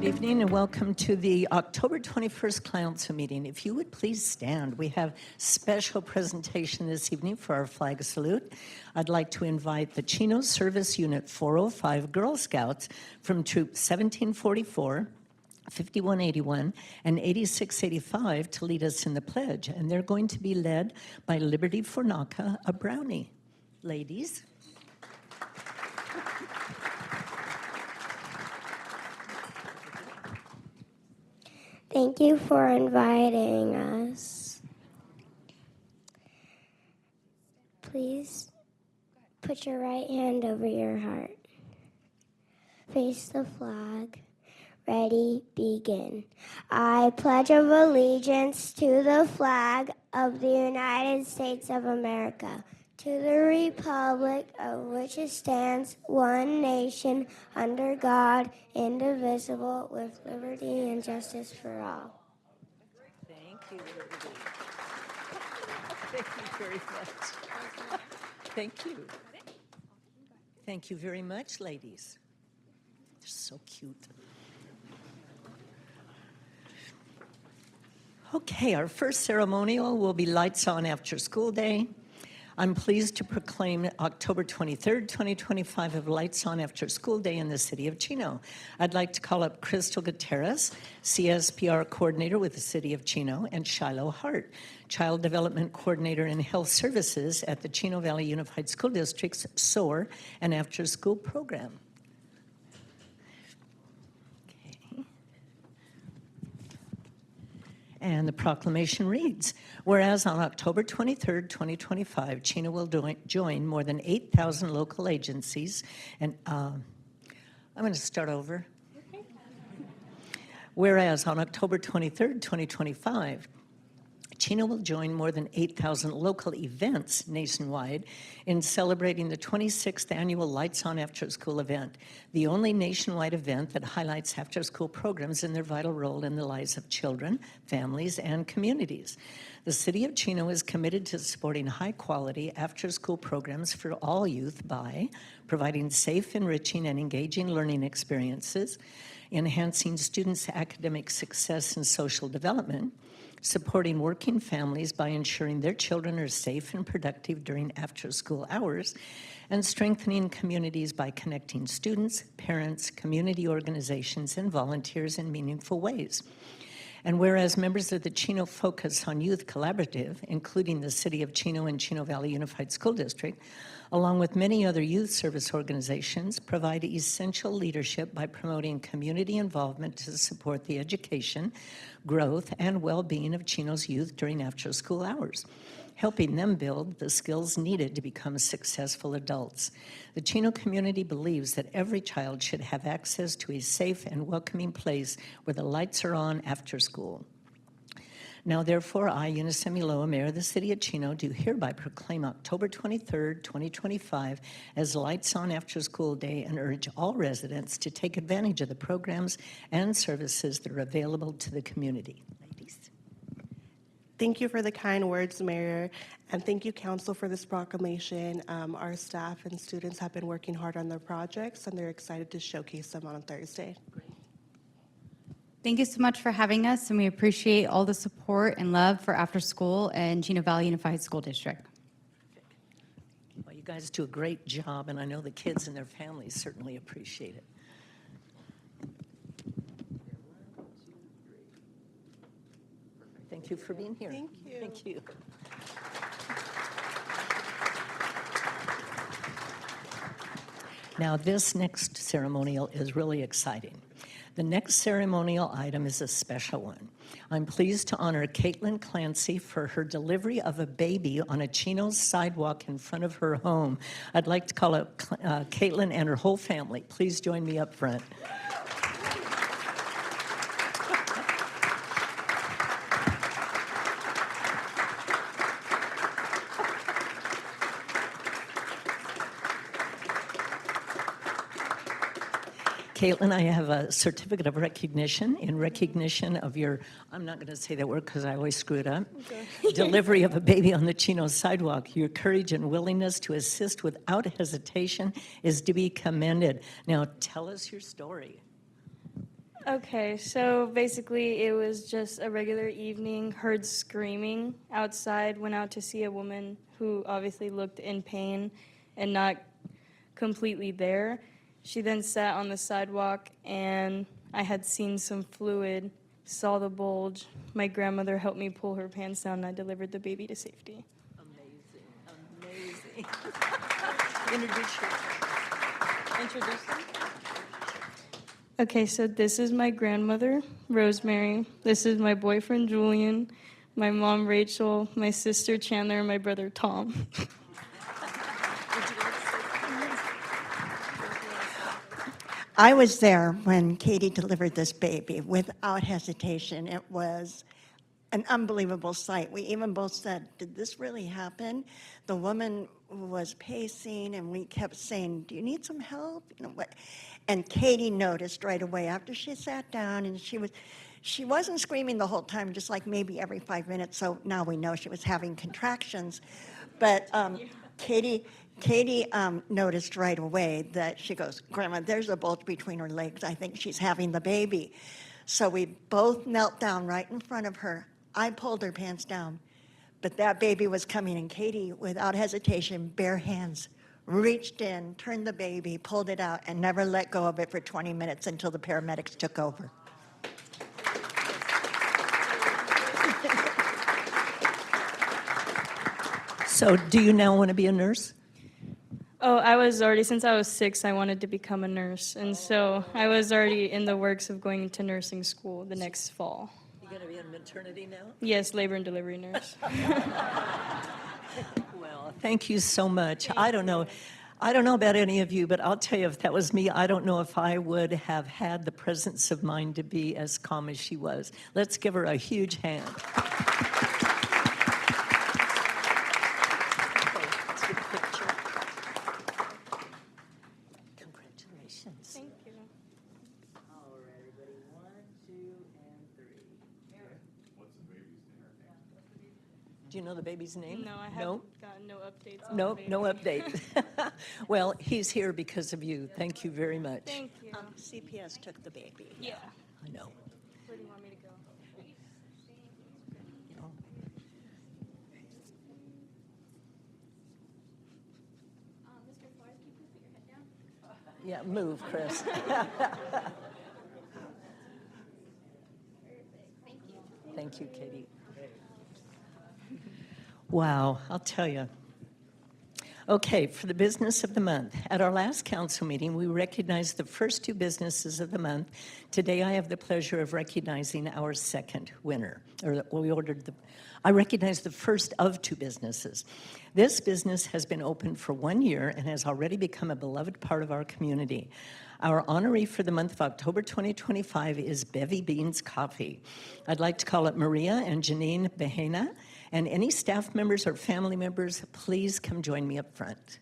Good evening and welcome to the October 21st Council meeting. If you would please stand, we have special presentation this evening for our flag salute. I'd like to invite the Chino Service Unit 405 Girl Scouts from Troop 1744, 5181, and 8685 to lead us in the pledge. And they're going to be led by Liberty Fornaka, a brownie. Ladies. Thank you for inviting us. Please put your right hand over your heart. Face the flag. Ready, begin. I pledge of allegiance to the flag of the United States of America, to the republic of which it stands, one nation, under God, indivisible, with liberty and justice for all. Thank you, Liberty. Thank you very much. Thank you. Thank you very much, ladies. They're so cute. Okay, our first ceremonial will be Lights On After School Day. I'm pleased to proclaim October 23rd, 2025 of Lights On After School Day in the city of Chino. I'd like to call up Crystal Gutierrez, CSPR Coordinator with the city of Chino, and Shiloh Hart, Child Development Coordinator in Health Services at the Chino Valley Unified School District's SOAR and After School Program. And the proclamation reads, whereas on October 23rd, 2025, Chino will join more than 8,000 local agencies, and I'm going to start over. Whereas on October 23rd, 2025, Chino will join more than 8,000 local events nationwide in celebrating the 26th annual Lights On After School event, the only nationwide event that highlights after-school programs and their vital role in the lives of children, families, and communities. The City of Chino is committed to supporting high-quality after-school programs for all youth by providing safe, enriching, and engaging learning experiences, enhancing students' academic success and social development, supporting working families by ensuring their children are safe and productive during after-school hours, and strengthening communities by connecting students, parents, community organizations, and volunteers in meaningful ways. And whereas members of the Chino Focus on Youth Collaborative, including the City of Chino and Chino Valley Unified School District, along with many other youth service organizations, provide essential leadership by promoting community involvement to support the education, growth, and well-being of Chino's youth during after-school hours, helping them build the skills needed to become successful adults. The Chino community believes that every child should have access to a safe and welcoming place where the lights are on after school. Now, therefore, I, Eunice Miloa, Mayor of the City of Chino, do hereby proclaim October 23rd, 2025 as Lights On After School Day and urge all residents to take advantage of the programs and services that are available to the community. Ladies. Thank you for the kind words, Mayor, and thank you, Council, for this proclamation. Our staff and students have been working hard on their projects, and they're excited to showcase them on Thursday. Great. Thank you so much for having us, and we appreciate all the support and love for after school and Chino Valley Unified School District. Well, you guys do a great job, and I know the kids and their families certainly appreciate it. Thank you for being here. Thank you. Thank you. Now, this next ceremonial is really exciting. The next ceremonial item is a special one. I'm pleased to honor Caitlin Clancy for her delivery of a baby on a Chino's sidewalk in front of her home. I'd like to call up Caitlin and her whole family. Please join me up front. Caitlin, I have a certificate of recognition in recognition of your, I'm not going to say that word because I always screw it up, delivery of a baby on the Chino sidewalk. Your courage and willingness to assist without hesitation is to be commended. Now, tell us your story. Okay, so basically it was just a regular evening, heard screaming outside, went out to see a woman who obviously looked in pain and not completely there. She then sat on the sidewalk and I had seen some fluid, saw the bulge. My grandmother helped me pull her pants down and I delivered the baby to safety. Amazing, amazing. Introduce them. Okay, so this is my grandmother, Rosemary. This is my boyfriend, Julian, my mom, Rachel, my sister, Chandler, and my brother, Tom. I was there when Katie delivered this baby without hesitation. It was an unbelievable sight. We even both said, did this really happen? The woman was pacing and we kept saying, do you need some help? You know what? And Katie noticed right away after she sat down, and she wasn't screaming the whole time, just like maybe every 5 minutes. So now we know she was having contractions. But Katie noticed right away that she goes, Grandma, there's a bulge between her legs. I think she's having the baby. So we both knelt down right in front of her. I pulled her pants down, but that baby was coming, and Katie, without hesitation, bare hands, reached in, turned the baby, pulled it out, and never let go of it for 20 minutes until the paramedics took over. So do you now want to be a nurse? Oh, since I was 6, I wanted to become a nurse. And so I was already in the works of going to nursing school the next fall. You're going to be in maternity now? Yes, labor and delivery nurse. Well, thank you so much. I don't know about any of you, but I'll tell you, if that was me, I don't know if I would have had the presence of mind to be as calm as she was. Let's give her a huge hand. Okay, let's get a picture. Congratulations. Thank you. All right, everybody. 1, 2, and 3. Do you know the baby's name? No, I haven't gotten no updates on No, the baby. no update. Well, he's here because of you. Thank you very much. Thank you. CPS took the baby. Yeah. I know. Where do you want me to go? Yeah, move, Chris. Thank you, Katie. Wow, I'll tell you. Okay, for the business of the month. At our last council meeting, we recognized the first 2 businesses of the month. Today, I have the pleasure of recognizing our second winner. I recognized the first of 2 businesses. This business has been open for 1 year and has already become a beloved part of our community. Our honoree for the month of October 2025 is Bevy Beans Coffee. I'd like to call it Maria and Janine Behena. And any staff members or family members, please come join me up front.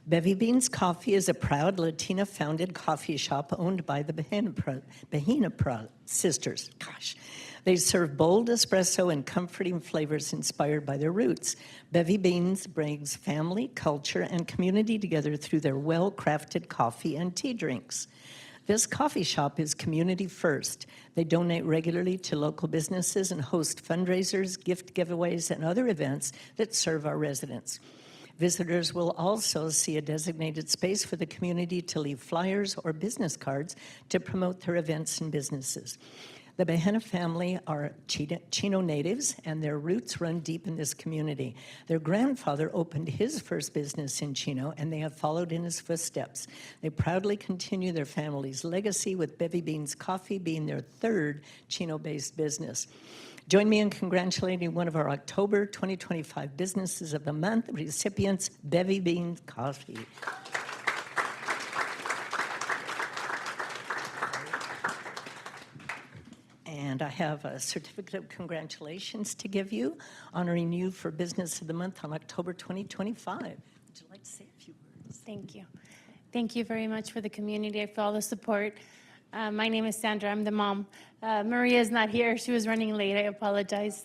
Bevy Beans Coffee is a proud Latina-founded coffee shop owned by the Behena sisters. Gosh. They serve bold espresso and comforting flavors inspired by their roots. Bevy Beans brings family, culture, and community together through their well-crafted coffee and tea drinks. This coffee shop is community first. They donate regularly to local businesses and host fundraisers, gift giveaways, and other events that serve our residents. Visitors will also see a designated space for the community to leave flyers or business cards to promote their events and businesses. The Behena family are Chino natives, and their roots run deep in this community. Their grandfather opened his first business in Chino, and they have followed in his footsteps. They proudly continue their family's legacy, with Bevy Beans Coffee being their 3rd Chino-based business. Join me in congratulating one of our October 2025 Businesses of the Month recipients, Bevy Beans Coffee. And I have a certificate of congratulations to give you, honoring you for Business of the Month on October 2025. Would you like to say a few words? Thank you. Thank you very much for the community, for all the support. My name is Sandra. I'm the mom. Maria is not here. She was running late. I apologize.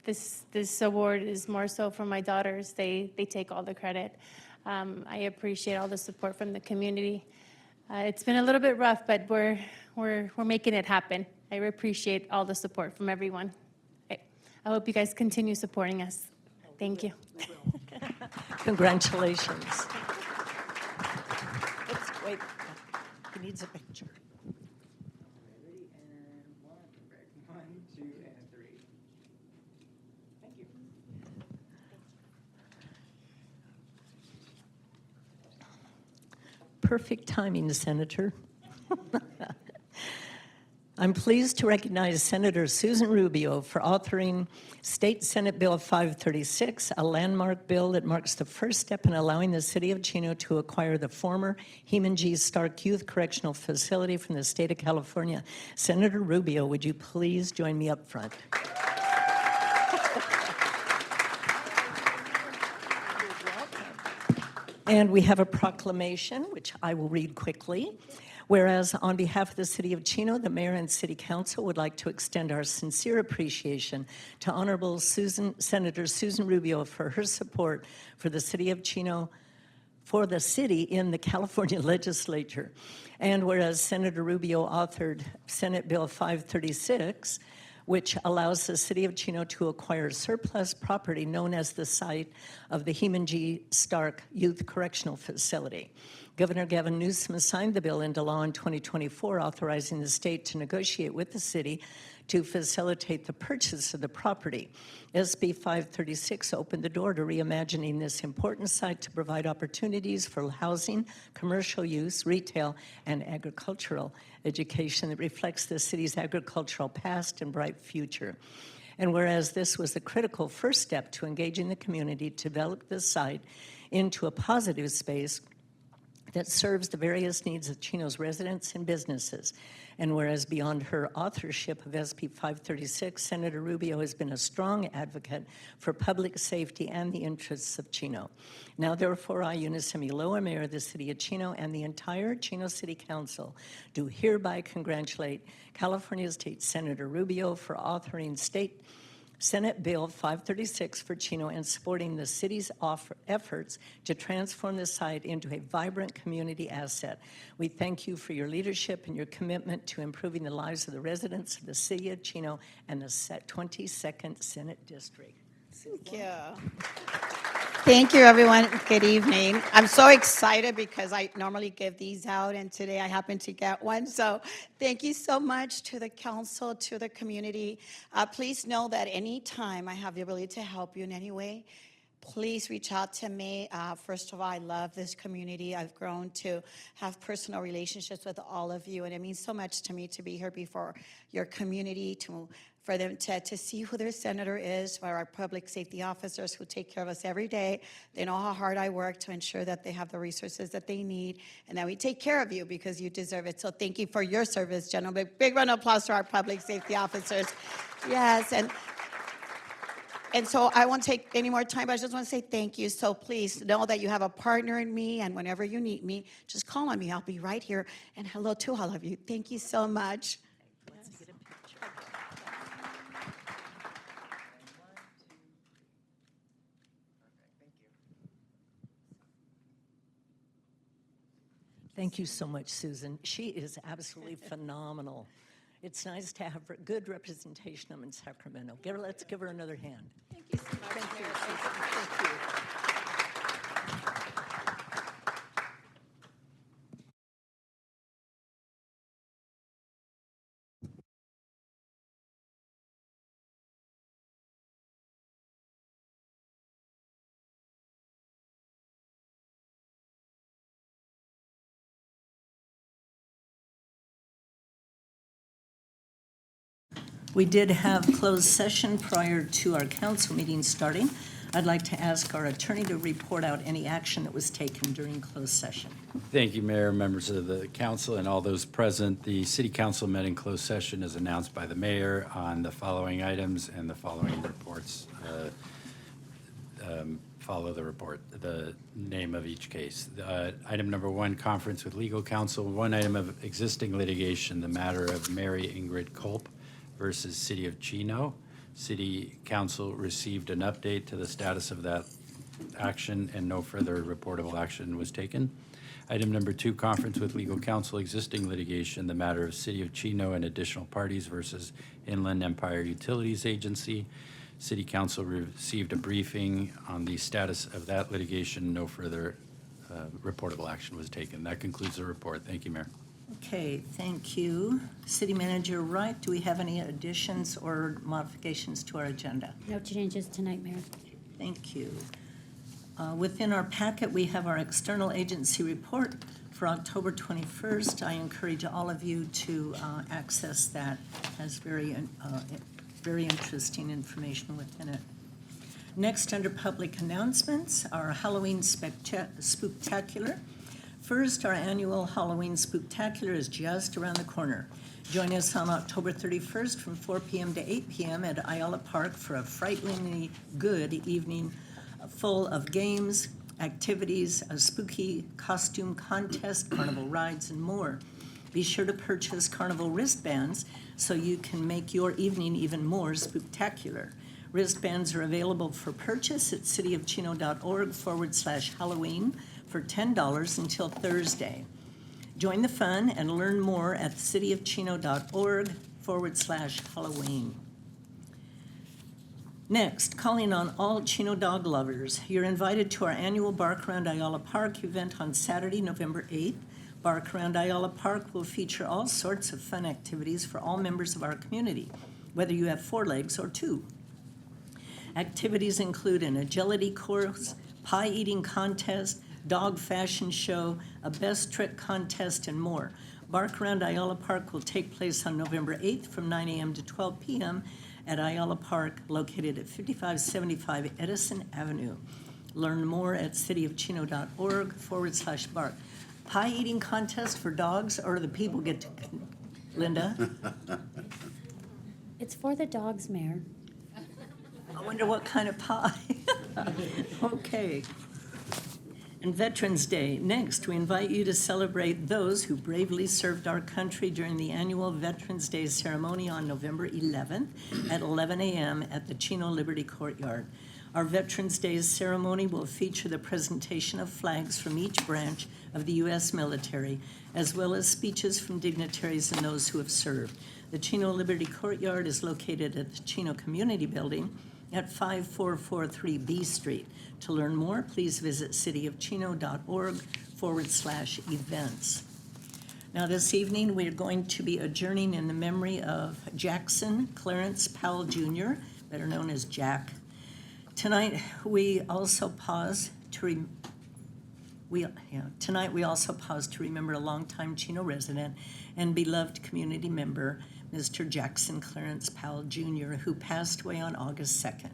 this award is more so for my daughters. They take all the credit. I appreciate all the support from the community. It's been a little bit rough, but we're making it happen. I appreciate all the support from everyone. I hope you guys continue supporting us. Thank you. Congratulations. Oops, wait, he needs a picture. Ready? And one, perfect. 1, 2, and 3. Thank you. Perfect timing, Senator. I'm pleased to recognize Senator Susan Rubio for authoring State Senate Bill 536, a landmark bill that marks the first step in allowing the city of Chino to acquire the former Heman G. Stark Youth Correctional Facility from the state of California. Senator Rubio, would you please join me up front? And we have a proclamation, which I will read quickly. Whereas on behalf of the City of Chino, the Mayor and City Council would like to extend our sincere appreciation to Honorable Senator Susan Rubio for her support for the City of Chino, for the city in the California legislature. And whereas Senator Rubio authored Senate Bill 536, which allows the City of Chino to acquire surplus property known as the site of the Heman G. Stark Youth Correctional Facility. Governor Gavin Newsom signed the bill into law in 2024, authorizing the state to negotiate with the city to facilitate the purchase of the property. SB 536 opened the door to reimagining this important site to provide opportunities for housing, commercial use, retail, and agricultural education that reflects the city's agricultural past and bright future. And whereas this was the critical first step to engaging the community to develop the site into a positive space that serves the various needs of Chino's residents and businesses. And whereas beyond her authorship of SB 536, Senator Rubio has been a strong advocate for public safety and the interests of Chino. Now, therefore, I, Eunice Loa, Mayor of the City of Chino, and the entire Chino City Council do hereby congratulate California State Senator Rubio for authoring Senate Bill 536 for Chino and supporting the city's efforts to transform the site into a vibrant community asset. We thank you for your leadership and your commitment to improving the lives of the residents of the city of Chino and the 22nd Senate District. Thank you. Thank you, everyone. Good evening. I'm so excited because I normally give these out, and today I happen to get one. So thank you so much to the council, to the community. Please know that anytime I have the ability to help you in any way, please reach out to me. First of all, I love this community. I've grown to have personal relationships with all of you, and it means so much to me to be here before your community, for them to see who their senator is, for our public safety officers who take care of us every day. They know how hard I work to ensure that they have the resources that they need and that we take care of you because you deserve it. So thank you for your service, gentlemen. Big round of applause to our public safety officers. Yes, and so I won't take any more time, but I just want to say thank you. So please know that you have a partner in me, and whenever you need me, just call on me. I'll be right here. And hello to all of you. Thank you so much. Thank you so much, Susan. She is absolutely phenomenal. It's nice to have good representation of in Sacramento. Let's give her another hand. Thank you so much. Thank you, Susan. Thank you. We did have closed session prior to our council meeting starting. I'd like to ask our attorney to report out any action that was taken during closed session. Thank you, Mayor, members of the council, and all those present. The City Council met in closed session as announced by the mayor on the following items, and the following reports follow the report, the name of each case. Item number 1, conference with legal counsel. 1 item of existing litigation, the matter of Mary Ingrid Culp versus City of Chino. City Council received an update to the status of that action, and no further reportable action was taken. Item number 2, conference with legal counsel, existing litigation, the matter of City of Chino and additional parties versus Inland Empire Utilities Agency. City Council received a briefing on the status of that litigation. No further reportable action was taken. That concludes the report. Thank you, Mayor. Okay, thank you. City Manager Wright, do we have any additions or modifications to our agenda? No changes tonight, Mayor. Thank you. Within our packet, we have our external agency report for October 21st. I encourage all of you to access that. It has very interesting information within it. Next, under public announcements, our Halloween Spooktacular. First, our annual Halloween Spooktacular is just around the corner. Join us on October 31st from 4 p.m. to 8 p.m. at Ayala Park for a frighteningly good evening full of games, activities, a spooky costume contest, carnival rides, and more. Be sure to purchase carnival wristbands so you can make your evening even more spooktacular. Wristbands are available for purchase at cityofchino.org/Halloween for $10 until Thursday. Join the fun and learn more at cityofchino.org/Halloween. Next, calling on all Chino dog lovers, you're invited to our annual Bark Around Ayala Park event on Saturday, November 8th. Bark Around Ayala Park will feature all sorts of fun activities for all members of our community, whether you have 4 legs or 2. Activities include an agility course, pie eating contest, dog fashion show, a best trick contest, and more. Bark Around Ayala Park will take place on November 8th from 9 a.m. to 12 p.m. at Ayala Park, located at 5575 Edison Avenue. Learn more at cityofchino.org/bark. Pie eating contest for dogs, or the people get to, Linda? It's for the dogs, Mayor. I wonder what kind of pie. Okay. And Veterans Day. Next, we invite you to celebrate those who bravely served our country during the annual Veterans Day ceremony on November 11th at 11 a.m. at the Chino Liberty Courtyard. Our Veterans Day ceremony will feature the presentation of flags from each branch of the U.S. military, as well as speeches from dignitaries and those who have served. The Chino Liberty Courtyard is located at the Chino Community Building at 5443 B Street. To learn more, please visit cityofchino.org/events. Now, this evening, we're going to be adjourning in the memory of Jackson Clarence Powell Jr., better known as Jack. Tonight, we also pause to remember a longtime Chino resident and beloved community member, Mr. Jackson Clarence Powell Jr., who passed away on August 2nd.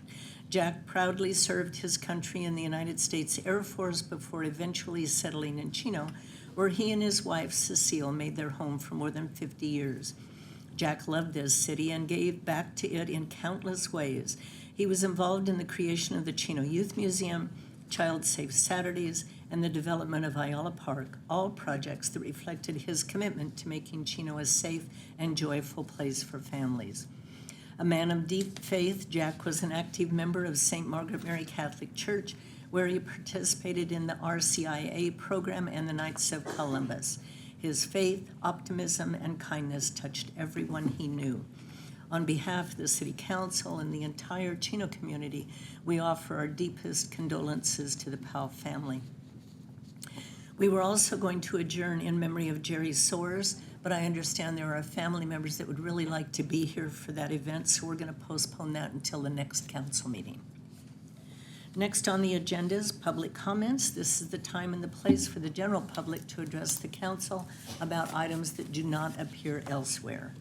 Jack proudly served his country in the United States Air Force before eventually settling in Chino, where he and his wife, Cecile, made their home for more than 50 years. Jack loved this city and gave back to it in countless ways. He was involved in the creation of the Chino Youth Museum, Child Safe Saturdays, and the development of Ayala Park, all projects that reflected his commitment to making Chino a safe and joyful place for families. A man of deep faith, Jack was an active member of St. Margaret Mary Catholic Church, where he participated in the RCIA program and the Knights of Columbus. His faith, optimism, and kindness touched everyone he knew. On behalf of the City Council and the entire Chino community, we offer our deepest condolences to the Powell family. We were also going to adjourn in memory of Jerry Soares, but I understand there are family members that would really like to be here for that event, so we're going to postpone that until the next council meeting. Next on the agenda is public comments. This is the time and the place for the general public to address the council about items that do not appear elsewhere.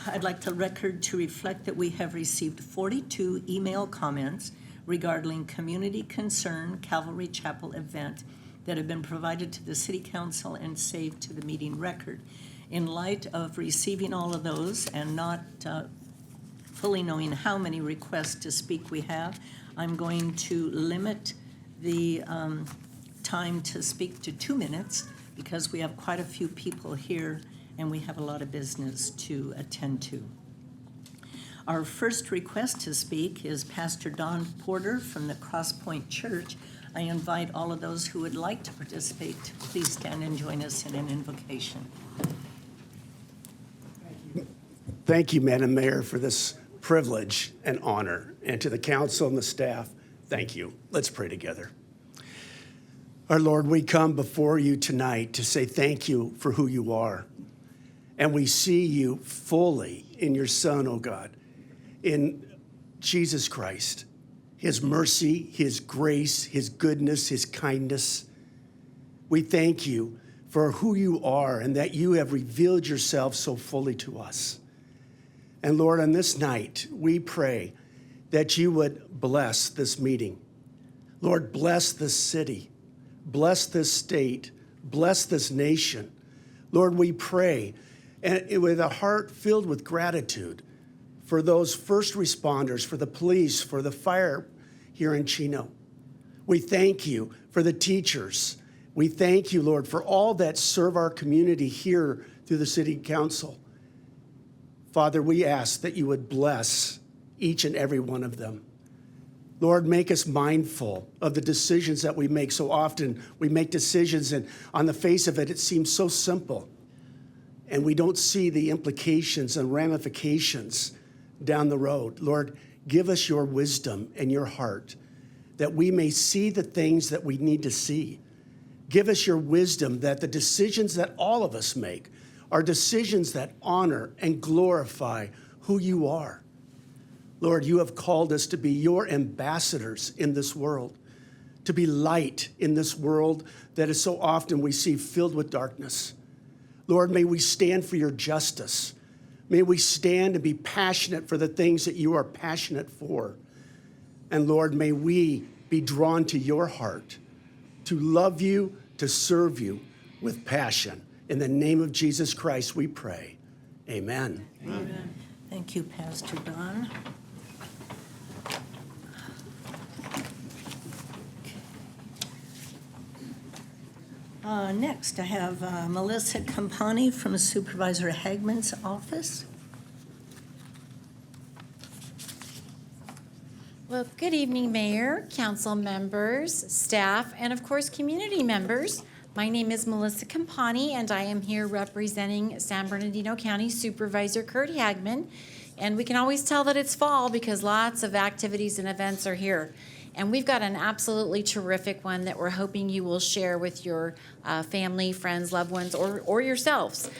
I'd like the record to reflect that we have received 42 email comments regarding community concern Calvary Chapel event that have been provided to the City Council and saved to the meeting record. In light of receiving all of those and not fully knowing how many requests to speak we have, I'm going to limit the time to speak to 2 minutes because we have quite a few people here and we have a lot of business to attend to. Our first request to speak is Pastor Don Porter from the Cross Point Church. I invite all of those who would like to participate to please stand and join us in an invocation. Thank you, Madam Mayor, for this privilege and honor. And to the council and the staff, thank you. Let's pray together. Our Lord, we come before you tonight to say thank you for who you are. And we see you fully in your Son, oh God, in Jesus Christ, his mercy, his grace, his goodness, his kindness. We thank you for who you are and that you have revealed yourself so fully to us. And Lord, on this night, we pray that you would bless this meeting. Lord, bless this city, bless this state, bless this nation. Lord, we pray and with a heart filled with gratitude for those first responders, for the police, for the fire here in Chino. We thank you for the teachers. We thank you, Lord, for all that serve our community here through the city council. Father, we ask that you would bless each and every one of them. Lord, make us mindful of the decisions that we make. So often we make decisions and on the face of it, it seems so simple. And we don't see the implications and ramifications down the road. Lord, give us your wisdom and your heart that we may see the things that we need to see. Give us your wisdom that the decisions that all of us make are decisions that honor and glorify who you are. Lord, you have called us to be your ambassadors in this world, to be light in this world that is so often we see filled with darkness. Lord, may we stand for your justice. May we stand and be passionate for the things that you are passionate for. And Lord, may we be drawn to your heart, to love you, to serve you with passion. In the name of Jesus Christ, we pray. Amen. Amen. Thank you, Pastor Don. Next, I have Melissa Campani from Supervisor Hagman's office. Well, good evening, Mayor, council members, staff, and of course, community members. My name is Melissa Campani, and I am here representing San Bernardino County Supervisor Kurt Hagman. And we can always tell that it's fall because lots of activities and events are here. And we've got an absolutely terrific one that we're hoping you will share with your family, friends, loved ones, or yourselves.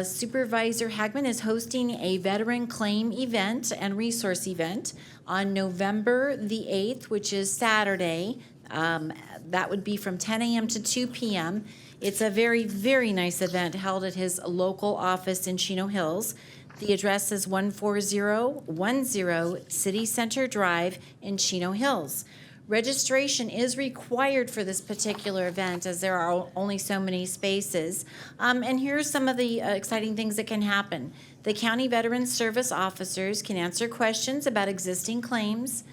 Supervisor Hagman is hosting a veteran claim event and resource event on November the 8th, which is Saturday. That would be from 10 a.m. to 2 p.m. It's a very, very nice event held at his local office in Chino Hills. The address is 14010 City Center Drive in Chino Hills. Registration is required for this particular event as there are only so many spaces. And here's some of the exciting things that can happen. The County Veterans Service officers can answer questions about existing claims,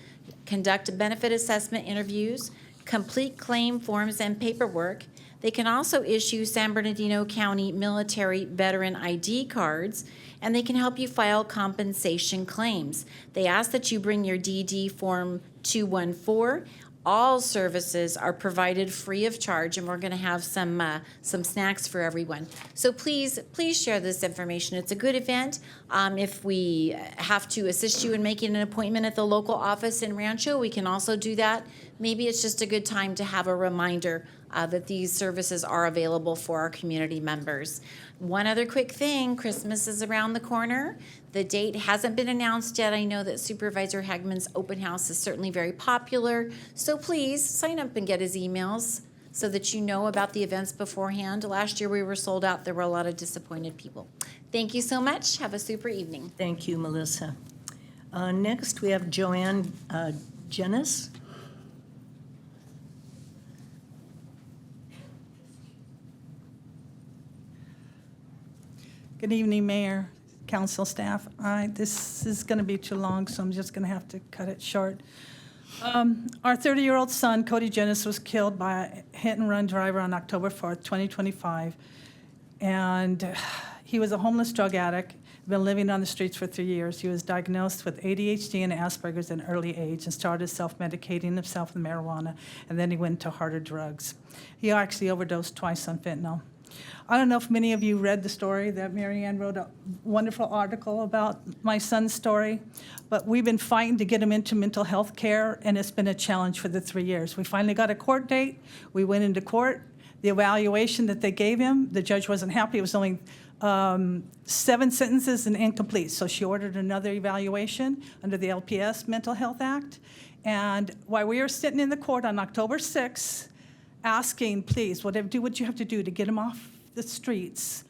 conduct benefit assessment interviews, complete claim forms and paperwork. They can also issue San Bernardino County military veteran ID cards, and they can help you file compensation claims. They ask that you bring your DD Form 214. All services are provided free of charge, and we're going to have some snacks for everyone. So please share this information. It's a good event. If we have to assist you in making an appointment at the local office in Rancho, we can also do that. Maybe it's just a good time to have a reminder that these services are available for our community members. One other quick thing, Christmas is around the corner. The date hasn't been announced yet. I know that Supervisor Hagman's open house is certainly very popular. So please sign up and get his emails so that you know about the events beforehand. Last year we were sold out. There were a lot of disappointed people. Thank you so much. Have a super evening. Thank you, Melissa. Next, we have Joanne Jenis. Good evening, Mayor, council staff. This is going to be too long, so I'm just going to have to cut it short. Our 30-year-old son, Cody Jenis, was killed by a hit-and-run driver on October 4th, 2025. And he was a homeless drug addict. been living on the streets for 3 years. He was diagnosed with ADHD and Asperger's at an early age and started self-medicating himself with marijuana, and then he went into harder drugs. He actually overdosed twice on fentanyl. I don't know if many of you read the story that Marianne wrote a wonderful article about my son's story, but we've been fighting to get him into mental health care, and it's been a challenge for the 3 years. We finally got a court date. We went into court. The evaluation that they gave him, the judge wasn't happy. It was only 7 sentences and incomplete. So she ordered another evaluation under the LPS Mental Health Act. And while we were sitting in the court on October 6th, asking, please, do what you have to do to get him off the streets,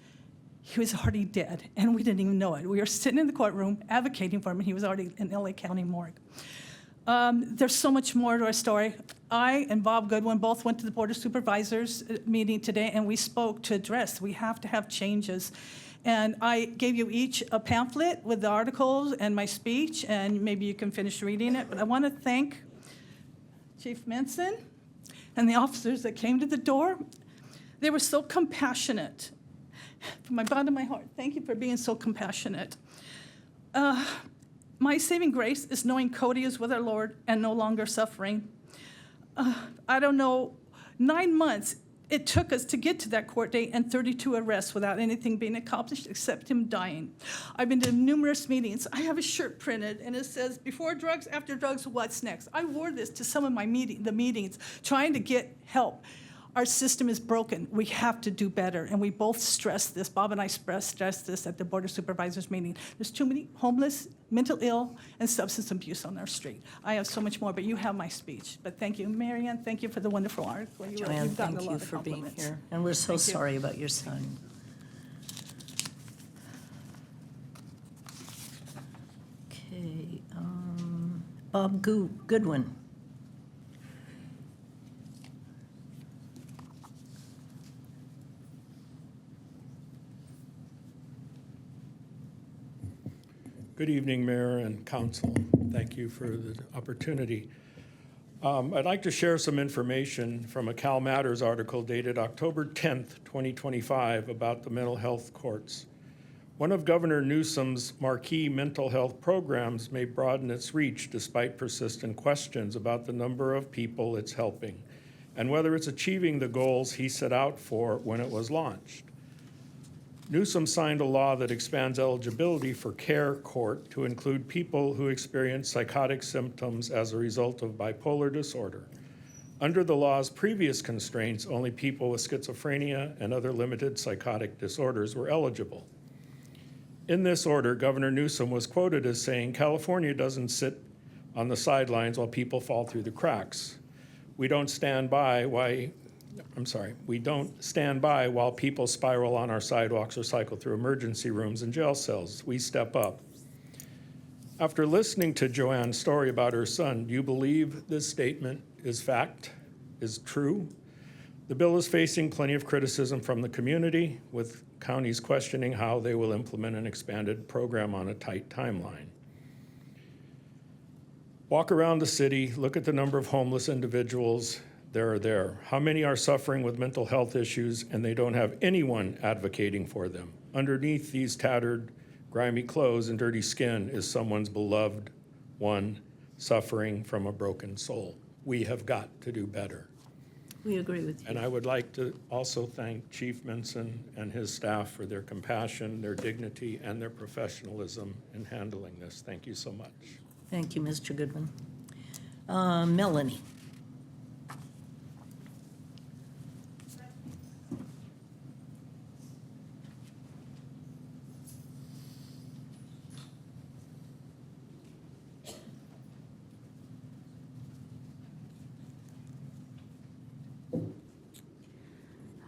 he was already dead, and we didn't even know it. We were sitting in the courtroom advocating for him, and he was already in LA County morgue. There's so much more to our story. I and Bob Goodwin both went to the Board of Supervisors meeting today, and we spoke to address, we have to have changes. And I gave you each a pamphlet with the articles and my speech, and maybe you can finish reading it. But I want to thank Chief Menson and the officers that came to the door. They were so compassionate. From my bottom of my heart, thank you for being so compassionate. My saving grace is knowing Cody is with our Lord and no longer suffering. I don't know, 9 months it took us to get to that court date and 32 arrests without anything being accomplished except him dying. I've been to numerous meetings. I have a shirt printed and it says, before drugs, after drugs, what's next? I wore this to some of my meetings trying to get help. Our system is broken. We have to do better, and we both stress this. Bob and I stressed this at the Board of Supervisors meeting. There's too many homeless, mental ill, and substance abuse on our street. I have so much more, but you have my speech. But thank you, Marianne. Thank you for the wonderful article. Joanne, You've gotten thank a you lot of for being compliments. here. And we're so Thank you. sorry about your son. Okay, Bob Goodwin. Good evening, Mayor and Council. Thank you for the opportunity. I'd like to share some information from a Cal Matters article dated October 10th, 2025 about the mental health courts. One of Governor Newsom's marquee mental health programs may broaden its reach despite persistent questions about the number of people it's helping and whether it's achieving the goals he set out for when it was launched. Newsom signed a law that expands eligibility for care court to include people who experience psychotic symptoms as a result of bipolar disorder. Under the law's previous constraints, only people with schizophrenia and other limited psychotic disorders were eligible. In this order, Governor Newsom was quoted as saying, "California doesn't sit on the sidelines while people fall through the cracks. We don't stand by while people spiral on our sidewalks or cycle through emergency rooms and jail cells. We step up." After listening to Joanne's story about her son, do you believe this statement is fact, is true? The bill is facing plenty of criticism from the community, with counties questioning how they will implement an expanded program on a tight timeline. Walk around the city, look at the number of homeless individuals there. How many are suffering with mental health issues and they don't have anyone advocating for them? Underneath these tattered, grimy clothes and dirty skin is someone's beloved one suffering from a broken soul. We have got to do better. We agree with you. And I would like to also thank Chief Minson and his staff for their compassion, their dignity, and their professionalism in handling this. Thank you so much. Thank you, Mr. Goodwin. Melanie.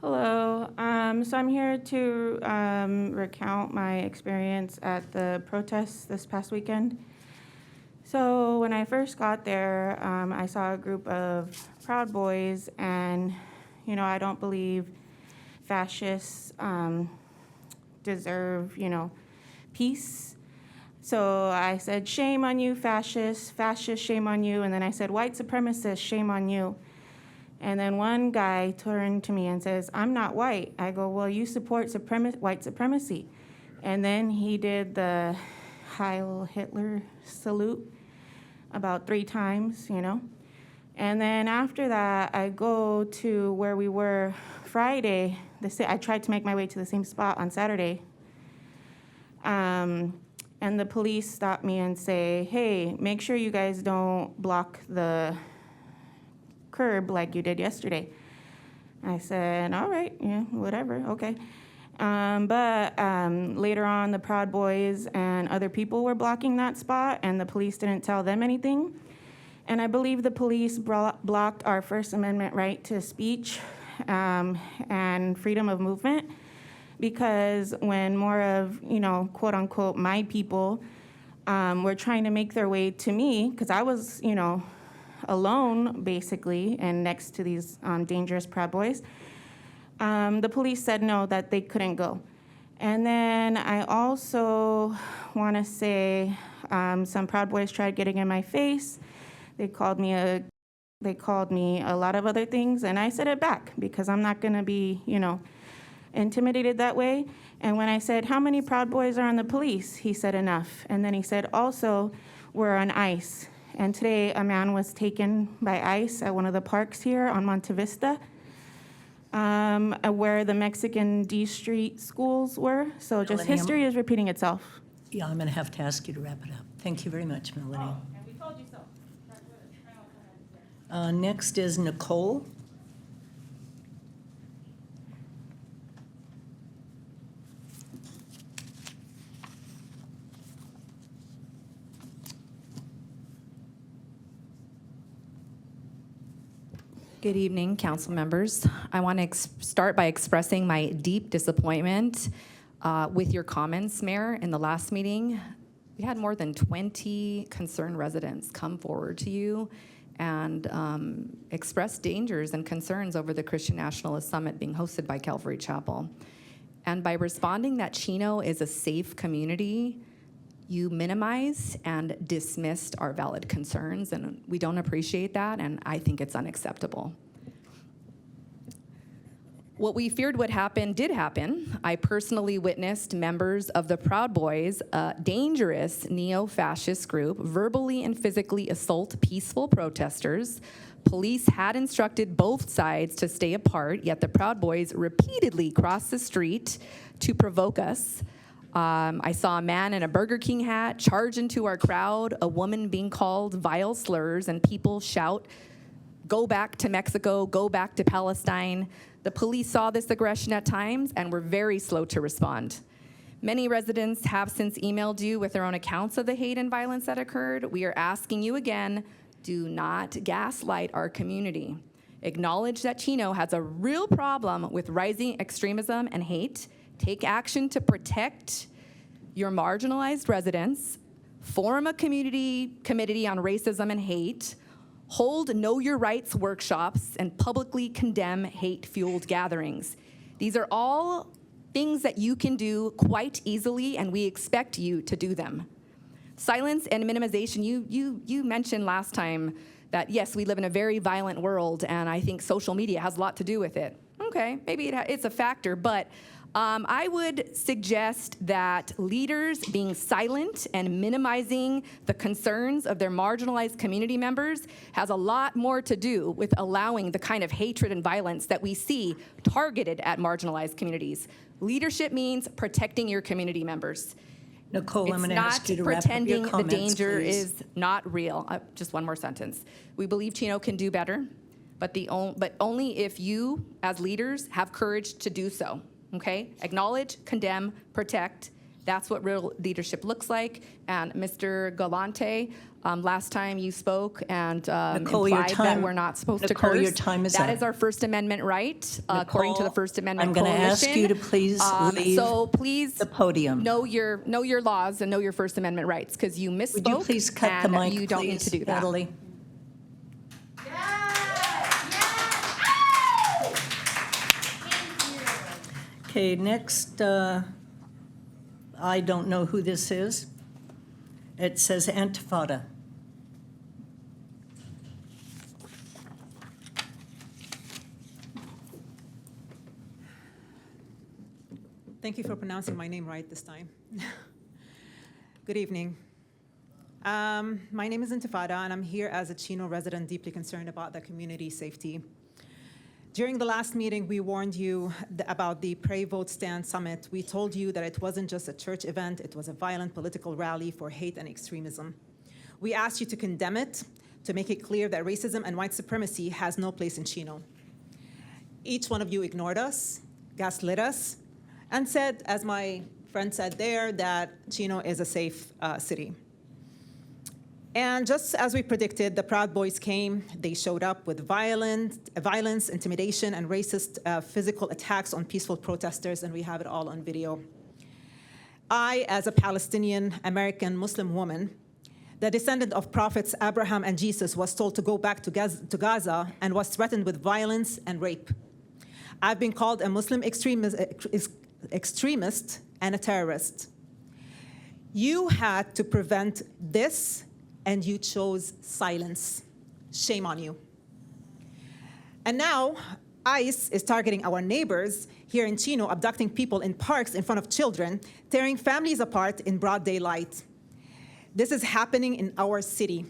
Hello. So I'm here to recount my experience at the protests this past weekend. So when I first got there, I saw a group of Proud Boys, and, you know, I don't believe fascists deserve, peace. So I said, shame on you, fascists, fascists, shame on you. And then I said, white supremacists, shame on you. And then one guy turned to me and says, I'm not white. I go, well, you support white supremacy. And then he did the Heil Hitler salute about 3 times, you know. And then after that, I go to where we were Friday. I tried to make my way to the same spot on Saturday. And the police stop me and say, hey, make sure you guys don't block the curb like you did yesterday. I said, all right, yeah, whatever, okay. But later on, the Proud Boys and other people were blocking that spot, and the police didn't tell them anything. And I believe the police blocked our First Amendment right to speech and freedom of movement, because when more of, you know, quote unquote, my people were trying to make their way to me, because I was, you know, alone basically and next to these dangerous Proud Boys, the police said no, that they couldn't go. And then I also want to say some Proud Boys tried getting in my face. They called me a lot of other things, and I said it back because I'm not going to be, you know, intimidated that way. And when I said, how many Proud Boys are on the police? He said enough. And then he said, also, we're on ICE. And today a man was taken by ICE at one of the parks here on Monte Vista, where the Mexican D Street schools were. So just Melanie, history is repeating itself. Yeah, I'm going to have to ask you to wrap it up. Thank you very much, Melanie. And we told you so. Next is Nicole. Good evening, council members. I want to start by expressing my deep disappointment with your comments, Mayor. In the last meeting, we had more than 20 concerned residents come forward to you and express dangers and concerns over the Christian Nationalist Summit being hosted by Calvary Chapel. And by responding that Chino is a safe community, you minimized and dismissed our valid concerns, and we don't appreciate that, and I think it's unacceptable. What we feared would happen did happen. I personally witnessed members of the Proud Boys, a dangerous neo-fascist group, verbally and physically assault peaceful protesters. Police had instructed both sides to stay apart, yet the Proud Boys repeatedly crossed the street to provoke us. I saw a man in a Burger King hat charge into our crowd, a woman being called vile slurs, and people shout, "Go back to Mexico, go back to Palestine." The police saw this aggression at times and were very slow to respond. Many residents have since emailed you with their own accounts of the hate and violence that occurred. We are asking you again, do not gaslight our community. Acknowledge that Chino has a real problem with rising extremism and hate. Take action to protect your marginalized residents. Form a community committee on racism and hate. Hold Know Your Rights workshops and publicly condemn hate-fueled gatherings. These are all things that you can do quite easily, and we expect you to do them. Silence and minimization, you mentioned last time that, yes, we live in a very violent world, and I think social media has a lot to do with it. Okay, maybe it's a factor, but I would suggest that leaders being silent and minimizing the concerns of their marginalized community members has a lot more to do with allowing the kind of hatred and violence that we see targeted at marginalized communities. Leadership means protecting your community members. Nicole, I'm going to ask you to wrap up your Pretending comments, the danger please. is not real. Just one more sentence. We believe Chino can do better, but only if you, as leaders, have courage to do so. Okay? Acknowledge, condemn, protect. That's what real leadership looks like. And Mr. Galante, last time you spoke and Nicole, your implied time- that we're not supposed to Nicole, curse. your time is That up. is our First Amendment right, according to the First Amendment I'm going to ask Coalition. you to please leave So please the podium. know your laws and know your First Amendment rights, because you misspoke. Would you please cut the and mic, you don't need please, to do that. Natalie? Okay, next, I don't know who this is. It says Antifada. Thank you for pronouncing my name right this time. Good evening. My name is Intifada, and I'm here as a Chino resident deeply concerned about the community safety. During the last meeting, we warned you about the Pray Vote Stand Summit. We told you that it wasn't just a church event, it was a violent political rally for hate and extremism. We asked you to condemn it, to make it clear that racism and white supremacy has no place in Chino. Each one of you ignored us, gaslit us, and said, as my friend said there, that Chino is a safe city. And just as we predicted, the Proud Boys came. They showed up with violence, intimidation, and racist physical attacks on peaceful protesters, and we have it all on video. I, as a Palestinian American Muslim woman, the descendant of prophets Abraham and Jesus, was told to go back to Gaza and was threatened with violence and rape. I've been called a Muslim extremist and a terrorist. You had to prevent this, and you chose silence. Shame on you. And now, ICE is targeting our neighbors here in Chino, abducting people in parks in front of children, tearing families apart in broad daylight. This is happening in our city,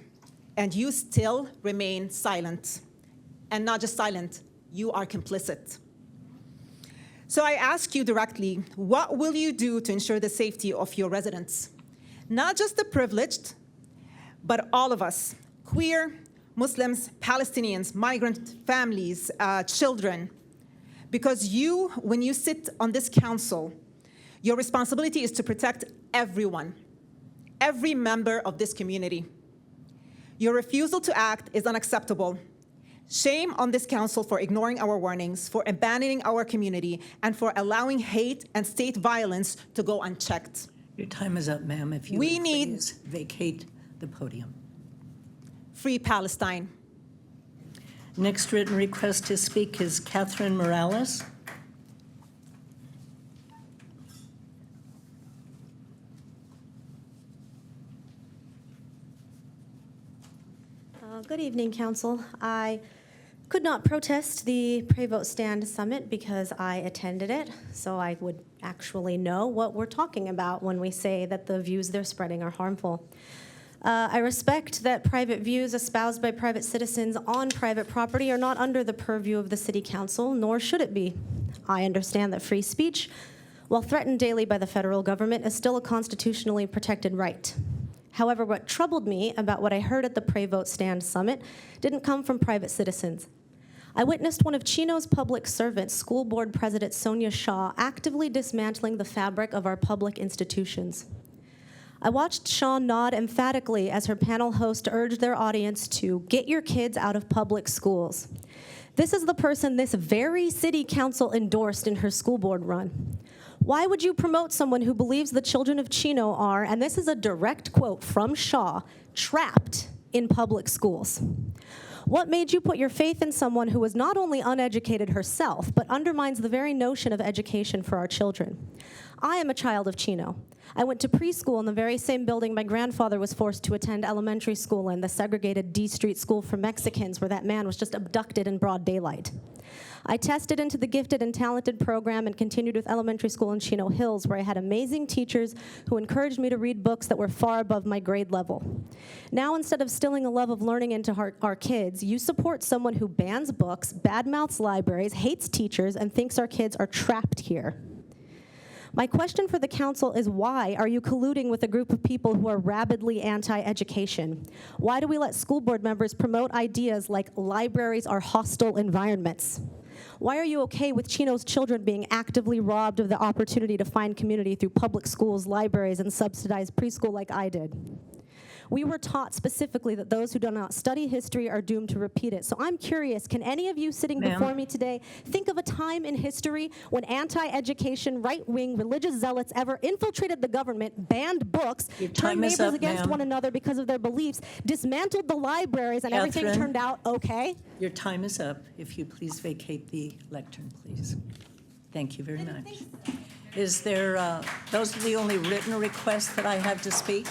and you still remain silent. And not just silent, you are complicit. So I ask you directly, what will you do to ensure the safety of your residents? Not just the privileged, but all of us, queer, Muslims, Palestinians, migrant families, children. Because you, when you sit on this council, your responsibility is to protect everyone, every member of this community. Your refusal to act is unacceptable. Shame on this council for ignoring our warnings, for abandoning our community, and for allowing hate and state violence to go unchecked. Your time is up, ma'am. If you would please vacate the podium. Free Palestine. Next written request to speak is Catherine Morales. Good evening, Council. I could not protest the Pray Vote Stand Summit because I attended it, so I would actually know what we're talking about when we say that the views they're spreading are harmful. I respect that private views espoused by private citizens on private property are not under the purview of the City Council, nor should it be. I understand that free speech, while threatened daily by the federal government, is still a constitutionally protected right. However, what troubled me about what I heard at the Pray Vote Stand Summit didn't come from private citizens. I witnessed one of Chino's public servants, School Board President Sonia Shaw, actively dismantling the fabric of our public institutions. I watched Shaw nod emphatically as her panel host urged their audience to get your kids out of public schools. This is the person this very city council endorsed in her school board run. Why would you promote someone who believes the children of Chino are, and this is a direct quote from Shaw, trapped in public schools? What made you put your faith in someone who is not only uneducated herself, but undermines the very notion of education for our children? I am a child of Chino. I went to preschool in the very same building my grandfather was forced to attend elementary school in, the segregated D Street School for Mexicans, where that man was just abducted in broad daylight. I tested into the gifted and talented program and continued with elementary school in Chino Hills, where I had amazing teachers who encouraged me to read books that were far above my grade level. Now, instead of instilling a love of learning into our kids, you support someone who bans books, badmouths libraries, hates teachers, and thinks our kids are trapped here. My question for the council is, why are you colluding with a group of people who are rabidly anti-education? Why do we let school board members promote ideas like libraries are hostile environments? Why are you okay with Chino's children being actively robbed of the opportunity to find community through public schools, libraries, and subsidized preschool like I did? We were taught specifically that those who do not study history are doomed to repeat it. So I'm curious, can any of you sitting before me today think of a time in history when anti-education, right-wing, religious zealots ever infiltrated the government, banned books, turned neighbors against one another because of their beliefs, dismantled the libraries, and everything turned out okay? Your time is up. If you please vacate the lectern, please. Thank you very much. Is there, those are the only written requests that I have to speak.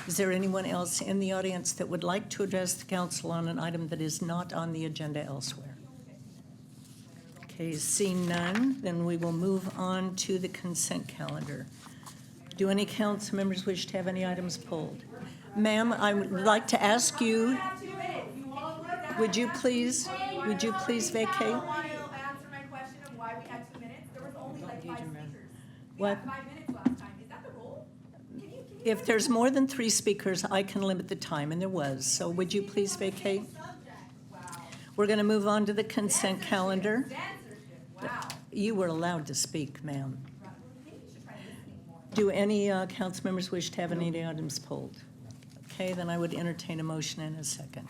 Is there anyone else in the audience that would like to address the council on an item that is not on the agenda elsewhere? Okay. Okay, seeing none, then we will move on to the consent calendar. Do any council members wish to have any items pulled? Ma'am, I would like to ask you, would you please vacate? I want to answer my question of why we had 2 minutes. There was only like 5 speakers. We What? had 5 minutes last time. Is that the rule? If there's more than 3 speakers, I can limit the time, and there was. So would you please vacate? We're going to move on to the consent calendar. You were allowed to speak, ma'am. Do any council members wish to have any items pulled? Okay, then I would entertain a motion in a second.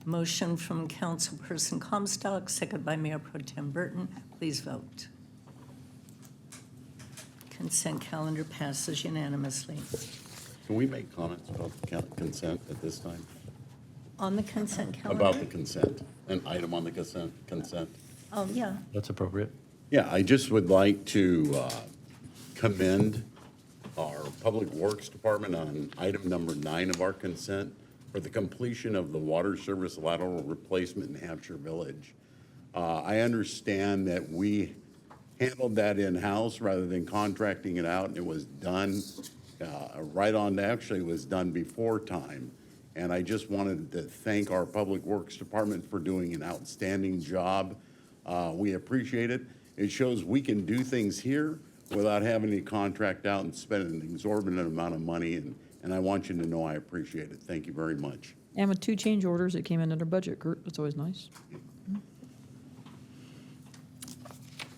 Motion from Councilperson Comstock, second by Mayor Pro Tem Burton. Please vote. Consent calendar passes unanimously. Can we make comments about the consent at this time? On the consent calendar? About the consent, an item on the consent? Oh, yeah. That's appropriate. Yeah, I just would like to commend our Public Works Department on item number 9 of our consent for the completion of the water service lateral replacement in Hampshire Village. I understand that we handled that in-house rather than contracting it out, and it was done right on, actually it was done before time. And I just wanted to thank our Public Works Department for doing an outstanding job. We appreciate it. It shows we can do things here without having to contract out and spend an exorbitant amount of money, and I want you to know I appreciate it. Thank you very much. And with 2 change orders, it came in under budget, Kurt. That's always nice.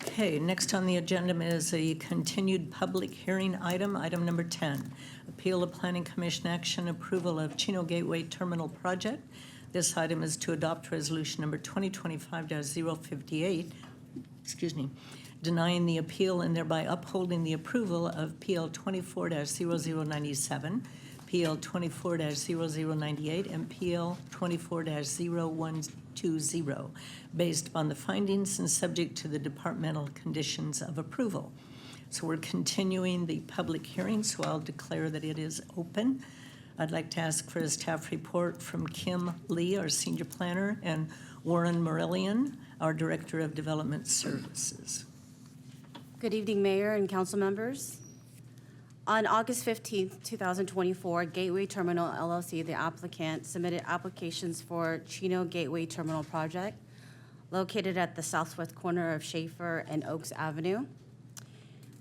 Okay, next on the agenda is a continued public hearing item, item number 10. Appeal of Planning Commission action approval of Chino Gateway Terminal Project. This item is to adopt resolution number 2025-058, denying the appeal and thereby upholding the approval of PL 24-0097, PL 24-0098, and PL 24-0120, based upon the findings and subject to the departmental conditions of approval. So we're continuing the public hearing, so I'll declare that it is open. I'd like to ask for a staff report from Kim Lee, our senior planner, and Warren Morellian, our Director of Development Services. Good evening, Mayor and council members. On August 15th, 2024, Gateway Terminal LLC, the applicant, submitted applications for Chino Gateway Terminal Project located at the southwest corner of Schaefer and Oaks Avenue.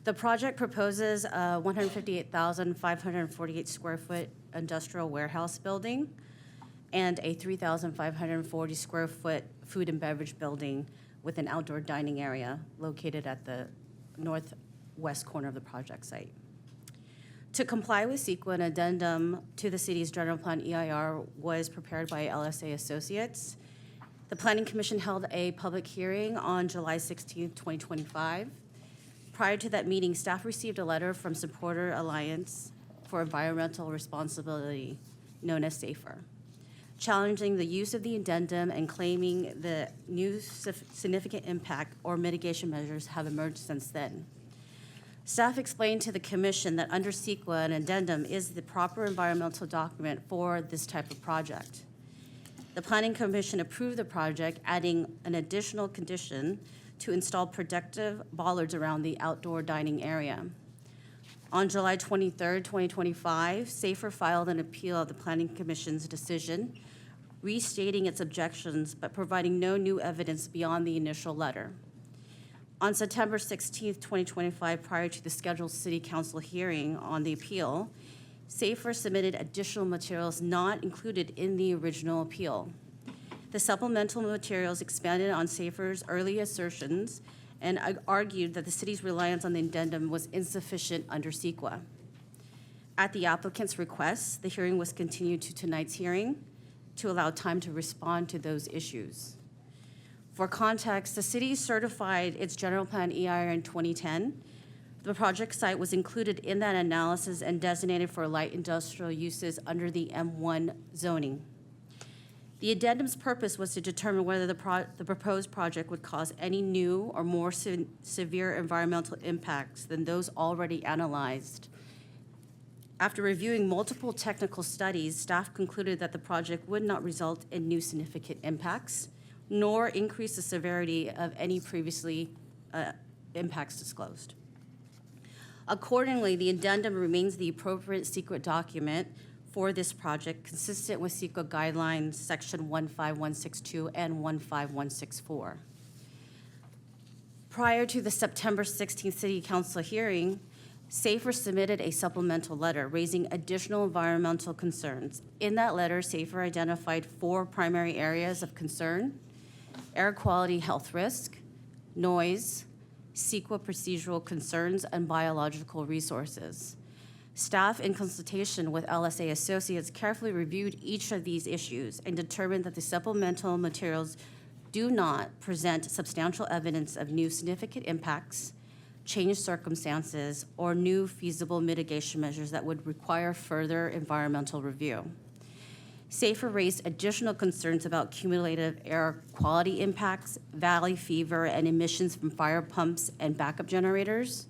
The project proposes a 158,548 square foot industrial warehouse building and a 3,540 square foot food and beverage building with an outdoor dining area located at the northwest corner of the project site. To comply with CEQA, an addendum to the city's general plan EIR was prepared by LSA Associates. The Planning Commission held a public hearing on July 16, 2025. Prior to that meeting, staff received a letter from Supporter Alliance for Environmental Responsibility, known as SAFER, challenging the use of the addendum and claiming the new significant impact or mitigation measures have emerged since then. Staff explained to the Commission that under CEQA, an addendum is the proper environmental document for this type of project. The Planning Commission approved the project, adding an additional condition to install protective bollards around the outdoor dining area. On July 23, 2025, SAFER filed an appeal of the Planning Commission's decision, restating its objections but providing no new evidence beyond the initial letter. On September 16, 2025, prior to the scheduled City Council hearing on the appeal, SAFER submitted additional materials not included in the original appeal. The supplemental materials expanded on SAFER's early assertions and argued that the city's reliance on the addendum was insufficient under CEQA. At the applicant's request, the hearing was continued to tonight's hearing to allow time to respond to those issues. For context, the city certified its general plan EIR in 2010. The project site was included in that analysis and designated for light industrial uses under the M1 zoning. The addendum's purpose was to determine whether the proposed project would cause any new or more severe environmental impacts than those already analyzed After reviewing multiple technical studies, staff concluded that the project would not result in new significant impacts, nor increase the severity of any previously impacts disclosed. Accordingly, the addendum remains the appropriate secret document for this project, consistent with CEQA guidelines section 15162 and 15164. Prior to the September 16th City Council hearing, SAFER submitted a supplemental letter raising additional environmental concerns. In that letter, SAFER identified 4 primary areas of concern: air quality health risk, noise, CEQA procedural concerns, and biological resources. Staff, in consultation with LSA Associates, carefully reviewed each of these issues and determined that the supplemental materials do not present substantial evidence of new significant impacts, changed circumstances, or new feasible mitigation measures that would require further environmental review. SAFER raised additional concerns about cumulative air quality impacts, valley fever, and emissions from fire pumps and backup generators.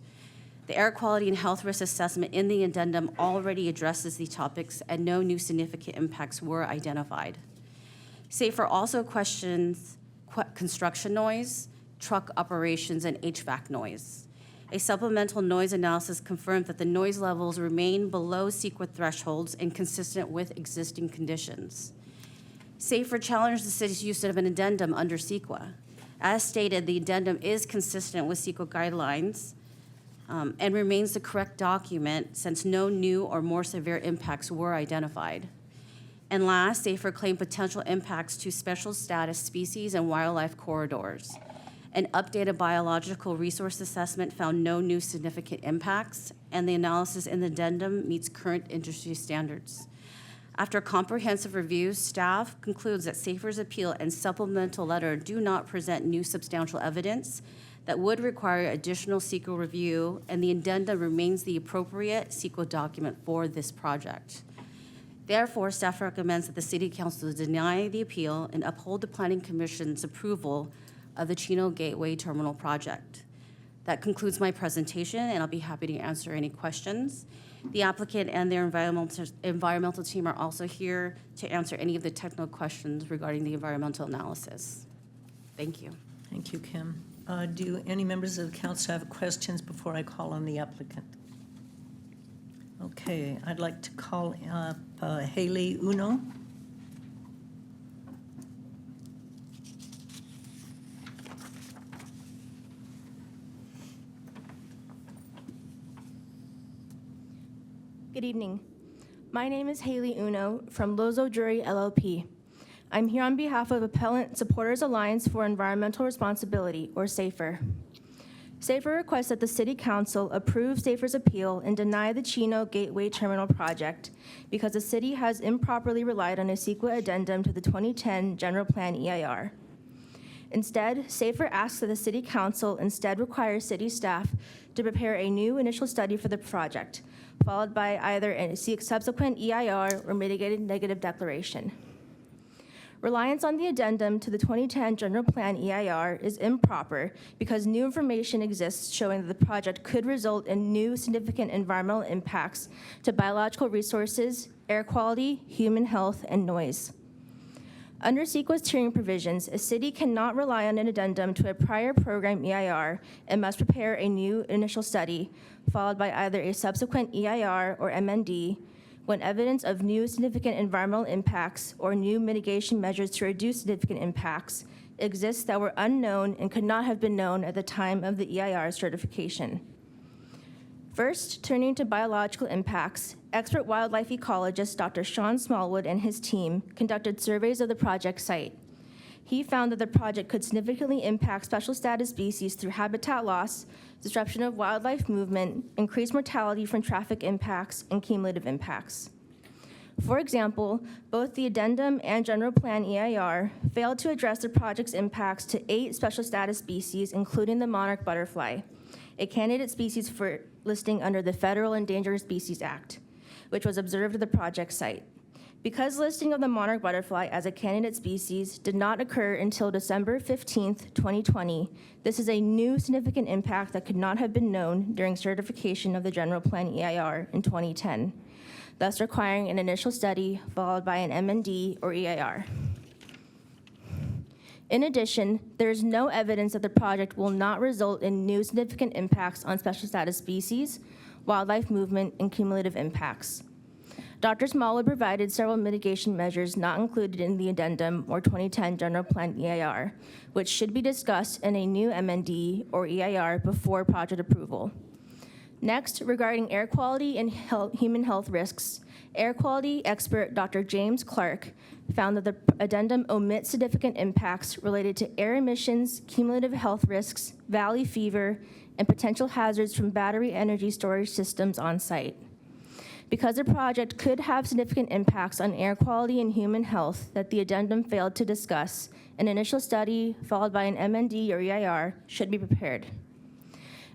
The air quality and health risk assessment in the addendum already addresses these topics, and no new significant impacts were identified. SAFER also questions construction noise, truck operations, and HVAC noise. A supplemental noise analysis confirmed that the noise levels remain below CEQA thresholds and consistent with existing conditions. SAFER challenged the city's use of an addendum under CEQA. As stated, the addendum is consistent with CEQA guidelines and remains the correct document since no new or more severe impacts were identified. And last, SAFER claimed potential impacts to special status species and wildlife corridors. An updated biological resource assessment found no new significant impacts, and the analysis in the addendum meets current industry standards. After comprehensive review, staff concludes that SAFER's appeal and supplemental letter do not present new substantial evidence that would require additional CEQA review, and the addendum remains the appropriate CEQA document for this project. Therefore, staff recommends that the City Council deny the appeal and uphold the Planning Commission's approval of the Chino Gateway Terminal project. That concludes my presentation, and I'll be happy to answer any questions. The applicant and their environmental team are also here to answer any of the technical questions regarding the environmental analysis. Thank you. Thank you, Kim. Do any members of the council have questions before I call on the applicant? Okay, I'd like to call up Haley Uno. Good evening. My name is Haley Uno from Lozo Jury LLP. I'm here on behalf of Appellant Supporters Alliance for Environmental Responsibility, or SAFER. SAFER requests that the City Council approve SAFER's appeal and deny the Chino Gateway Terminal project because the city has improperly relied on a CEQA addendum to the 2010 General Plan EIR. Instead, SAFER asks that the City Council instead require city staff to prepare a new initial study for the project, followed by either a subsequent EIR or mitigated negative declaration. Reliance on the addendum to the 2010 General Plan EIR is improper because new information exists showing that the project could result in new significant environmental impacts to biological resources, air quality, human health, and noise. Under CEQA's tiering provisions, a city cannot rely on an addendum to a prior program EIR and must prepare a new initial study, followed by either a subsequent EIR or MND, when evidence of new significant environmental impacts or new mitigation measures to reduce significant impacts exists that were unknown and could not have been known at the time of the EIR certification. First, turning to biological impacts, expert wildlife ecologist Dr. Sean Smallwood and his team conducted surveys of the project site. He found that the project could significantly impact special status species through habitat loss, disruption of wildlife movement, increased mortality from traffic impacts, and cumulative impacts. For example, both the addendum and general plan EIR failed to address the project's impacts to 8 special status species, including the monarch butterfly, a candidate species for listing under the Federal Endangered Species Act, which was observed at the project site. Because listing of the monarch butterfly as a candidate species did not occur until December 15th, 2020, this is a new significant impact that could not have been known during certification of the general plan EIR in 2010. thus requiring an initial study followed by an MND or EIR. In addition, there is no evidence that the project will not result in new significant impacts on special status species, wildlife movement, and cumulative impacts. Dr. Smallwood provided several mitigation measures not included in the addendum or 2010 general plan EIR, which should be discussed in a new MND or EIR before project approval. Next, regarding air quality and human health risks, air quality expert Dr. James Clark found that the addendum omits significant impacts related to air emissions, cumulative health risks, valley fever, and potential hazards from battery energy storage systems on site. Because the project could have significant impacts on air quality and human health that the addendum failed to discuss, an initial study followed by an MND or EIR should be prepared.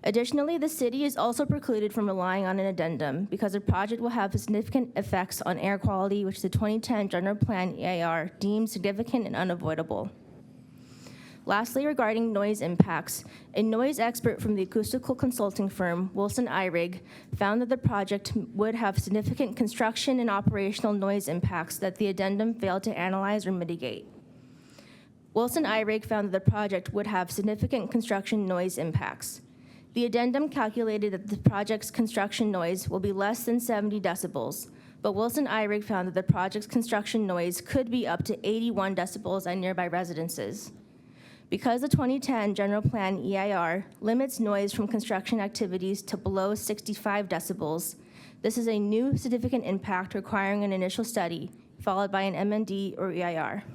Additionally, the city is also precluded from relying on an addendum because the project will have significant effects on air quality, which the 2010 general plan EIR deemed significant and unavoidable. Lastly, regarding noise impacts, a noise expert from the acoustical consulting firm Wilson Eyrig found that the project would have significant construction and operational noise impacts that the addendum failed to analyze or mitigate. Wilson Eyrig found that the project would have significant construction noise impacts. The addendum calculated that the project's construction noise will be less than 70 decibels, but Wilson Eyrig found that the project's construction noise could be up to 81 decibels at nearby residences. Because the 2010 general plan EIR limits noise from construction activities to below 65 decibels, this is a new significant impact requiring an initial study, followed by an MND or EIR.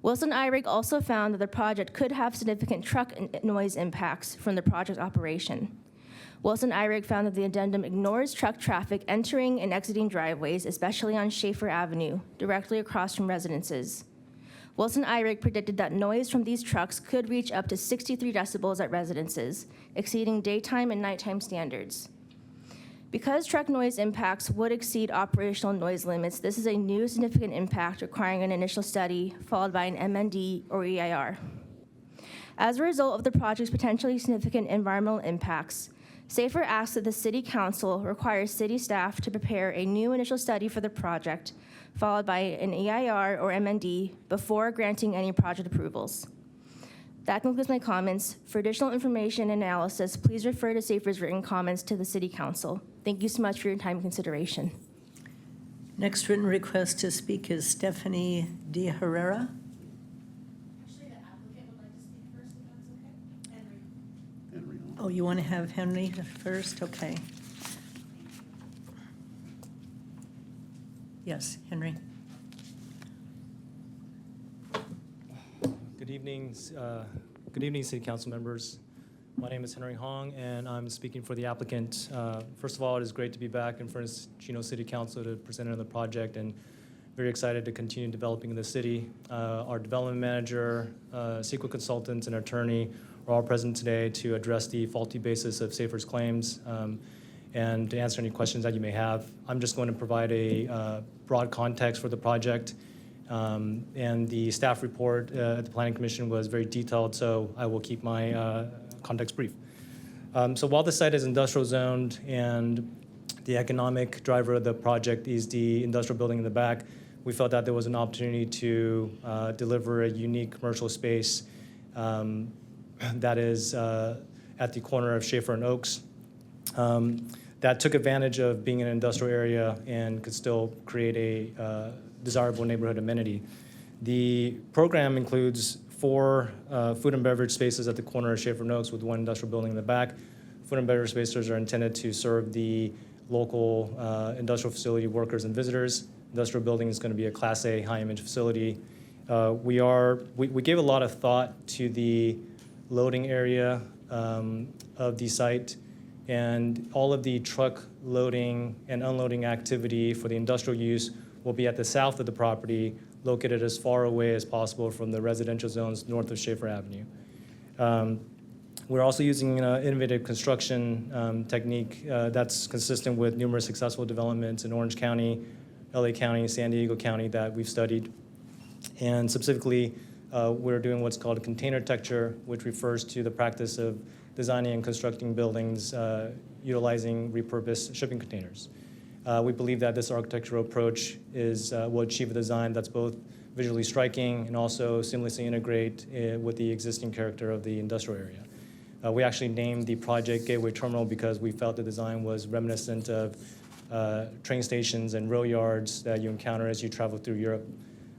Wilson Eyrig also found that the project could have significant truck noise impacts from the project operation. Wilson Eyrig found that the addendum ignores truck traffic entering and exiting driveways, especially on Schaefer Avenue, directly across from residences. Wilson Eyrig predicted that noise from these trucks could reach up to 63 decibels at residences, exceeding daytime and nighttime standards. Because truck noise impacts would exceed operational noise limits, this is a new significant impact requiring an initial study, followed by an MND or EIR. As a result of the project's potentially significant environmental impacts, SAFER asks that the City Council requires city staff to prepare a new initial study for the project, followed by an EIR or MND before granting any project approvals. That concludes my comments. For additional information and analysis, please refer to SAFER's written comments to the City Council. Thank you so much for your time and consideration. Next written request to speak is Stephanie De Herrera. Actually, the applicant would like to speak first, if that's okay. Henry. Oh, you want to have Henry first? Okay. Yes, Henry. Good evening, City Council members. My name is Henry Hong, and I'm speaking for the applicant. First of all, it is great to be back in front of Chino City Council to present on the project, and very excited to continue developing in the city. Our development manager, CEQA consultants, and attorney are all present today to address the faulty basis of SAFER's claims and to answer any questions that you may have. I'm just going to provide a broad context for the project. And the staff report at the Planning Commission was very detailed, so I will keep my context brief. So while the site is industrial zoned and the economic driver of the project is the industrial building in the back, we felt that there was an opportunity to deliver a unique commercial space that is at the corner of Schaefer and Oaks. That took advantage of being an industrial area and could still create a desirable neighborhood amenity. The program includes 4 food and beverage spaces at the corner of Schaefer and Oaks with 1 industrial building in the back. Food and beverage spaces are intended to serve the local industrial facility workers and visitors. Industrial building is going to be a Class A high-image facility. We gave a lot of thought to the loading area of the site, and all of the truck loading and unloading activity for the industrial use will be at the south of the property, located as far away as possible from the residential zones north of Schaefer Avenue. We're also using an innovative construction technique that's consistent with numerous successful developments in Orange County, LA County, San Diego County that we've studied. And specifically, we're doing what's called container texture, which refers to the practice of designing and constructing buildings utilizing repurposed shipping containers. We believe that this architectural approach will achieve a design that's both visually striking and also seamlessly integrate with the existing character of the industrial area. We actually named the project Gateway Terminal because we felt the design was reminiscent of train stations and rail yards that you encounter as you travel through Europe.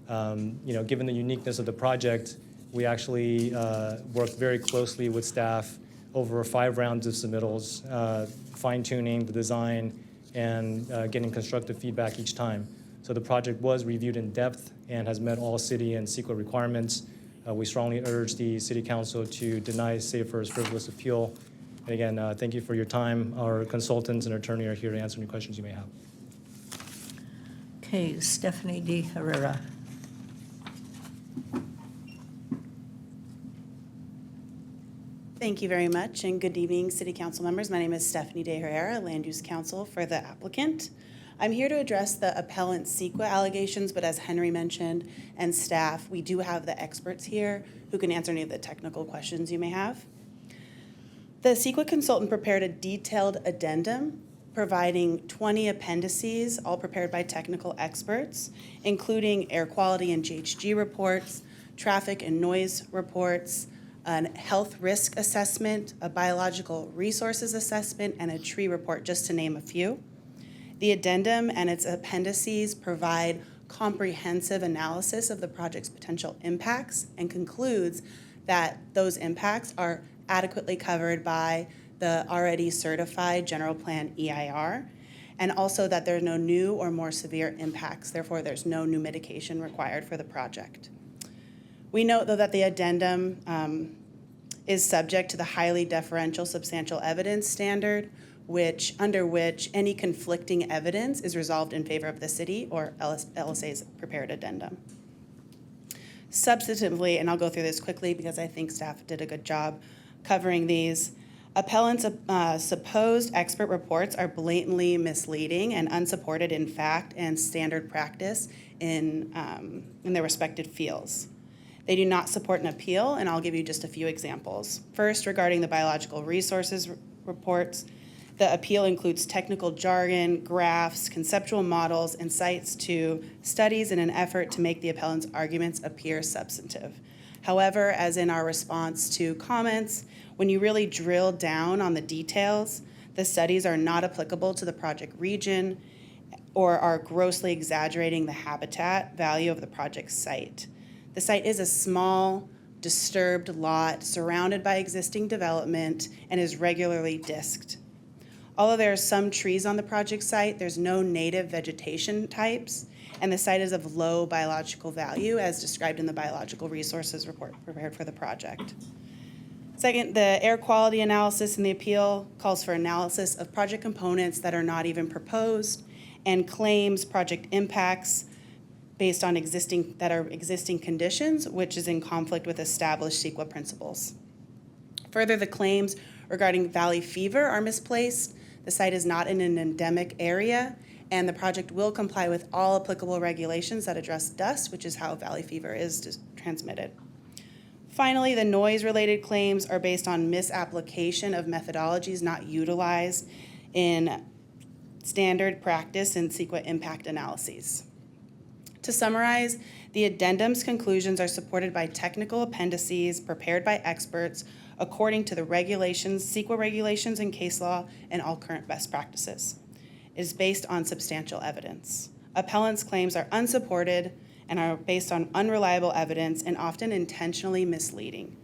Given the uniqueness of the project, we actually worked very closely with staff over 5 rounds of submittals, fine-tuning the design and getting constructive feedback each time. So the project was reviewed in depth and has met all city and CEQA requirements. We strongly urge the City Council to deny Safer's frivolous appeal. And again, thank you for your time. Our consultants and attorney are here to answer any questions you may have. Okay, Stephanie De Herrera. Thank you very much, and good evening, City Council members. My name is Stephanie De Herrera, Land Use Counsel for the applicant. I'm here to address the appellant CEQA allegations, but as Henry mentioned and staff, we do have the experts here who can answer any of the technical questions you may have. The CEQA consultant prepared a detailed addendum providing 20 appendices, all prepared by technical experts, including air quality and GHG reports, traffic and noise reports, a health risk assessment, a biological resources assessment, and a tree report, just to name a few. The addendum and its appendices provide comprehensive analysis of the project's potential impacts and concludes that those impacts are adequately covered by the already certified general plan EIR, and also that there are no new or more severe impacts. Therefore, there's no new mitigation required for the project. We note, though, that the addendum is subject to the highly deferential substantial evidence standard, under which any conflicting evidence is resolved in favor of the city or LSA's prepared addendum. Substantively, and I'll go through this quickly because I think staff did a good job covering these, appellants' supposed expert reports are blatantly misleading and unsupported in fact and standard practice in their respective fields. They do not support an appeal, and I'll give you just a few examples. First, regarding the biological resources reports, the appeal includes technical jargon, graphs, conceptual models, and cites to studies in an effort to make the appellant's arguments appear substantive. However, as in our response to comments, when you really drill down on the details, the studies are not applicable to the project region or are grossly exaggerating the habitat value of the project site. The site is a small, disturbed lot surrounded by existing development and is regularly disked. Although there are some trees on the project site, there's no native vegetation types, and the site is of low biological value as described in the biological resources report prepared for the project. Second, the air quality analysis in the appeal calls for analysis of project components that are not even proposed and claims project impacts based on existing conditions, which is in conflict with established CEQA principles. Further, the claims regarding valley fever are misplaced. The site is not in an endemic area, and the project will comply with all applicable regulations that address dust, which is how valley fever is transmitted. Finally, the noise-related claims are based on misapplication of methodologies not utilized in standard practice in CEQA impact analyses. To summarize, the addendum's conclusions are supported by technical appendices prepared by experts according to the regulations, CEQA regulations and case law, and all current best practices. It is based on substantial evidence. Appellants' claims are unsupported and are based on unreliable evidence and often intentionally misleading.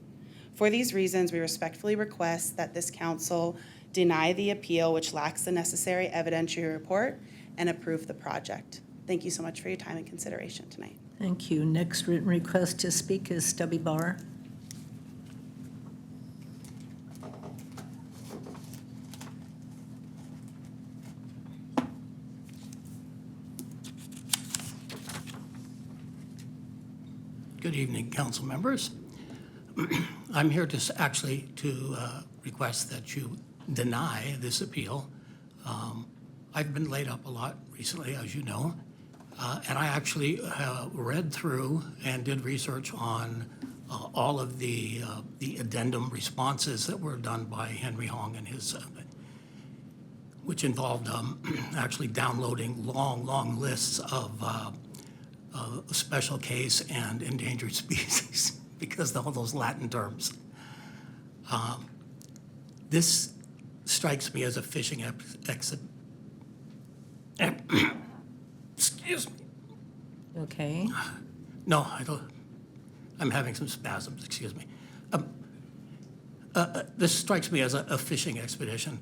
For these reasons, we respectfully request that this council deny the appeal, which lacks the necessary evidentiary report, and approve the project. Thank you so much for your time and consideration tonight. Thank you. Next written request to speak is Stubby Barr. Good evening, council members. I'm here to request that you deny this appeal. I've been laid up a lot recently, as you know, and I actually read through and did research on all of the addendum responses that were done by Henry Hong and his. which involved actually downloading long lists of special case and endangered species because of all those Latin terms. This strikes me as a fishing excuse me. Okay. No, I don't. I'm having some spasms, excuse me. This strikes me as a fishing expedition.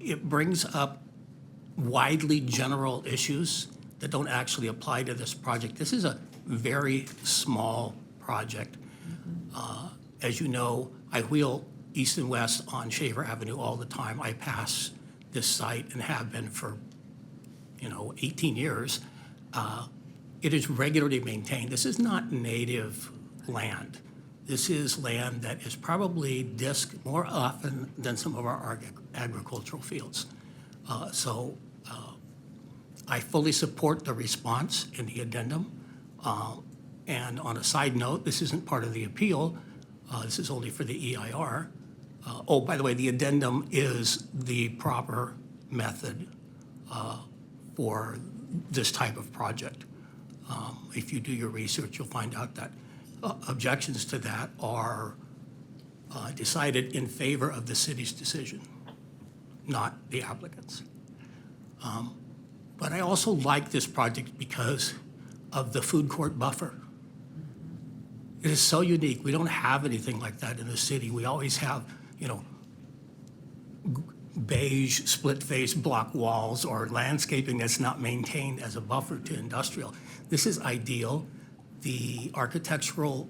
It brings up widely general issues that don't actually apply to this project. This is a very small project. As you know, I wheel east and west on Shaver Avenue all the time. I pass this site and have been for 18 years. It is regularly maintained. This is not native land. This is land that is probably disked more often than some of our agricultural fields. So I fully support the response in the addendum. And on a side note, this isn't part of the appeal. This is only for the EIR. Oh, by the way, the addendum is the proper method for this type of project. If you do your research, you'll find out that objections to that are decided in favor of the city's decision, not the applicants. But I also like this project because of the food court buffer. It is so unique. We don't have anything like that in the city. We always have, beige split-face block walls or landscaping that's not maintained as a buffer to industrial. This is ideal. The architectural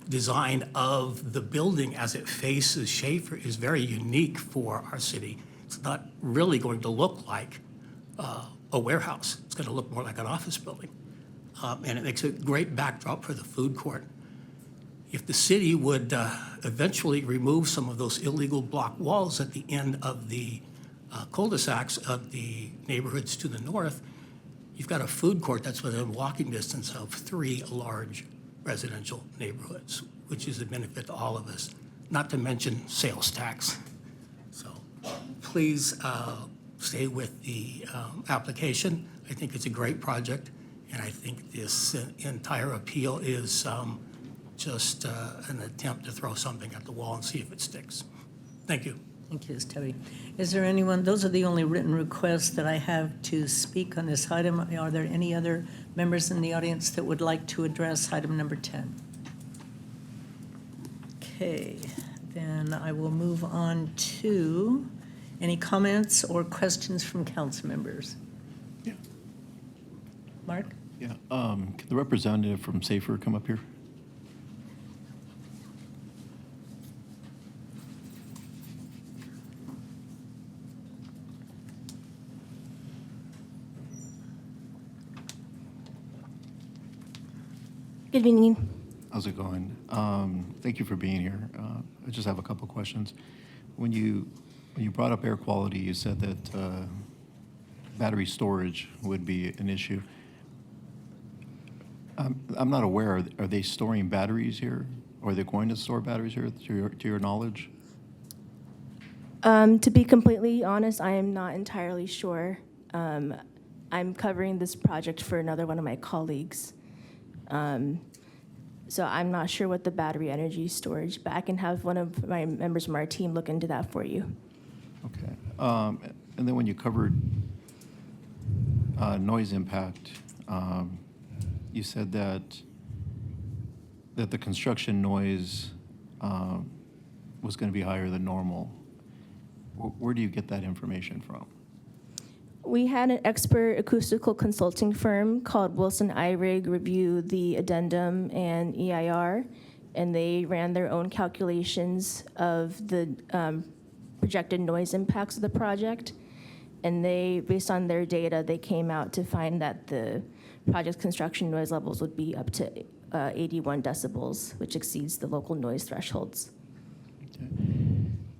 design of the building as it faces Schaefer is very unique for our city. It's not really going to look like a warehouse. It's going to look more like an office building. And it makes a great backdrop for the food court. If the city would eventually remove some of those illegal block walls at the end of the cul-de-sacs of the neighborhoods to the north, you've got a food court that's within walking distance of 3 large residential neighborhoods, which is a benefit to all of us, not to mention sales tax. So please stay with the application. I think it's a great project, and I think this entire appeal is just an attempt to throw something at the wall and see if it sticks. Thank you. Thank you, Stubby. Is there anyone, those are the only written requests that I have to speak on this item. Are there any other members in the audience that would like to address item number 10? Okay, then I will move on to any comments or questions from council members. Yeah. Mark? Yeah. Can the representative from SAFER come up here? Good evening. How's it going? Thank you for being here. I just have a couple questions. When you brought up air quality, you said that battery storage would be an issue. I'm not aware. Are they storing batteries here? Or are they going to store batteries here, to your knowledge? To be completely honest, I am not entirely sure. I'm covering this project for another one of my colleagues. So I'm not sure what the battery energy storage, but I can have one of my members from our team look into that for you. Okay. And then when you covered noise impact, you said that the construction noise was going to be higher than normal. Where do you get that information from? We had an expert acoustical consulting firm called Wilson iRig review the addendum and EIR, and they ran their own calculations of the projected noise impacts of the project. And they, based on their data, they came out to find that the project's construction noise levels would be up to 81 decibels, which exceeds the local noise thresholds. Okay.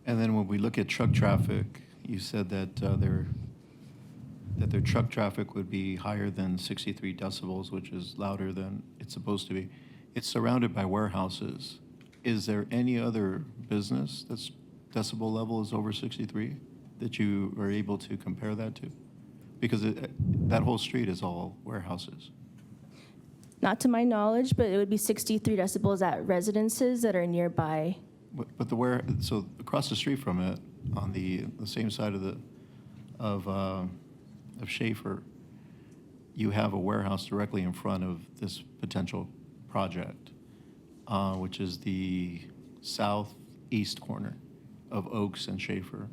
And then when we look at truck traffic, you said that their truck traffic would be higher than 63 decibels, which is louder than it's supposed to be. It's surrounded by warehouses. Is there any other business that's decibel level is over 63 that you are able to compare that to? Because that whole street is all warehouses. Not to my knowledge, but it would be 63 decibels at residences that are nearby. But so across the street from it, on the same side of Schaefer, you have a warehouse directly in front of this potential project, which is the southeast corner of Oaks and Schaefer.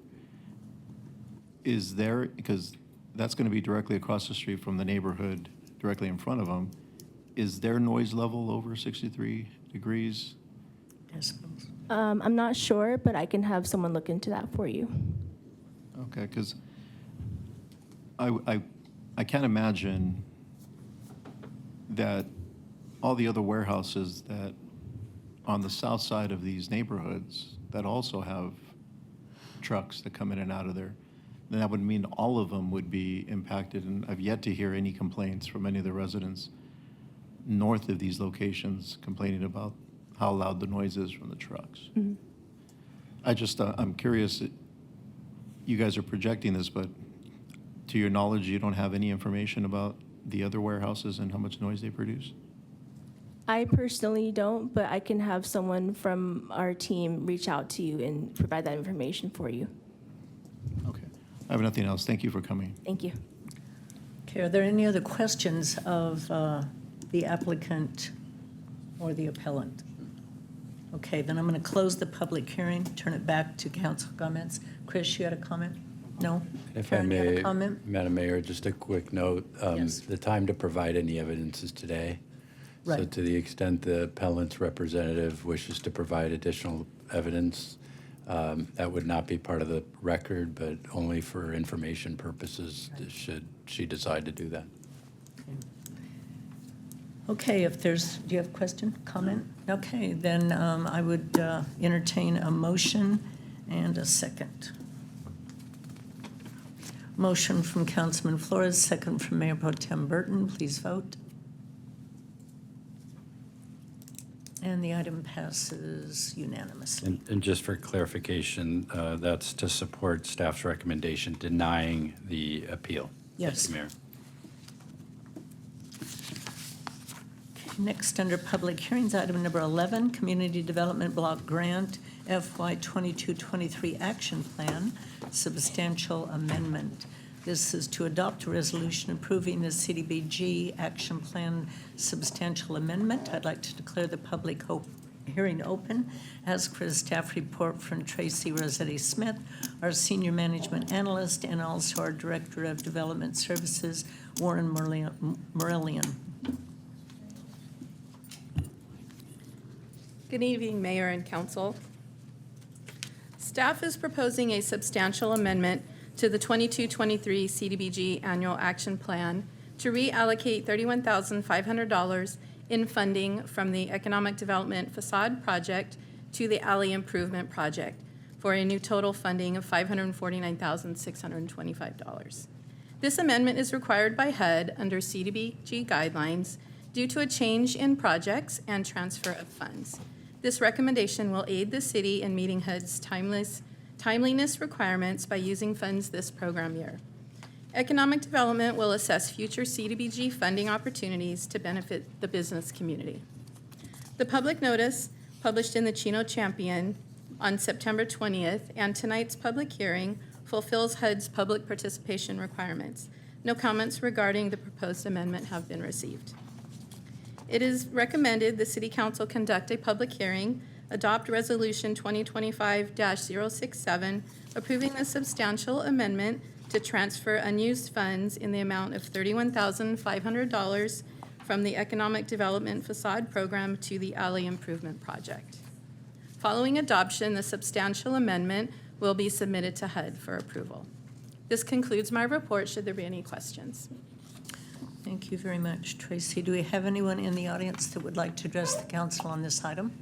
Is there, because that's going to be directly across the street from the neighborhood directly in front of them, is their noise level over 63 degrees? Decibels. I'm not sure, but I can have someone look into that for you. Okay, because I can't imagine that all the other warehouses that on the south side of these neighborhoods that also have trucks that come in and out of there, then that would mean all of them would be impacted. And I've yet to hear any complaints from any of the residents north of these locations complaining about how loud the noise is from the trucks. Mm-hmm. I'm curious, you guys are projecting this, but to your knowledge, you don't have any information about the other warehouses and how much noise they produce? I personally don't, but I can have someone from our team reach out to you and provide that information for you. Okay. I have nothing else. Thank you for coming. Thank you. Okay, are there any other questions of the applicant or the appellant? Okay, then I'm going to close the public hearing, turn it back to council comments. Chris, you had a comment? No? If Karen, I you had a may, comment? Madam Mayor, just a quick note. Yes. The time to provide any evidence is today. So Right. to the extent the appellant's representative wishes to provide additional evidence, that would not be part of the record, but only for information purposes should she decide to do that. Okay, if there's, do you have a question, comment? Okay, then I would entertain a motion and a second. Motion from Councilman Flores, second from Mayor Pro Tem Burton. Please vote. And the item passes unanimously. And just for clarification, that's to support staff's recommendation denying the appeal. Yes. Thank you, Mayor. Next, under public hearings, item number 11, Community Development Block Grant FY 22-23 Action Plan, substantial amendment. This is to adopt a resolution approving the CDBG Action Plan substantial amendment. I'd like to declare the public hearing open. Ask for a staff report from Tracy Rossetti Smith, our Senior Management Analyst, and also our Director of Development Services, Warren Murillian. Good evening, Mayor and Council. Staff is proposing a substantial amendment to the 22-23 CDBG Annual Action Plan to reallocate $31,500 in funding from the Economic Development Facade Project to the Alley Improvement Project for a new total funding of $549,625. This amendment is required by HUD under CDBG guidelines due to a change in projects and transfer of funds. This recommendation will aid the city in meeting HUD's timeliness requirements by using funds this program year. Economic development will assess future CDBG funding opportunities to benefit the business community. The public notice published in the Chino Champion on September 20th and tonight's public hearing fulfills HUD's public participation requirements. No comments regarding the proposed amendment have been received. It is recommended the City Council conduct a public hearing, adopt Resolution 2025-067, approving the substantial amendment to transfer unused funds in the amount of $31,500 from the Economic Development Facade Program to the Alley Improvement Project. Following adoption, the substantial amendment will be submitted to HUD for approval. This concludes my report. Should there be any questions? Thank you very much, Tracy. Do we have anyone in the audience that would like to address the council on this item?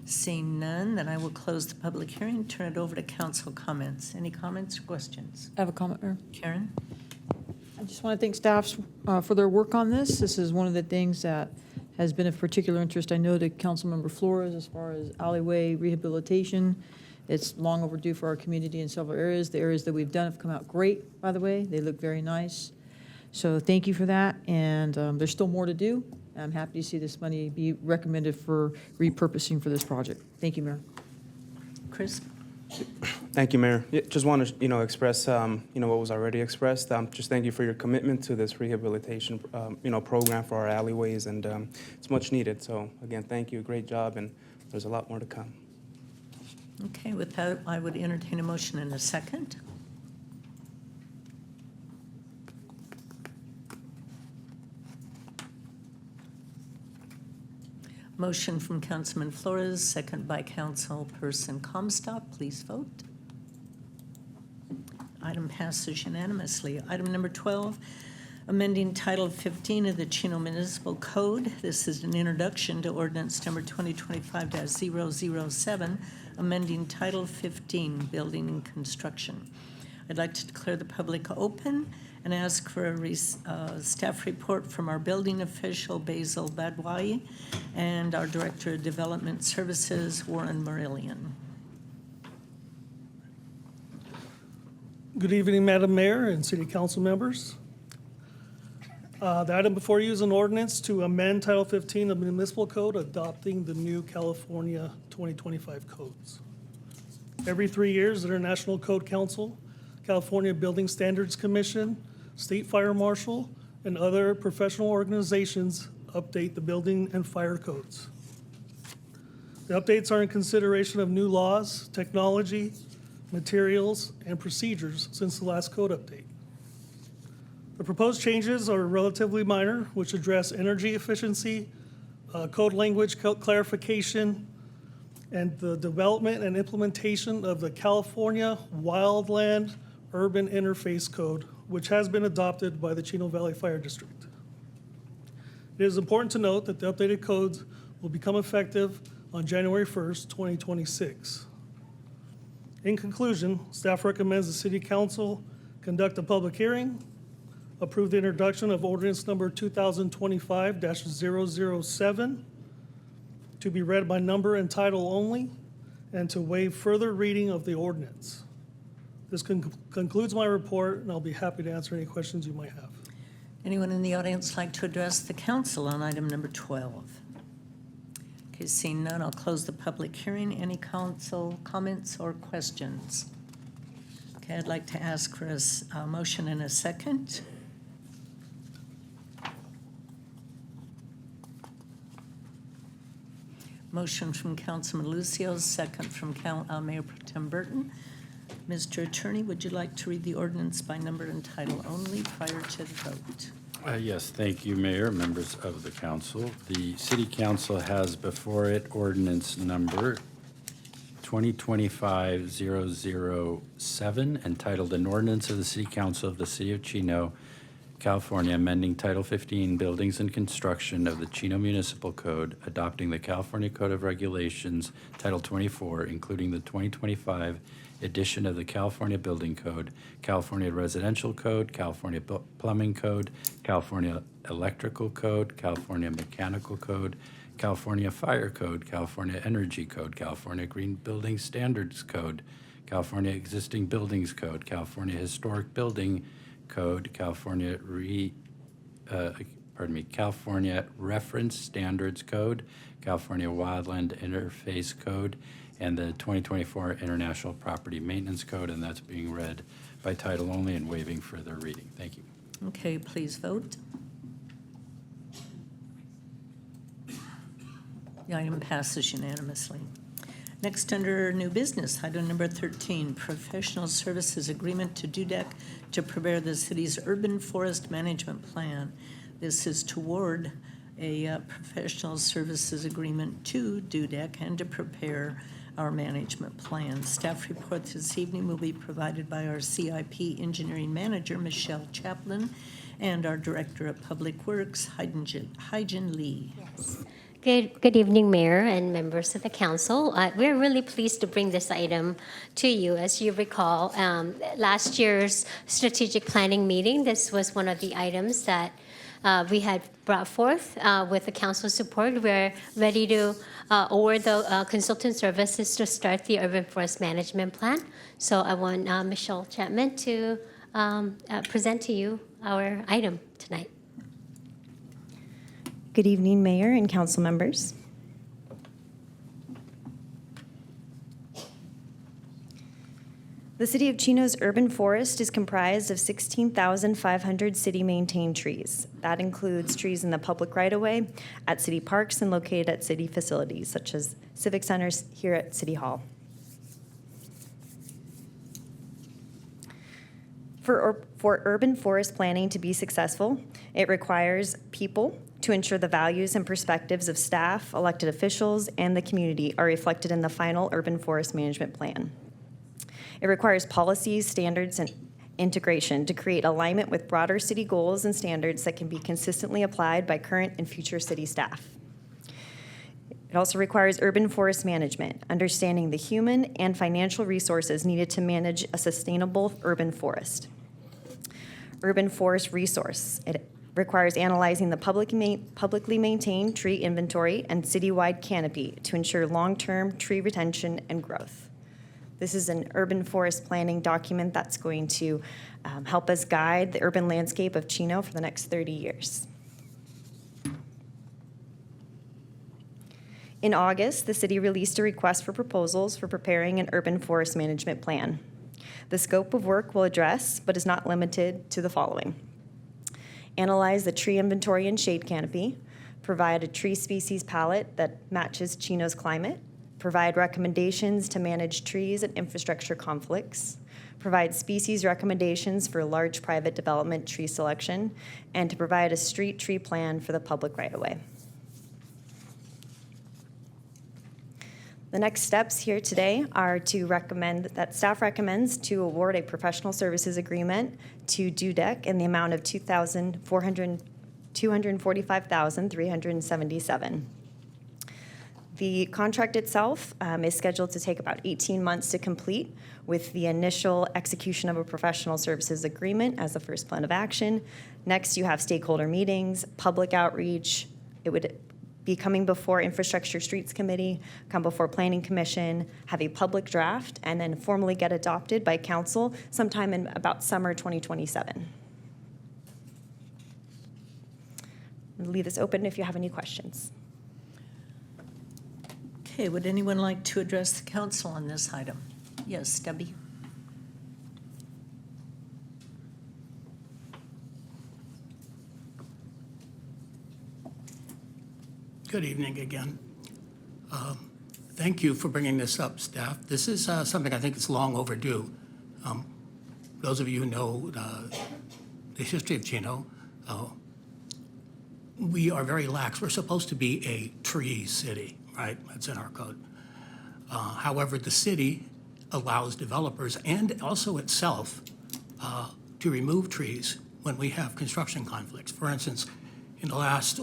Seeing none, then I will close the public hearing, turn it over to council comments. Any comments or questions? I have a comment, Mayor. Karen? I just want to thank staff for their work on this. This is one of the things that has been of particular interest, I know, to Councilmember Flores as far as alleyway rehabilitation It's long overdue for our community in several areas. The areas that we've done have come out great, by the way. They look very nice. So thank you for that, and there's still more to do. I'm happy to see this money be recommended for repurposing for this project. Thank you, Mayor. Chris? Thank you, Mayor. Yeah, just want to, express, what was already expressed. Just thank you for your commitment to this rehabilitation, program for our alleyways, and it's much needed. So again, thank you. Great job, and there's a lot more to come. Okay, with that, I would entertain a motion in a second. Motion from Councilman Flores, second by Councilperson Comstock. Please vote. Item passes unanimously. Item number 12, amending Title 15 of the Chino Municipal Code. This is an introduction to ordinance number 2025-007, amending Title 15, Building and Construction. I'd like to declare the public open and ask for a staff report from our building official, Basil Badwai, and our Director of Development Services, Warren Marillion. Good evening, Madam Mayor and City Council members. The item before you is an ordinance to amend Title 15 of the Municipal Code, adopting the new California 2025 codes. Every 3 years, the International Code Council, California Building Standards Commission, State Fire Marshal, and other professional organizations update the building and fire codes. The updates are in consideration of new laws, technology, materials, and procedures since the last code update. The proposed changes are relatively minor, which address energy efficiency, code language clarification, and the development and implementation of the California Wildland Urban Interface Code, which has been adopted by the Chino Valley Fire District. It is important to note that the updated codes will become effective on January 1st, 2026. In conclusion, staff recommends the City Council conduct a public hearing, approve the introduction of ordinance number 2025-007 to be read by number and title only, and to waive further reading of the ordinance. This concludes my report, and I'll be happy to answer any questions you might have. Anyone in the audience like to address the council on item number 12? Okay, seeing none, I'll close the public hearing. Any council comments or questions? Okay, I'd like to ask for a motion in a second. Motion from Councilman Lucio, second from Mayor Pro Tem Burton. Mr. Attorney, would you like to read the ordinance by number and title only prior to the vote? Yes, thank you, Mayor, members of the council. The City Council has before it ordinance number 2025-007, entitled An Ordinance of the City Council of the City of Chino, California, amending Title 15, Buildings and Construction of the Chino Municipal Code, adopting the California Code of Regulations, Title 24, including the 2025 edition of the California Building Code, California Residential Code, California Plumbing Code, California Electrical Code, California Mechanical Code, California Fire Code, California Energy Code, California Green Building Standards Code, California Existing Buildings Code, California Historic Building Code, California California Reference Standards Code, California Wildland Interface Code, and the 2024 International Property Maintenance Code, and that's being read by title only and waiving further reading. Thank you. Okay, please vote. The item passes unanimously. Next, under new business, item number 13, professional services agreement to DUDEC to prepare the city's urban forest management plan. This is toward a professional services agreement to DUDEC and to prepare our management plan. Staff report this evening will be provided by our CIP engineering manager, Michelle Chaplin, and our director of public works, Hygen Lee. Yes. Good evening, Mayor and members of the council. We're really pleased to bring this item to you. As you recall, last year's strategic planning meeting, this was one of the items that we had brought forth with the council support. We're ready to award the consultant services to start the urban forest management plan. So I want Michelle Chapman to present to you our item tonight. Good evening, Mayor and council members. The City of Chino's urban forest is comprised of 16,500 city-maintained trees. That includes trees in the public right-of-way, at city parks, and located at city facilities, such as civic centers here at City Hall. For urban forest planning to be successful, it requires people to ensure the values and perspectives of staff, elected officials, and the community are reflected in the final urban forest management plan. It requires policies, standards, and integration to create alignment with broader city goals and standards that can be consistently applied by current and future city staff. It also requires urban forest management, understanding the human and financial resources needed to manage a sustainable urban forest. Urban forest resource. It requires analyzing the publicly maintained tree inventory and citywide canopy to ensure long-term tree retention and growth. This is an urban forest planning document that's going to help us guide the urban landscape of Chino for the next 30 years. In August, the city released a request for proposals for preparing an urban forest management plan. The scope of work will address, but is not limited to, the following: analyze the tree inventory and shade canopy, provide a tree species palette that matches Chino's climate, provide recommendations to manage trees and infrastructure conflicts, provide species recommendations for large private development tree selection, and to provide a street tree plan for the public right-of-way. The next steps here today are to recommend that staff recommends to award a professional services agreement to Dudek in the amount of $245,377. The contract itself is scheduled to take about 18 months to complete, with the initial execution of a professional services agreement as the first plan of action. Next, you have stakeholder meetings, public outreach. It would be coming before Infrastructure Streets Committee, come before Planning Commission, have a public draft, and then formally get adopted by council sometime in about summer 2027. I'll leave this open if you have any questions. Okay, would anyone like to address the council on this item? Yes, Debbie. Good evening again. Thank you for bringing this up, staff. This is something I think is long overdue. Those of you who know the history of Chino, we are very lax. We're supposed to be a tree city, right? That's in our code. However, the city allows developers and also itself to remove trees when we have construction conflicts. For instance, in the last,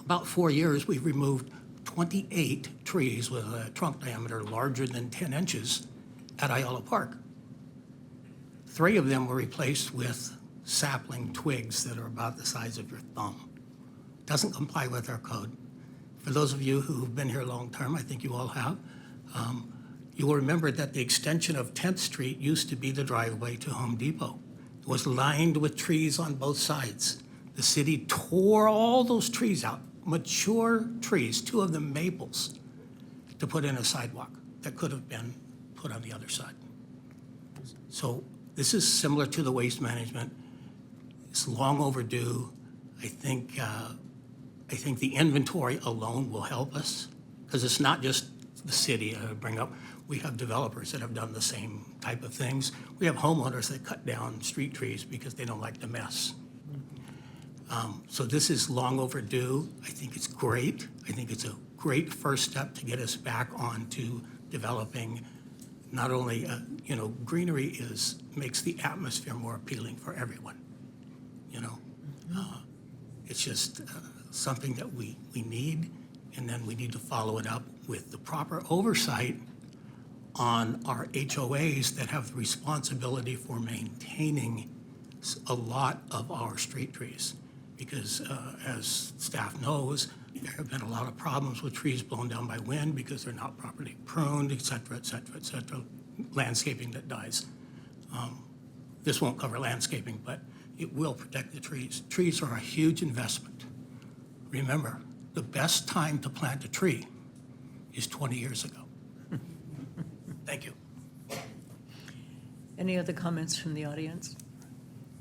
about 4 years, we've removed 28 trees with a trunk diameter larger than 10 inches at Ayala Park. 3 of them were replaced with sapling twigs that are about the size of your thumb. Doesn't comply with our code. For those of you who've been here long term, I think you all have, you will remember that the extension of 10th Street used to be the driveway to Home Depot. It was lined with trees on both sides. The city tore all those trees out, mature trees, 2 of them maples, to put in a sidewalk that could have been put on the other side. So this is similar to the waste management. It's long overdue. I think the inventory alone will help us, because it's not just the city I bring up. We have developers that have done the same type of things. We have homeowners that cut down street trees because they don't like the mess. So this is long overdue. I think it's great. I think it's a great first step to get us back onto developing not only, greenery makes the atmosphere more appealing for everyone, It's just something that we need, and then we need to follow it up with the proper oversight on our HOAs that have the responsibility for maintaining a lot of our street trees. because as staff knows, there have been a lot of problems with trees blown down by wind because they're not properly pruned, et cetera, et cetera, et cetera, landscaping that dies. This won't cover landscaping, but it will protect the trees. Trees are a huge investment. Remember, the best time to plant a tree is 20 years ago. Thank you. Any other comments from the audience?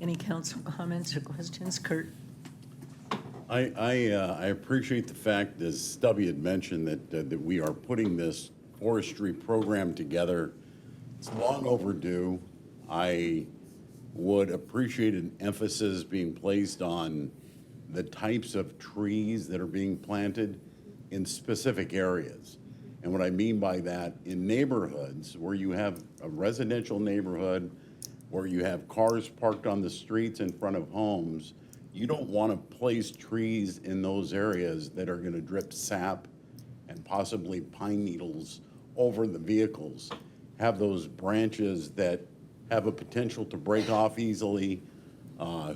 Any council comments or questions? Kurt? I appreciate the fact, as Stubby had mentioned, that we are putting this forestry program together. It's long overdue. I would appreciate an emphasis being placed on the types of trees that are being planted in specific areas. And what I mean by that, in neighborhoods where you have a residential neighborhood, where you have cars parked on the streets in front of homes, you don't want to place trees in those areas that are going to drip sap and possibly pine needles over the vehicles. Have those branches that have a potential to break off easily.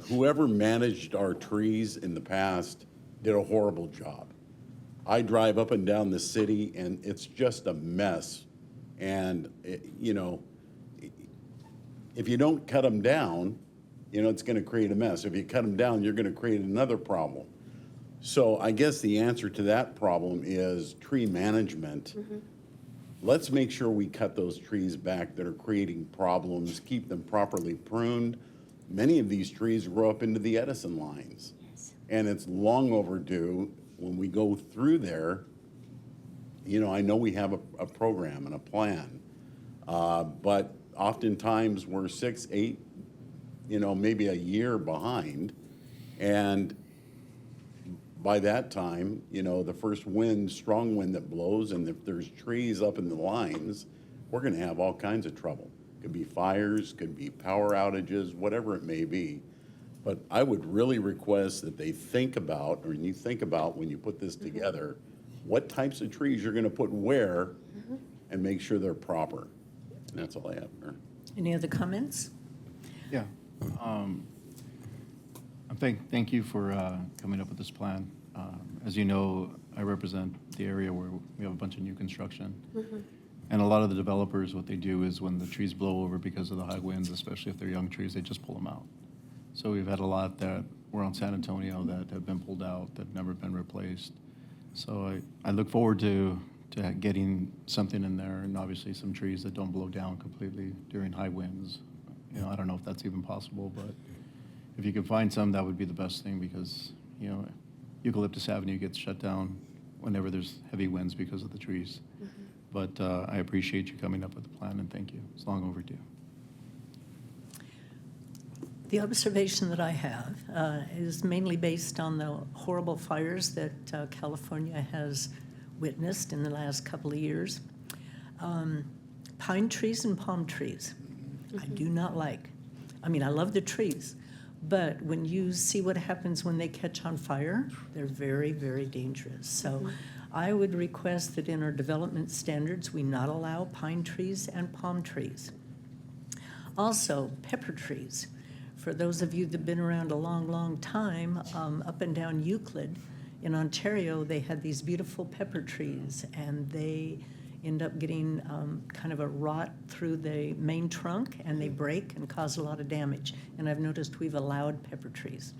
Whoever managed our trees in the past did a horrible job. I drive up and down the city and it's just a mess. And, you know, if you don't cut them down, you know, it's going to create a mess. If you cut them down, you're going to create another problem. So I guess the answer to that problem is tree management. Let's make sure we cut those trees back that are creating problems, keep them properly pruned. Many of these trees grow up into the Edison lines. And it's long overdue. When we go through there, you know, I know we have a program and a plan, but oftentimes we're 6, 8, you know, maybe a year behind. And by that time, you know, the first wind, strong wind that blows, and if there's trees up in the lines, we're going to have all kinds of trouble. Could be fires, could be power outages, whatever it may be. But I would really request that they think about, or you think about when you put this together, what types of trees you're going to put where, and make sure they're proper. And that's all I have, Mayor. Any other comments? Yeah. Thank you for coming up with this plan. As you know, I represent the area where we have a bunch of new construction. And a lot of the developers, what they do is when the trees blow over because of the high winds, especially if they're young trees, they just pull them out. So we've had a lot that were on San Antonio that have been pulled out, that have never been replaced. So I look forward to getting something in there, and obviously some trees that don't blow down completely during high winds. You know, I don't know if that's even possible, but if you can find some, that would be the best thing, because, you know, Eucalyptus Avenue gets shut down whenever there's heavy winds because of the trees. But I appreciate you coming up with a plan, and thank you. It's long overdue. The observation that I have is mainly based on the horrible fires that California has witnessed in the last couple of years. Pine trees and palm trees, I do not like. I mean, I love the trees, but when you see what happens when they catch on fire, they're very, very dangerous. So I would request that in our development standards, we not allow pine trees and palm trees. Also, pepper trees. For those of you that have been around a long, long time, up and down Euclid in Ontario, they had these beautiful pepper trees, and they end up getting kind of a rot through the main trunk, and they break and cause a lot of damage. And I've noticed we've allowed pepper trees.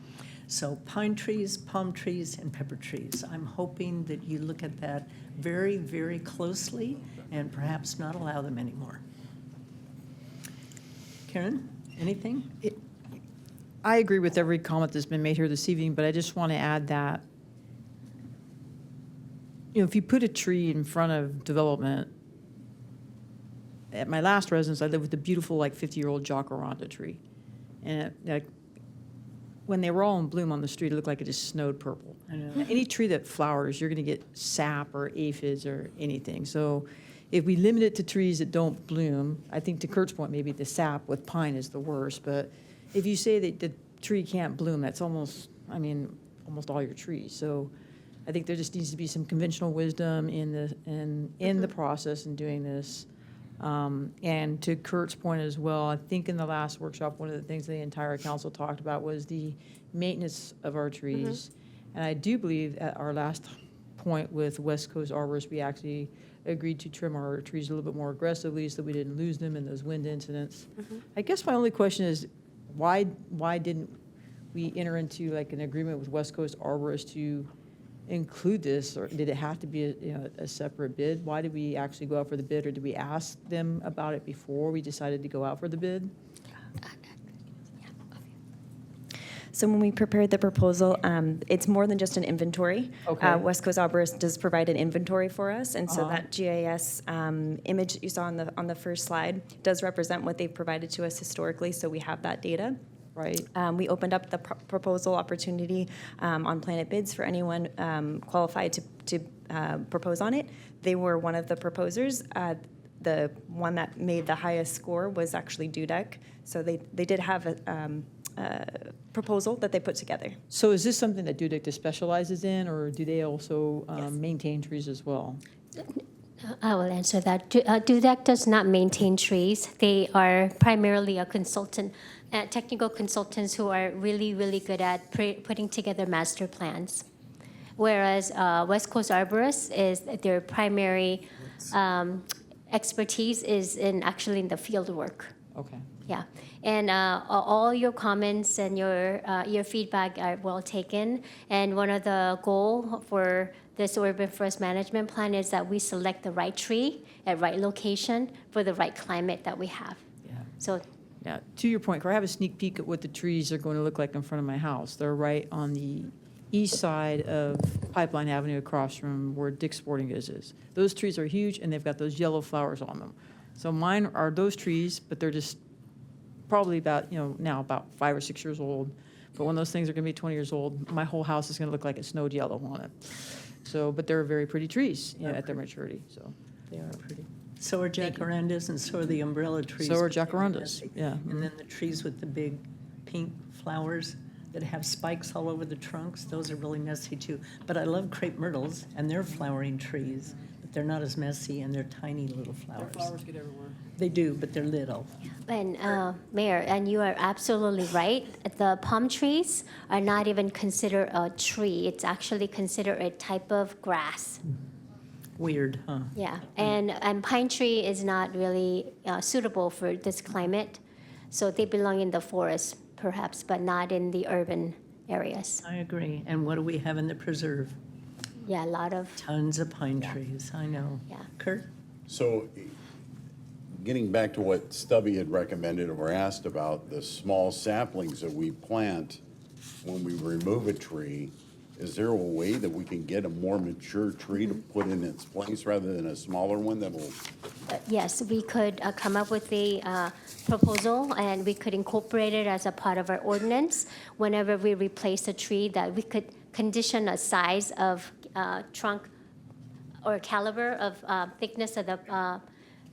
So pine trees, palm trees, and pepper trees. I'm hoping that you look at that very, very closely and perhaps not allow them anymore. Karen, anything? I agree with every comment that's been made here this evening, but I just want to add that, you know, if you put a tree in front of development, at my last residence, I lived with a beautiful, like, 50-year-old jacaranda tree. And when they were all in bloom on the street, it looked like it just snowed purple. I know. Any tree that flowers, you're going to get sap or aphids or anything. So if we limit it to trees that don't bloom, I think to Kurt's point, maybe the sap with pine is the worst, but if you say that the tree can't bloom, that's almost, I mean, almost all your trees. So I think there just needs to be some conventional wisdom in the process in doing this. And to Kurt's point as well, I think in the last workshop, one of the things the entire council talked about was the maintenance of our trees. And I do believe at our last point with West Coast Arborists, we actually agreed to trim our trees a little bit more aggressively so that we didn't lose them in those wind incidents. I guess my only question is, why didn't we enter into like an agreement with West Coast Arborists to include this, or did it have to be a separate bid? Why did we actually go out for the bid, or did we ask them about it before we decided to go out for the bid? So when we prepared the proposal, it's more than just an inventory. Okay. West Coast Arborist does provide an inventory for us, and so that GIS image that you saw on the first slide does represent what they've provided to us historically, so we have that data. Right. We opened up the proposal opportunity on Planet Bids for anyone qualified to propose on it. They were one of the proposers. The one that made the highest score was actually Dudek, so they did have a proposal that they put together. So is this something that Dudek specializes in, or do they also maintain trees as well? I will answer that. Dudek does not maintain trees. They are primarily a consultant, technical consultants who are really, really good at putting together master plans. Whereas West Coast Arborists is their primary expertise is actually in the field work. Okay. Yeah, and all your comments and your feedback are well taken. And one of the goal for this urban forest management plan is that we select the right tree at right location for the right climate that we have. Yeah. So. Yeah, to your point, I have a sneak peek at what the trees are going to look like in front of my house. They're right on the east side of Pipeline Avenue across from where Dick's Sporting Goods is. Those trees are huge, and they've got those yellow flowers on them. So mine are those trees, but they're just probably about, now about 5 or 6 years old. But when those things are going to be 20 years old, my whole house is going to look like it snowed yellow on it. So, but they're very pretty trees, at their maturity, so. They are pretty. So are jacarandas, and so are the umbrella trees. So are jacarandas, yeah. And then the trees with the big pink flowers that have spikes all over the trunks, those are really messy too. But I love crepe myrtles, and they're flowering trees, but they're not as messy, and they're tiny little flowers. Their flowers get everywhere. They do, but they're little. And Mayor, and you are absolutely right. The palm trees are not even considered a tree. It's actually considered a type of grass. Weird, huh? Yeah, and pine tree is not really suitable for this climate, so they belong in the forest perhaps, but not in the urban areas. I agree. And what do we have in the preserve? Yeah, a lot of. Tons of pine trees, I know. Yeah. Kurt? So, getting back to what Stubby had recommended or asked about, the small saplings that we plant when we remove a tree, is there a way that we can get a more mature tree to put in its place rather than a smaller one that will? Yes, we could come up with a proposal, and we could incorporate it as a part of our ordinance. Whenever we replace a tree, that we could condition a size of trunk or caliber of thickness of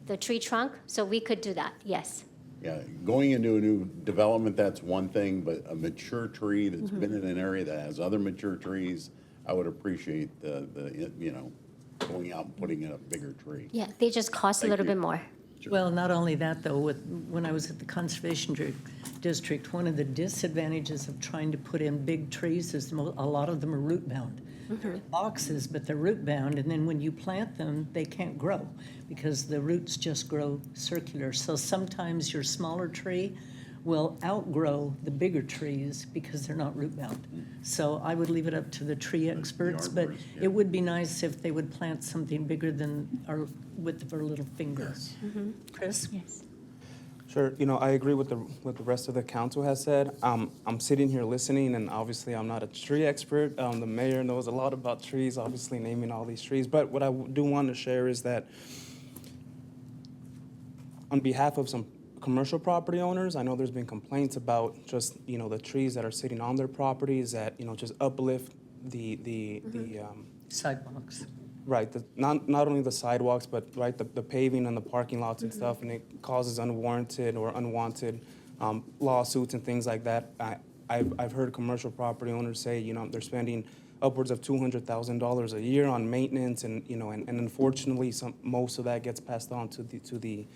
the tree trunk. So we could do that, yes. Yeah, going into a new development, that's one thing, but a mature tree that's been in an area that has other mature trees, I would appreciate the going out and putting in a bigger tree. Yeah, they just cost a Thank little you. bit more. Well, not only that, though, when I was at the Conservation District, one of the disadvantages of trying to put in big trees is a lot of them are root bound. They're in boxes, but they're root bound, and then when you plant them, they can't grow because the roots just grow circular. So sometimes your smaller tree will outgrow the bigger trees because they're not root bound. So I would leave it up to the tree experts, but it would be nice if they would plant something bigger than our width of our little finger. Chris? Yes. Sure. I agree with what the rest of the council has said. I'm sitting here listening, and obviously I'm not a tree expert. The mayor knows a lot about trees, obviously naming all these trees. But what I do want to share is that on behalf of some commercial property owners, I know there's been complaints about just, the trees that are sitting on their properties that, just uplift the Sidewalks. Right, not only the sidewalks, but right, the paving and the parking lots and stuff, and it causes unwarranted or unwanted lawsuits and things like that. I've heard commercial property owners say, they're spending upwards of $200,000 a year on maintenance, and and unfortunately, most of that gets passed on to the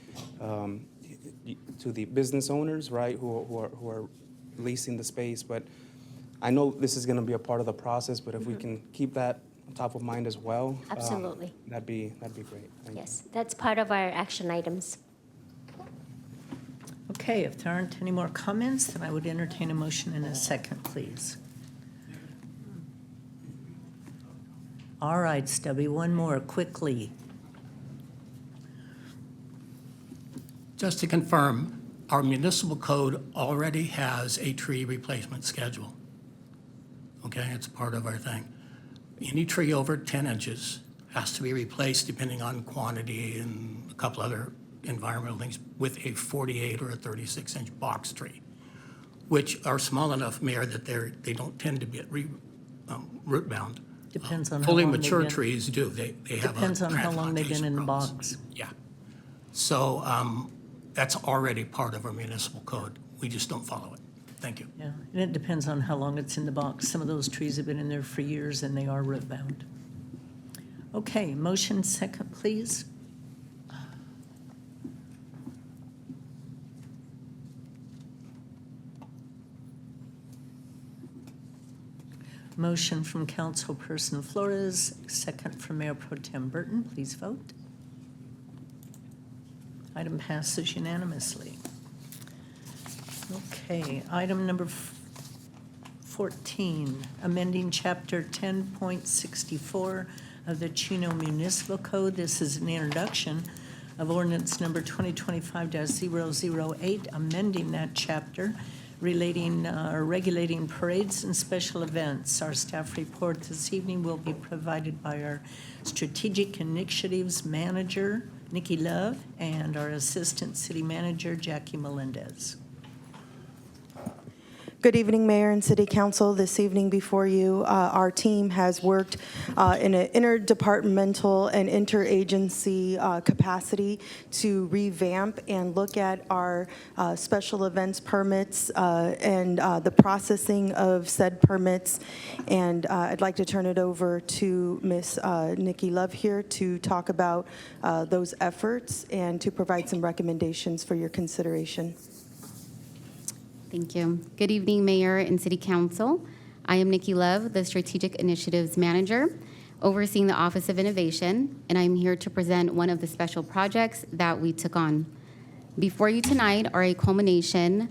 business owners, right, who are leasing the space. But I know this is going to be a part of the process, but if we can keep that top of mind as well, Absolutely. that'd be great. Thank you. Yes, that's part of our action items. Okay, if there aren't any more comments, then I would entertain a motion in a second, please. All right, Stubby, one more, quickly. Just to confirm, our municipal code already has a tree replacement schedule. Okay, it's part of our thing. Any tree over 10 inches has to be replaced depending on quantity and a couple other environmental things with a 48 or a 36-inch box tree, which are small enough, Mayor, that they don't tend to get root bound. Depends on how Fully long they've mature been- trees do. They have a Depends on how long they've been transplantation in the process. box. Yeah. So that's already part of our municipal code. We just don't follow it. Thank you. Yeah, and it depends on how long it's in the box. Some of those trees have been in there for years and they are root bound. Okay, motion second, please. Motion from Councilperson Flores, second from Mayor Pro Tem Burton. Please vote. Item passes unanimously. Okay, item number 14, amending Chapter 10.64 of the Chino Municipal Code. This is an introduction of ordinance number 2025-008, amending that chapter relating or regulating parades and special events. Our staff report this evening will be provided by our Strategic Initiatives Manager, Nikki Love, and our Assistant City Manager, Jackie Melendez. Good evening, Mayor and City Council. This evening before you, our team has worked in an interdepartmental and interagency capacity to revamp and look at our special events permits and the processing of said permits. And I'd like to turn it over to Ms. Nikki Love here to talk about those efforts and to provide some recommendations for your consideration. Thank you. Good evening, Mayor and City Council. I am Nikki Love, the Strategic Initiatives Manager, overseeing the Office of Innovation, and I'm here to present one of the special projects that we took on. Before you tonight are a culmination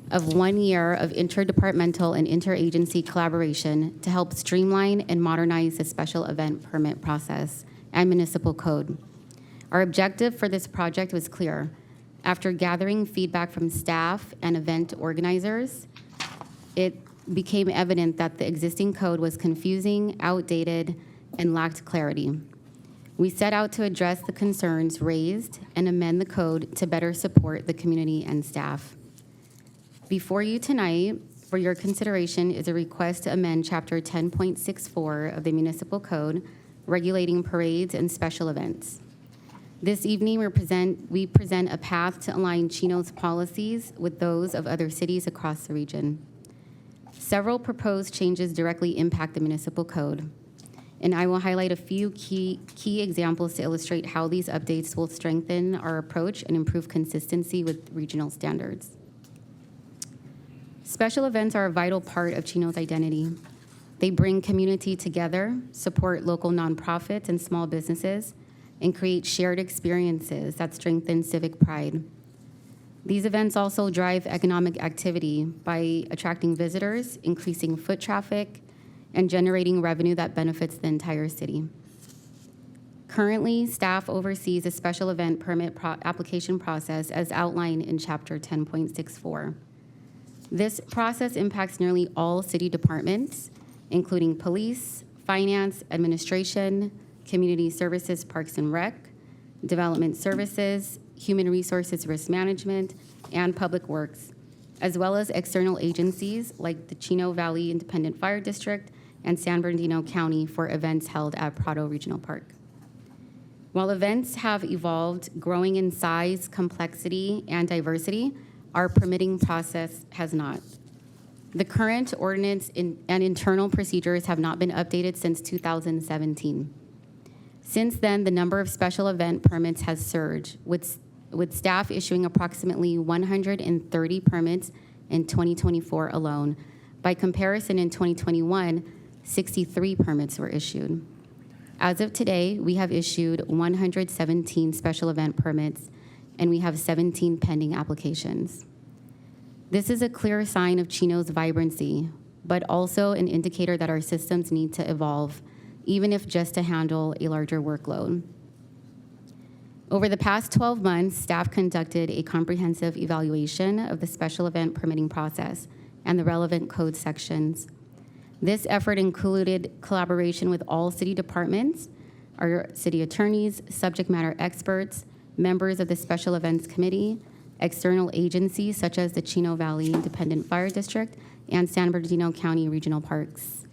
of 1 year of interdepartmental and interagency collaboration to help streamline and modernize the special event permit process and municipal code. Our objective for this project was clear. After gathering feedback from staff and event organizers, it became evident that the existing code was confusing, outdated, and lacked clarity. We set out to address the concerns raised and amend the code to better support the community and staff. Before you tonight, for your consideration, is a request to amend Chapter 10.64 of the Municipal Code, regulating parades and special events. This evening, we present a path to align Chino's policies with those of other cities across the region. Several proposed changes directly impact the municipal code, and I will highlight a few key examples to illustrate how these updates will strengthen our approach and improve consistency with regional standards. Special events are a vital part of Chino's identity. They bring community together, support local nonprofits and small businesses, and create shared experiences that strengthen civic pride. These events also drive economic activity by attracting visitors, increasing foot traffic, and generating revenue that benefits the entire city. Currently, staff oversees the special event permit application process as outlined in Chapter 10.64. This process impacts nearly all city departments, including police, finance, administration, community services, parks and rec, development services, human resources risk management, and public works, as well as external agencies like the Chino Valley Independent Fire District and San Bernardino County for events held at Prado Regional Park. While events have evolved, growing in size, complexity, and diversity, our permitting process has not. The current ordinance and internal procedures have not been updated since 2017. Since then, the number of special event permits has surged, with staff issuing approximately 130 permits in 2024 alone. By comparison, in 2021, 63 permits were issued. As of today, we have issued 117 special event permits, and we have 17 pending applications. This is a clear sign of Chino's vibrancy, but also an indicator that our systems need to evolve, even if just to handle a larger workload. Over the past 12 months, staff conducted a comprehensive evaluation of the special event permitting process and the relevant code sections. This effort included collaboration with all city departments, our city attorneys, subject matter experts, members of the Special Events Committee, external agencies such as the Chino Valley Independent Fire District and San Bernardino County Regional Parks.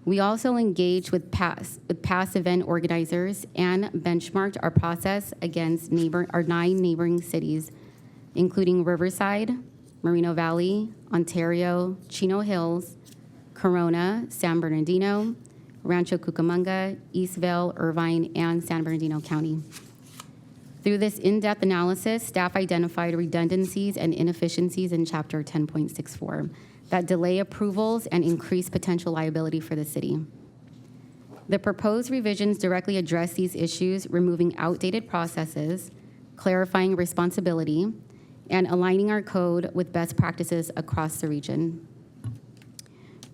We also engaged with past event organizers and benchmarked our process against our 9 neighboring cities, including Riverside, Moreno Valley, Ontario, Chino Hills, Corona, San Bernardino, Rancho Cucamonga, Eastvale, Irvine, and San Bernardino County. Through this in-depth analysis, staff identified redundancies and inefficiencies in Chapter 10.64 that delay approvals and increase potential liability for the city. The proposed revisions directly address these issues, removing outdated processes, clarifying responsibility, and aligning our code with best practices across the region.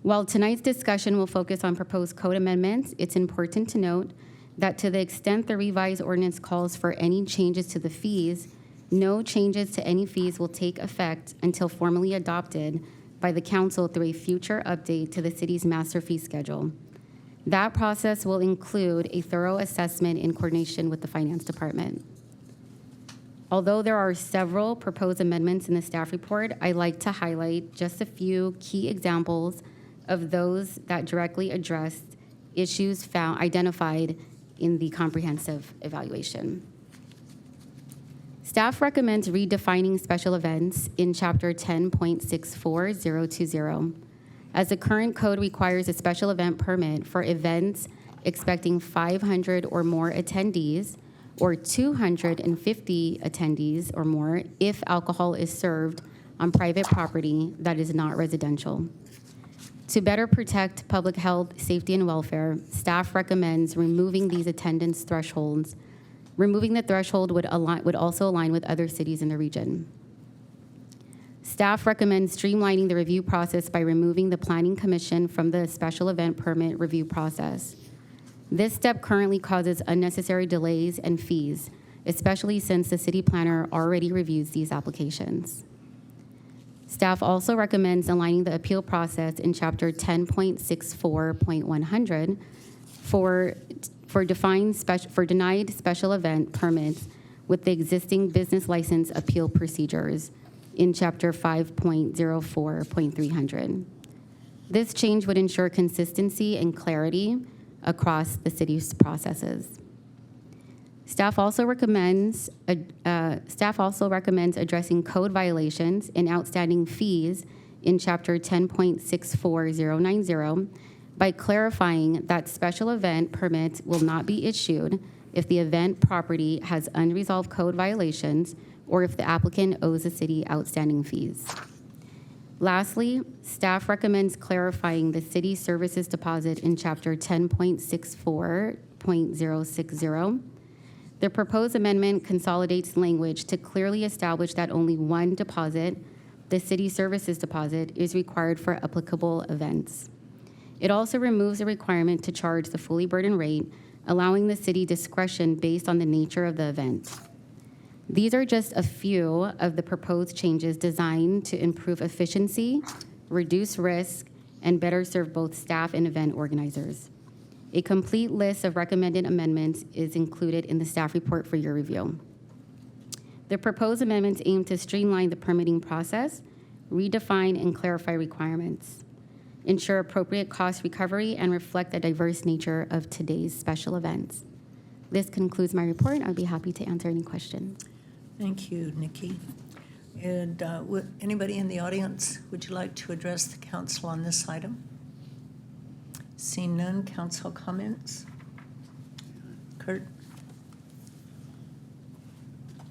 While tonight's discussion will focus on proposed code amendments, it's important to note that to the extent the revised ordinance calls for any changes to the fees, no changes to any fees will take effect until formally adopted by the council through a future update to the city's master fee schedule. That process will include a thorough assessment in coordination with the finance department. Although there are several proposed amendments in the staff report, I'd like to highlight just a few key examples of those that directly address issues identified in the comprehensive evaluation. Staff recommends redefining special events in Chapter 10.64020, as the current code requires a special event permit for events expecting 500 or more attendees or 250 attendees or more if alcohol is served on private property that is not residential. To better protect public health, safety, and welfare, staff recommends removing these attendance thresholds. Removing the threshold would also align with other cities in the region. Staff recommends streamlining the review process by removing the Planning Commission from the special event permit review process. This step currently causes unnecessary delays and fees, especially since the city planner already reviews these applications. Staff also recommends aligning the appeal process in Chapter 10.64.100 for denied special event permits with the existing business license appeal procedures in Chapter 5.04.300. This change would ensure consistency and clarity across the city's processes. Staff also recommends addressing code violations and outstanding fees in Chapter 10.64090 by clarifying that special event permits will not be issued if the event property has unresolved code violations or if the applicant owes the city outstanding fees. Lastly, staff recommends clarifying the city services deposit in Chapter 10.64.060. The proposed amendment consolidates language to clearly establish that only one deposit, the city services deposit, is required for applicable events. It also removes the requirement to charge the fully burdened rate, allowing the city discretion based on the nature of the event. These are just a few of the proposed changes designed to improve efficiency, reduce risk, and better serve both staff and event organizers. A complete list of recommended amendments is included in the staff report for your review. The proposed amendments aim to streamline the permitting process, redefine and clarify requirements, ensure appropriate cost recovery, and reflect the diverse nature of today's special events. This concludes my report. I'd be happy to answer any questions. Thank you, Nikki. And anybody in the audience, would you like to address the council on this item? Seeing none, council comments? Kurt?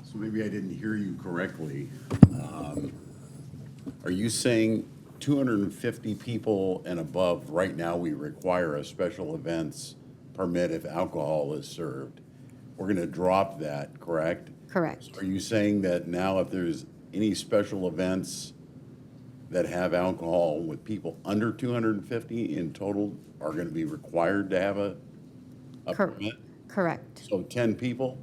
So maybe I didn't hear you correctly. Are you saying 250 people and above, right now we require a special events permit if alcohol is served? We're going to drop that, correct? Correct. So are you saying that now if there's any special events that have alcohol with people under 250 in total are going to be required to have a permit? Correct. So 10 people,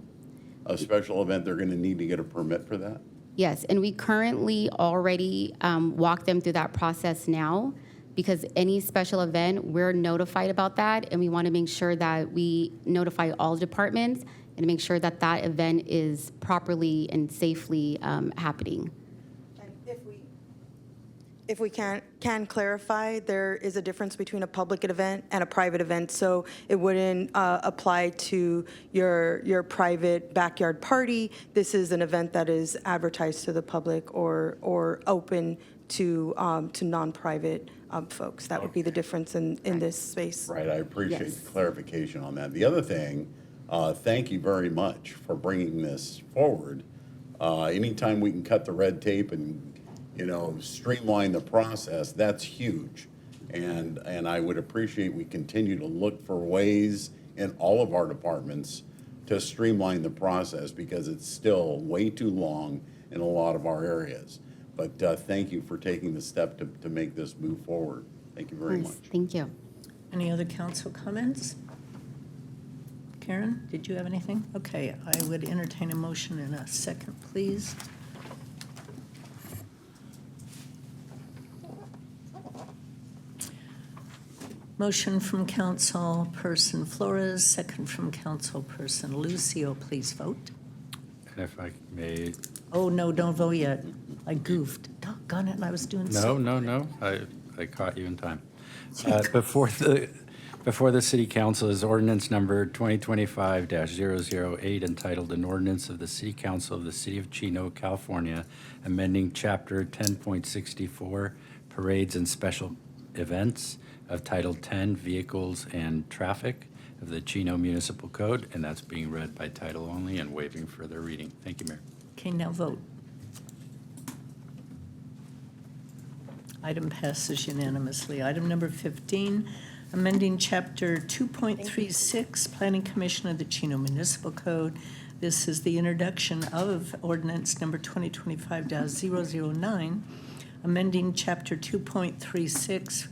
a special event, they're going to need to get a permit for that? Yes, and we currently already walk them through that process now, because any special event, we're notified about that, and we want to make sure that we notify all departments and make sure that that event is properly and safely happening. If we can clarify, there is a difference between a public event and a private event, so it wouldn't apply to your private backyard party. This is an event that is advertised to the public or open to non-private folks. That would be the difference in this space. Right, I appreciate Yes. the clarification on that. The other thing, thank you very much for bringing this forward. Anytime we can cut the red tape and, streamline the process, that's huge. And I would appreciate we continue to look for ways in all of our departments to streamline the process, because it's still way too long in a lot of our areas. But thank you for taking the step to make this move forward. Thank you very much. Thank you. Any other council comments? Karen, did you have anything? Okay, I would entertain a motion in a second, please. Motion from Councilperson Flores, second from Councilperson Lucio. Please vote. And if I may, Oh, no, don't vote yet. I goofed. Doggone it, I was doing so. no, I caught you in time. Before the city council is ordinance number 2025-008, entitled An Ordinance of the City Council of the City of Chino, California, amending Chapter 10.64, Parades and Special Events of Title 10, Vehicles and Traffic of the Chino Municipal Code, and that's being read by title only and waiving further reading. Thank you, Mayor. Okay, now vote. Item passes unanimously. Item number 15, amending Chapter 2.36, Planning Commission of the Chino Municipal Code. This is the introduction of ordinance number 2025-009, amending Chapter 2.36,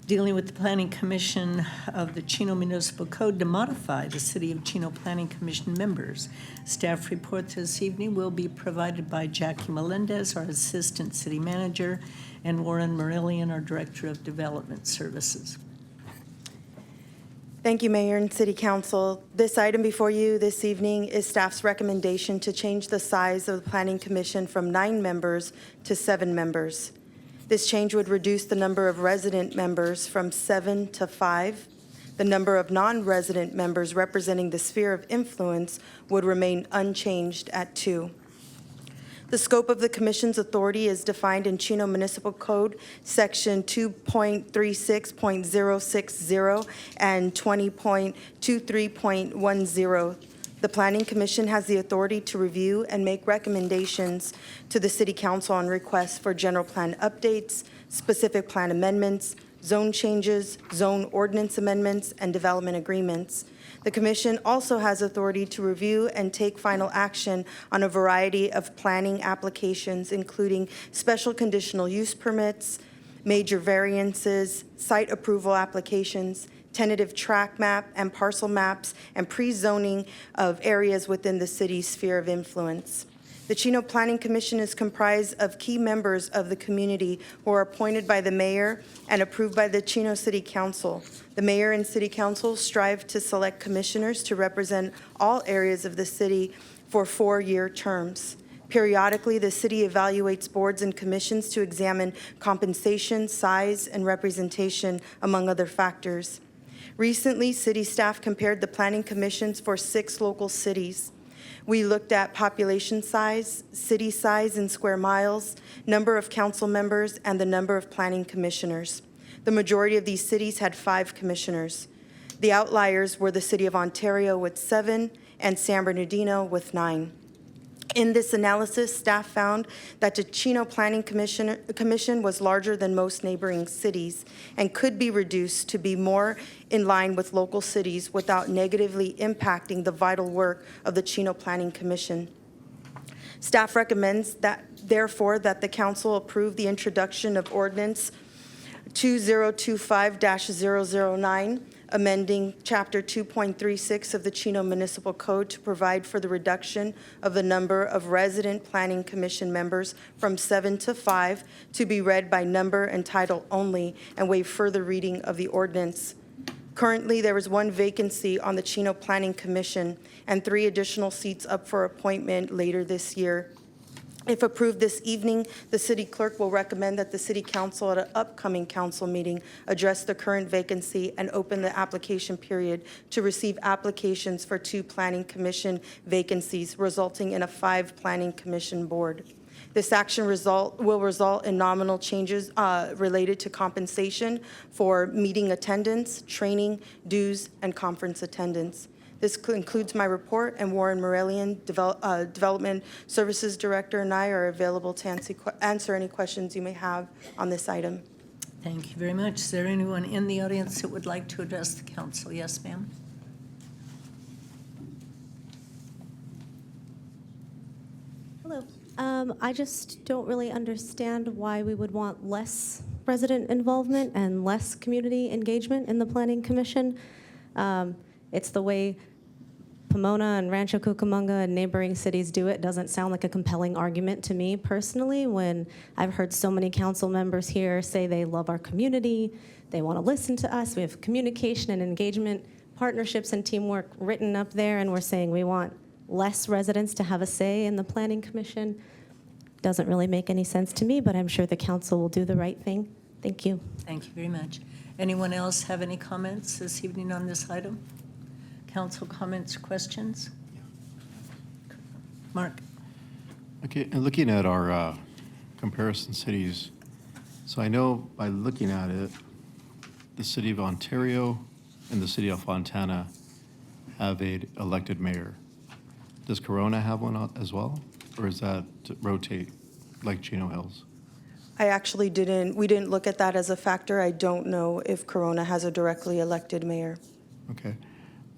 dealing with the Planning Commission of the Chino Municipal Code to modify the City of Chino Planning Commission members. Staff report this evening will be provided by Jackie Melendez, our Assistant City Manager, and Warren Marillion, our Director of Development Services. Thank you, Mayor and City Council. This item before you this evening is staff's recommendation to change the size of the Planning Commission from 9 members to 7 members. This change would reduce the number of resident members from 7 to 5. The number of non-resident members representing the sphere of influence would remain unchanged at 2. The scope of the commission's authority is defined in Chino Municipal Code, Section 2.36.060 and 20.23.10. The Planning Commission has the authority to review and make recommendations to the City Council on requests for general plan updates, specific plan amendments, zone changes, zone ordinance amendments, and development agreements. The Commission also has authority to review and take final action on a variety of planning applications, including special conditional use permits, major variances, site approval applications, tentative track map and parcel maps, and pre-zoning of areas within the city's sphere of influence. The Chino Planning Commission is comprised of key members of the community who are appointed by the mayor and approved by the Chino City Council. The mayor and city council strive to select commissioners to represent all areas of the city for 4-year terms. Periodically, the city evaluates boards and commissions to examine compensation, size, and representation, among other factors. Recently, city staff compared the planning commissions for 6 local cities. We looked at population size, city size in square miles, number of council members, and the number of planning commissioners. The majority of these cities had 5 commissioners. The outliers were the City of Ontario with 7 and San Bernardino with 9. In this analysis, staff found that the Chino Planning Commission was larger than most neighboring cities and could be reduced to be more in line with local cities without negatively impacting the vital work of the Chino Planning Commission. Staff recommends that, therefore, that the council approve the introduction of ordinance 2025-009, amending Chapter 2.36 of the Chino Municipal Code to provide for the reduction of the number of resident planning commission members from 7 to 5 to be read by number and title only, and waive further reading of the ordinance. Currently, there is 1 vacancy on the Chino Planning Commission and 3 additional seats up for appointment later this year. If approved this evening, the city clerk will recommend that the city council at an upcoming council meeting address the current vacancy and open the application period to receive applications for 2 planning commission vacancies, resulting in a 5 planning commission board. This action will result in nominal changes related to compensation for meeting attendance, training, dues, and conference attendance. This concludes my report, and Warren Morelian, Development Services Director, and I are available to answer any questions you may have on this item. Thank you very much. Is there anyone in the audience that would like to address the council? Yes, ma'am. Hello. I just don't really understand why we would want less resident involvement and less community engagement in the Planning Commission. It's the way Pomona and Rancho Cucamonga and neighboring cities do it. Doesn't sound like a compelling argument to me personally, when I've heard so many council members here say they love our community, they want to listen to us, we have communication and engagement, partnerships and teamwork written up there, and we're saying we want less residents to have a say in the Planning Commission. Doesn't really make any sense to me, but I'm sure the council will do the right thing. Thank you. Thank you very much. Anyone else have any comments this evening on this item? Council comments, questions? Mark? Okay, and looking at our comparison cities, so I know by looking at it, the City of Ontario and the City of Fontana have an elected mayor. Does Corona have one as well, or is that to rotate like Chino Hills? We didn't look at that as a factor. I don't know if Corona has a directly elected mayor. Okay.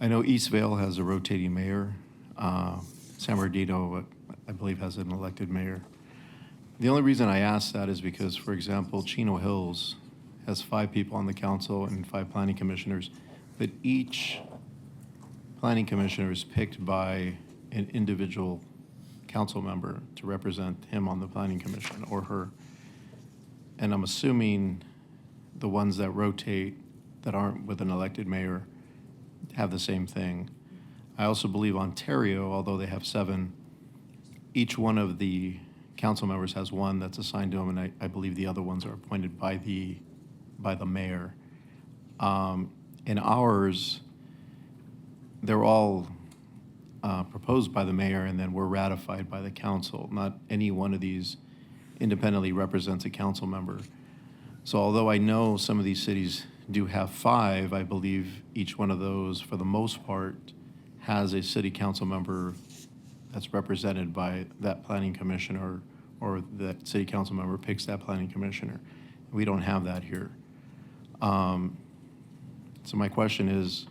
I know East Vale has a rotating mayor. San Bernardino, I believe, has an elected mayor. The only reason I ask that is because, for example, Chino Hills has 5 people on the council and 5 planning commissioners, but each planning commissioner is picked by an individual council member to represent him on the planning commission, or her. And I'm assuming the ones that rotate that aren't with an elected mayor have the same thing. I also believe Ontario, although they have 7, each one of the council members has 1 that's assigned to them, and I believe the other ones are appointed by the mayor. In ours, they're all proposed by the mayor, and then we're ratified by the council. Not any one of these independently represents a council member. So although I know some of these cities do have 5, I believe each one of those, for the most part, has a city council member that's represented by that planning commissioner, or that city council member picks that planning commissioner. We don't have that here. So my question is,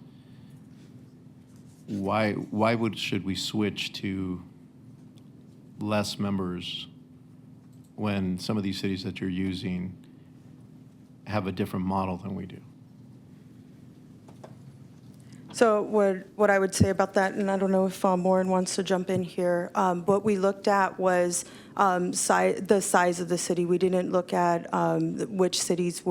why should we switch to less members when some of these cities that you're using have a different model than we do? So what I would say about that, and I don't know if Warren wants to jump in here, what we looked at was the size of the city. We didn't look at which cities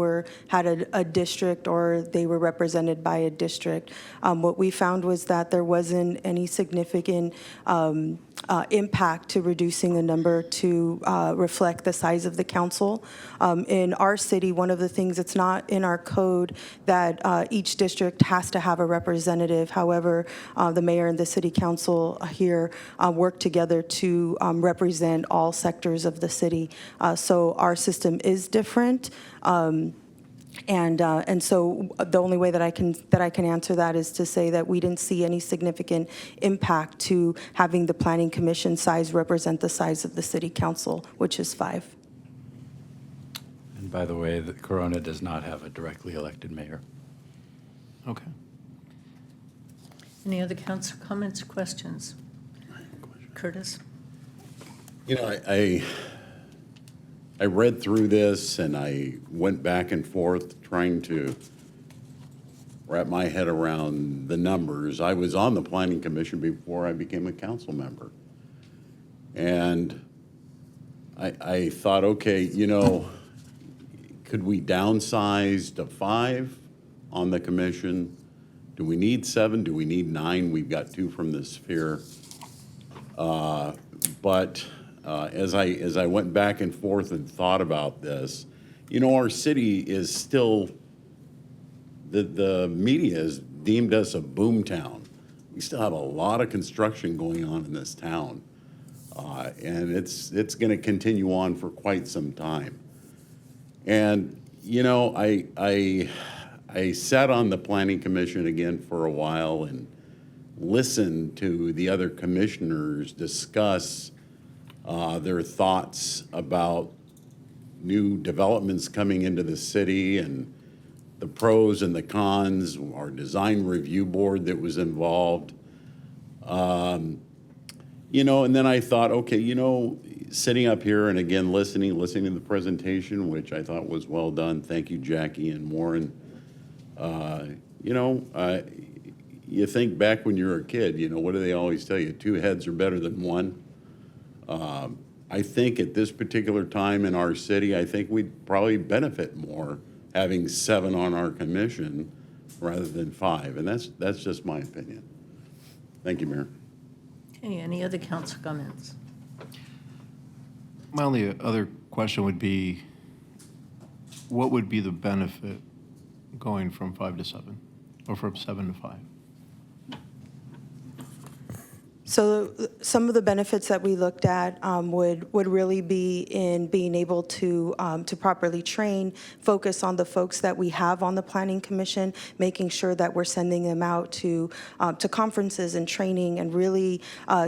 had a district or they were represented by a district. What we found was that there wasn't any significant impact to reducing the number to reflect the size of the council. In our city, one of the things, it's not in our code that each district has to have a representative. However, the mayor and the city council here work together to represent all sectors of the city. So our system is different. And so the only way that I can answer that is to say that we didn't see any significant impact to having the planning commission size represent the size of the city council, which is 5. And by the way, the Corona does not have a directly elected mayor. Okay. Any other council comments or questions? Curtis? You know, I read through this and I went back and forth trying to wrap my head around the numbers. I was on the planning commission before I became a council member. And I thought, okay, you know, could we downsize to 5 on the commission? Do we need 7? Do we need 9? We've got 2 from the sphere. But as I went back and forth and thought about this, you know, our city is still, the media has deemed us a boom town. We still have a lot of construction going on in this town. And it's going to continue on for quite some time. And, you know, I sat on the planning commission again for a while and listened to the other commissioners discuss their thoughts about new developments coming into the city and the pros and the cons, our design review board that was involved. You know, and then I thought, okay, you know, sitting up here and again listening to the presentation, which I thought was well done. Thank you, Jackie and Warren. You know, you think back when you were a kid, you know, what do they always tell you? 2 heads are better than 1. I think at this particular time in our city, I think we'd probably benefit more having 7 on our commission rather than 5. And that's just my opinion. Thank you, Mayor. Okay, any other council comments? My only other question would be, what would be the benefit going from 5 to 7, or from 7 to 5? So some of the benefits that we looked at would really be in being able to properly train, focus on the folks that we have on the Planning Commission, making sure that we're sending them out to conferences and training and really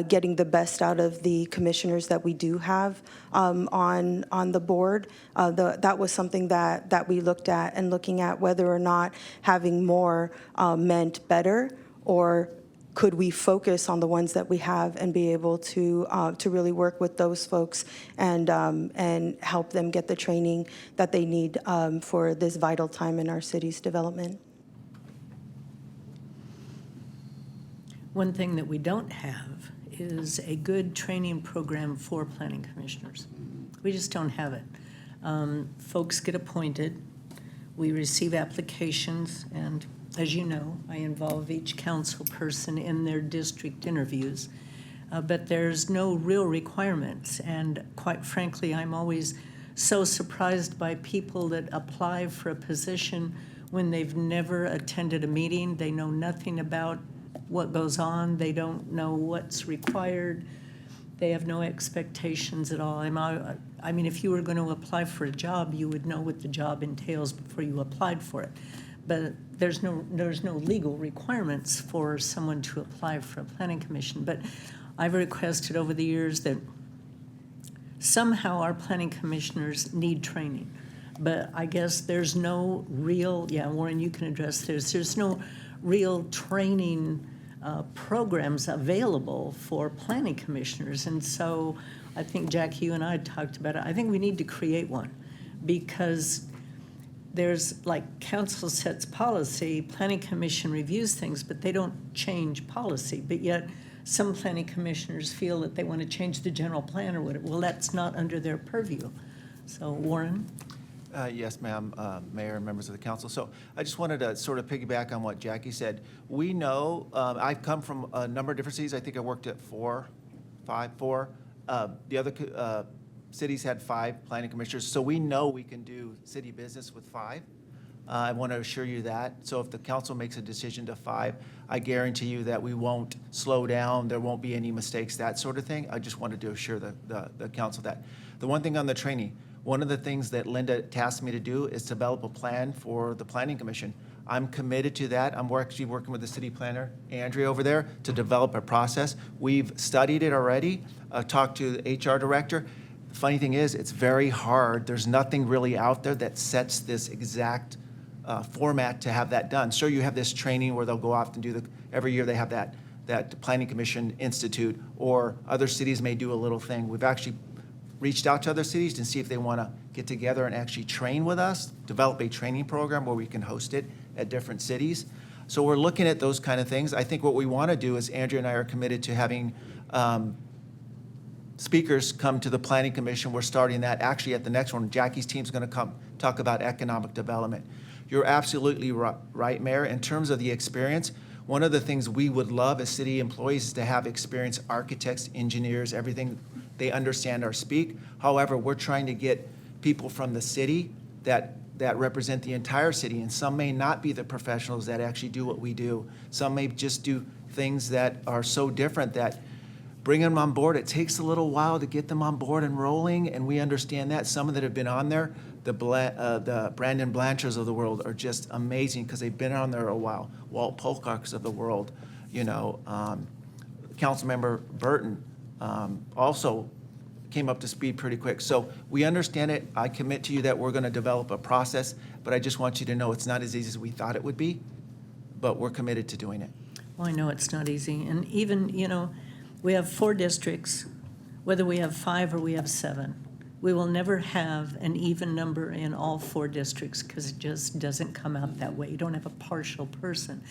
getting the best out of the commissioners that we do have on the board. That was something that we looked at, and looking at whether or not having more meant better, or could we focus on the ones that we have and be able to really work with those folks and help them get the training that they need for this vital time in our city's development? One thing that we don't have is a good training program for planning commissioners. We just don't have it. Folks get appointed, we receive applications, and as you know, I involve each council person in their district interviews, but there's no real requirements. And quite frankly, I'm always so surprised by people that apply for a position when they've never attended a meeting. They know nothing about what goes on. They don't know what's required. They have no expectations at all. I mean, if you were going to apply for a job, you would know what the job entails before you applied for it. But there's no legal requirements for someone to apply for a planning commission. But I've requested over the years that somehow our planning commissioners need training. But I guess there's no real, Warren, you can address this, there's no real training programs available for planning commissioners. And so I think, Jackie, you and I talked about it. I think we need to create one, because there's, like, council sets policy, planning commission reviews things, but they don't change policy. But yet some planning commissioners feel that they want to change the general plan or whatever. Well, that's not under their purview. So Warren? Yes, ma'am, Mayor and members of the council. So I just wanted to sort of piggyback on what Jackie said. We know, I've come from a number of different cities. I think I worked at four. The other cities had 5 planning commissioners. So we know we can do city business with 5. I want to assure you that. So if the council makes a decision to 5, I guarantee you that we won't slow down. There won't be any mistakes, that sort of thing. I just wanted to assure the council that. The one thing on the training, one of the things that Linda tasked me to do is develop a plan for the Planning Commission. I'm committed to that. I'm actually working with the city planner, Andrea, over there, to develop a process. We've studied it already, talked to the HR director. The funny thing is, it's very hard. There's nothing really out there that sets this exact format to have that done. Sure, you have this training where they'll go off and do every year they have that Planning Commission Institute, or other cities may do a little thing. We've actually reached out to other cities to see if they want to get together and actually train with us, develop a training program where we can host it at different cities. So we're looking at those kind of things. I think what we want to do is Andrea and I are committed to having speakers come to the Planning Commission. We're starting that actually at the next one. Jackie's team's going to come talk about economic development. You're absolutely right, Mayor. In terms of the experience, one of the things we would love as city employees is to have experienced architects, engineers, everything. They understand or speak. However, we're trying to get people from the city that represent the entire city, and some may not be the professionals that actually do what we do. Some may just do things that are so different that bring them on board. It takes a little while to get them on board and rolling, and we understand that. Some that have been on there, the Brandon Blanchards of the world are just amazing because they've been on there a while. Walt Polcocks of the world, Councilmember Burton, also came up to speed pretty quick. So we understand it. I commit to you that we're going to develop a process, but I just want you to know it's not as easy as we thought it would be, but we're committed to doing it. Well, I know it's not easy. And even, we have 4 districts, whether we have 5 or we have 7. We will never have an even number in all 4 districts because it just doesn't come out that way. You don't have a partial person.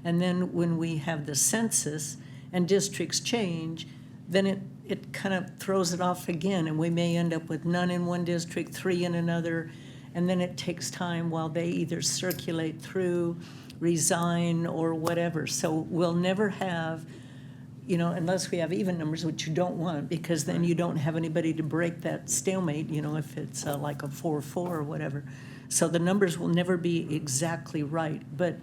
And then when we have the census and districts change, then it kind of throws it off again, and we may end up with none in one district, 3 in another, and then it takes time while they either circulate through, resign, or whatever. So we'll never have, unless we have even numbers, which you don't want, because then you don't have anybody to break that stalemate, if it's like a 4-4 or whatever. So the numbers will never be exactly right, but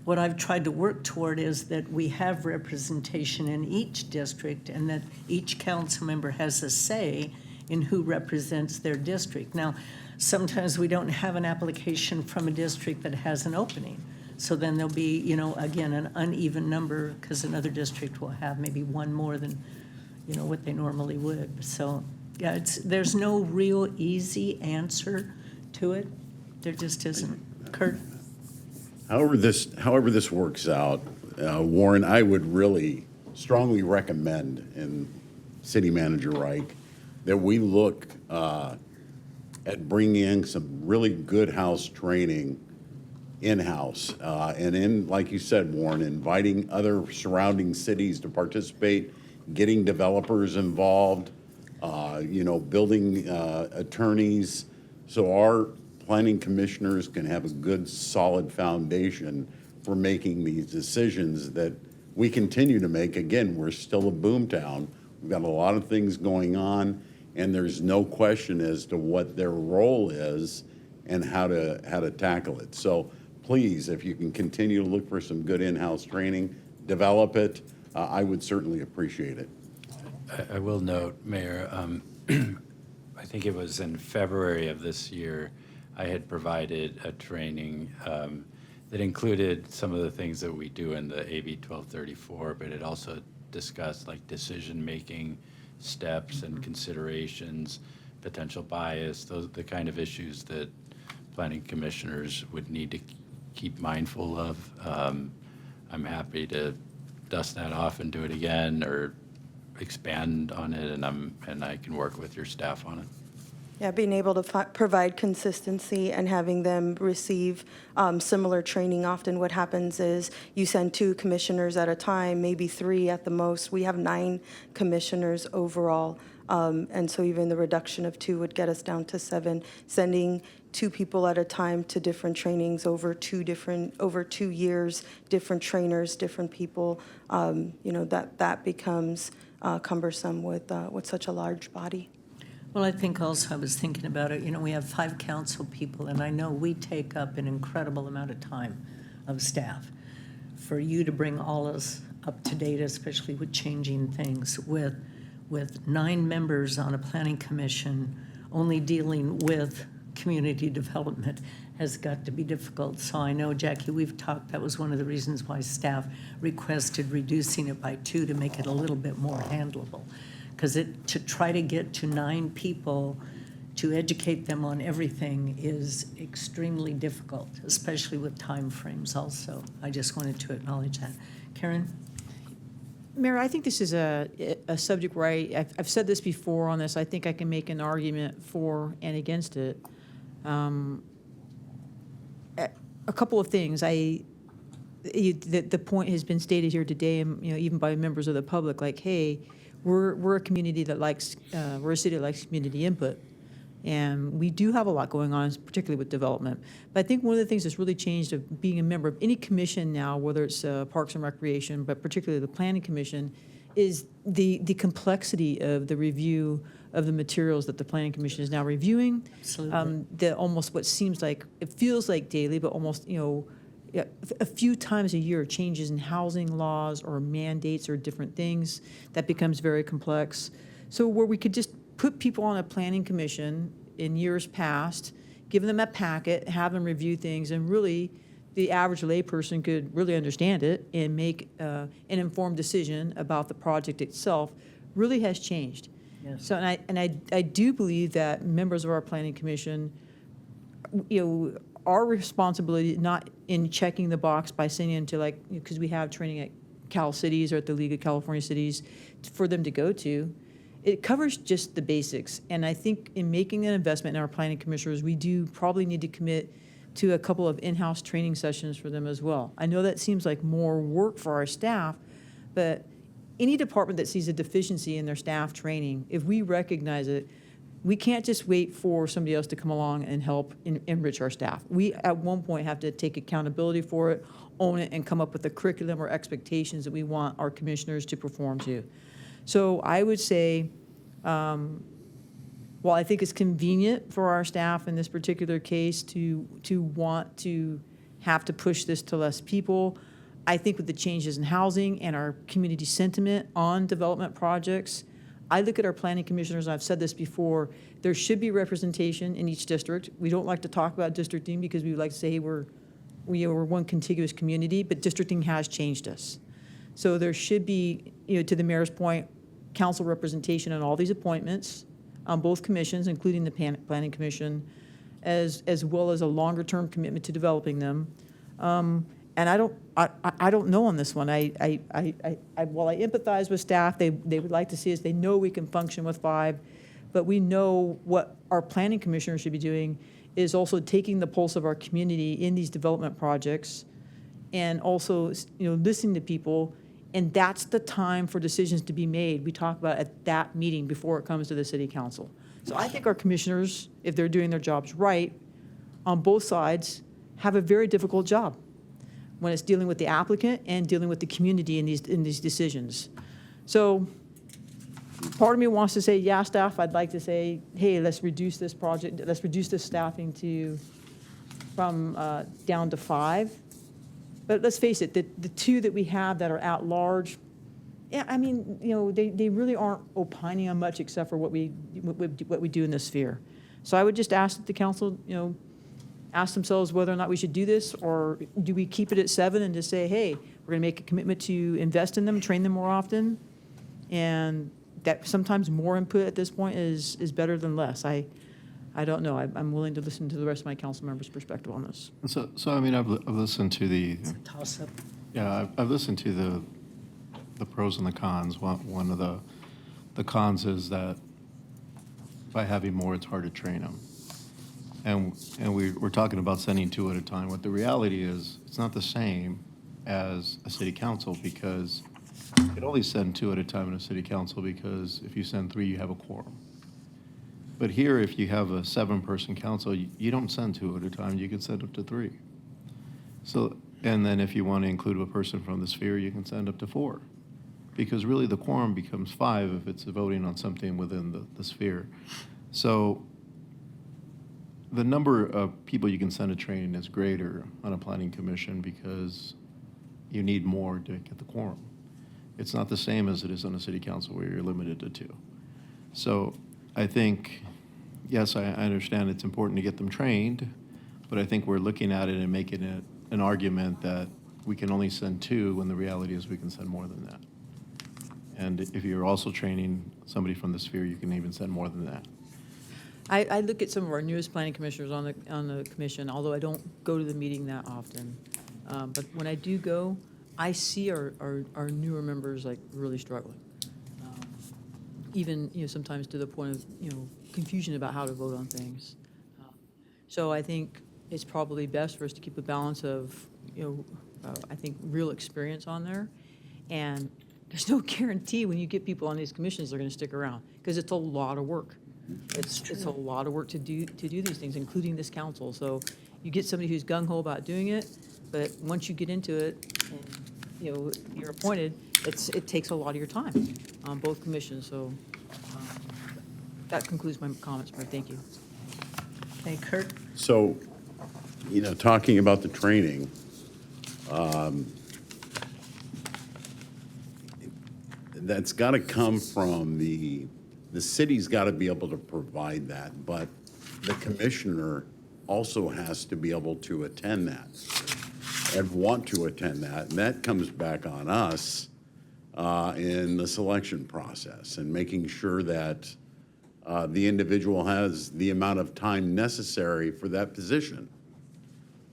what I've tried to work toward is that we have representation in each district and that each council member has a say in who represents their district. Now, sometimes we don't have an application from a district that has an opening. So then there'll be, again, an uneven number because another district will have maybe one more than, what they normally would. So, yeah, there's no real easy answer to it. There just isn't. Kurt? However this works out, Warren, I would really strongly recommend, and City Manager Reich, that we look at bringing in some really good house training in-house. Like you said, Warren, inviting other surrounding cities to participate, getting developers involved, building attorneys, so our planning commissioners can have a good, solid foundation for making these decisions that we continue to make. Again, we're still a boom town. We've got a lot of things going on, and there's no question as to what their role is and how to tackle it. So please, if you can continue to look for some good in-house training, develop it, I would certainly appreciate it. I will note, Mayor, I think it was in February of this year, I had provided a training that included some of the things that we do in the AB 1234, but it also discussed like decision-making steps and considerations, potential bias, the kind of issues that planning commissioners would need to keep mindful of. I'm happy to dust that off and do it again or expand on it, and I can work with your staff on it. Yeah, being able to provide consistency and having them receive similar training. Often what happens is you send 2 commissioners at a time, maybe 3 at the most. We have 9 commissioners overall. And so even the reduction of 2 would get us down to 7, sending 2 people at a time to different trainings over 2 years, different trainers, different people. That becomes cumbersome with such a large body. Well, I think also I was thinking about it, we have 5 council people, and I know we take up an incredible amount of time of staff. For you to bring all us up to date, especially with changing things, with 9 members on a planning commission, only dealing with community development has got to be difficult. So I know, Jackie, we've talked, that was one of the reasons why staff requested reducing it by 2 to make it a little bit more handleable. Because to try to get to 9 people to educate them on everything is extremely difficult, especially with timeframes also. I just wanted to acknowledge that. Karen? Mayor, I think this is a subject where I've said this before on this. I think I can make an argument for and against it. A couple of things. The point has been stated here today, and even by members of the public, like, hey, we're a community that likes, we're a city that likes community input. And we do have a lot going on, particularly with development. But I think one of the things that's really changed of being a member of any commission now, whether it's Parks and Recreation, but particularly the Planning Commission, is the complexity of the review of the materials that the Planning Commission is now reviewing. Absolutely. Almost what seems like, it feels like daily, but almost, a few times a year, changes in housing laws or mandates or different things, that becomes very complex. So where we could just put people on a planning commission in years past, give them a packet, have them review things, and really the average layperson could really understand it and make an informed decision about the project itself, really has changed. Yes. So, and I do believe that members of our planning commission, our responsibility, not in checking the box by sending them to because we have training at Cal Cities or at the League of California Cities for them to go to. It covers just the basics. And I think in making an investment in our planning commissioners, we do probably need to commit to a couple of in-house training sessions for them as well. I know that seems like more work for our staff, but any department that sees a deficiency in their staff training, if we recognize it, we can't just wait for somebody else to come along and help enrich our staff. We, at one point, have to take accountability for it, own it, and come up with a curriculum or expectations that we want our commissioners to perform to. So I would say, while I think it's convenient for our staff in this particular case to want to have to push this to less people, I think with the changes in housing and our community sentiment on development projects, I look at our planning commissioners, and I've said this before, there should be representation in each district. We don't like to talk about districting because we like to say we're one contiguous community, but districting has changed us. So there should be, to the mayor's point, council representation on all these appointments on both commissions, including the Planning Commission, as well as a longer-term commitment to developing them. And I don't know on this one. While I empathize with staff, they would like to see us. They know we can function with 5, but we know what our planning commissioners should be doing is also taking the pulse of our community in these development projects, and also listening to people. And that's the time for decisions to be made. We talk about at that meeting before it comes to the city council. So I think our commissioners, if they're doing their jobs right, on both sides, have a very difficult job when it's dealing with the applicant and dealing with the community in these decisions. So part of me wants to say, yeah, staff, I'd like to say, hey, let's reduce this project, let's reduce this staffing from down to 5. But let's face it, the 2 that we have that are at large, yeah, I mean, they really aren't opining on much except for what we do in this sphere. So I would just ask that the council, ask themselves whether or not we should do this, or do we keep it at 7 and just say, hey, we're going to make a commitment to invest in them, train them more often, and that sometimes more input at this point is better than less. I don't know. I'm willing to listen to the rest of my council members' perspective on this. So I mean, I've listened to the. It's a toss-up. Yeah, I've listened to the pros and the cons. One of the cons is that by having more, it's hard to train them. And we're talking about sending 2 at a time. What the reality is, it's not the same as a city council, because you can only send 2 at a time in a city council, because if you send 3, you have a quorum. But here, if you have a 7-person council, you don't send 2 at a time, you can send up to 3. So, and then if you want to include a person from the sphere, you can send up to 4. Because really the quorum becomes 5 if it's voting on something within the sphere. So the number of people you can send to training is greater on a planning commission because you need more to get the quorum. It's not the same as it is on a city council where you're limited to 2. So I think, yes, I understand it's important to get them trained, but I think we're looking at it and making it an argument that we can only send 2 when the reality is we can send more than that. And if you're also training somebody from the sphere, you can even send more than that. I look at some of our newest planning commissioners on the commission, although I don't go to the meeting that often. But when I do go, I see our newer members like really struggling. Even, sometimes to the point of, confusion about how to vote on things. So I think it's probably best for us to keep a balance of, I think, real experience on there. And there's no guarantee when you get people on these commissions they're going to stick around, because it's a lot of work. It's a lot of work to do these things, including this council. So you get somebody who's gung-ho about doing it, but once you get into it and, you're appointed, it takes a lot of your time on both commissions. So that concludes my comments, Mayor. Thank you. Okay, Kurt? So, talking about the training, that's got to come from the city's got to be able to provide that, but the commissioner also has to be able to attend that and want to attend that. And that comes back on us in the selection process and making sure that the individual has the amount of time necessary for that position.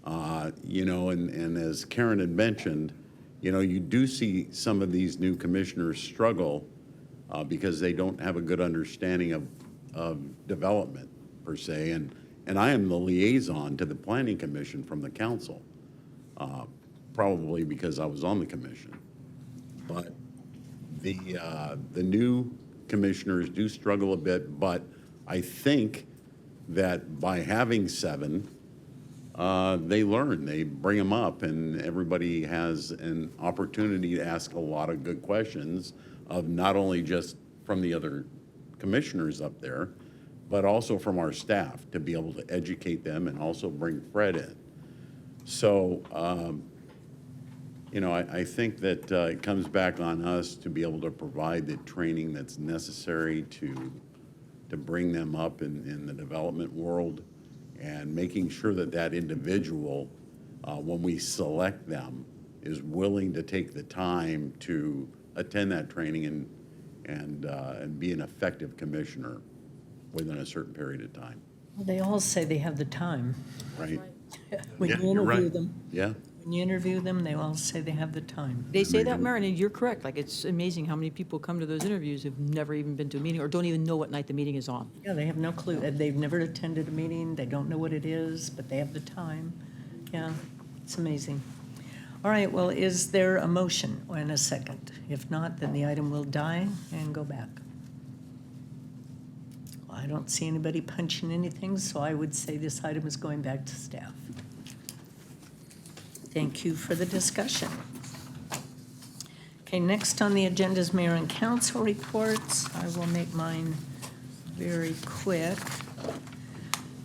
And as Karen had mentioned, you do see some of these new commissioners struggle because they don't have a good understanding of development per se. And I am the liaison to the Planning Commission from the council, probably because I was on the commission. But the new commissioners do struggle a bit, but I think that by having 7, they learn, they bring them up, and everybody has an opportunity to ask a lot of good questions of not only just from the other commissioners up there, but also from our staff to be able to educate them and also bring Fred in. So, I think that it comes back on us to be able to provide the training that's necessary to bring them up in the development world, and making sure that that individual, when we select them, is willing to take the time to attend that training and be an effective commissioner within a certain period of time. Well, they all say they have the time. Right? When Yeah, you you're right. interview them. Yeah. When you interview them, they all say they have the time. They say that, Mayor, and you're correct. Like, it's amazing how many people come to those interviews who've never even been to a meeting or don't even know what night the meeting is on. Yeah, they have no clue. They've never attended a meeting. They don't know what it is, but they have the time. Yeah, it's amazing. All right, well, is there a motion and a second? If not, then the item will die and go back. Well, I don't see anybody punching anything, so I would say this item is going back to staff. Thank you for the discussion. Okay, next on the agenda is mayor and council reports. I will make mine very quick.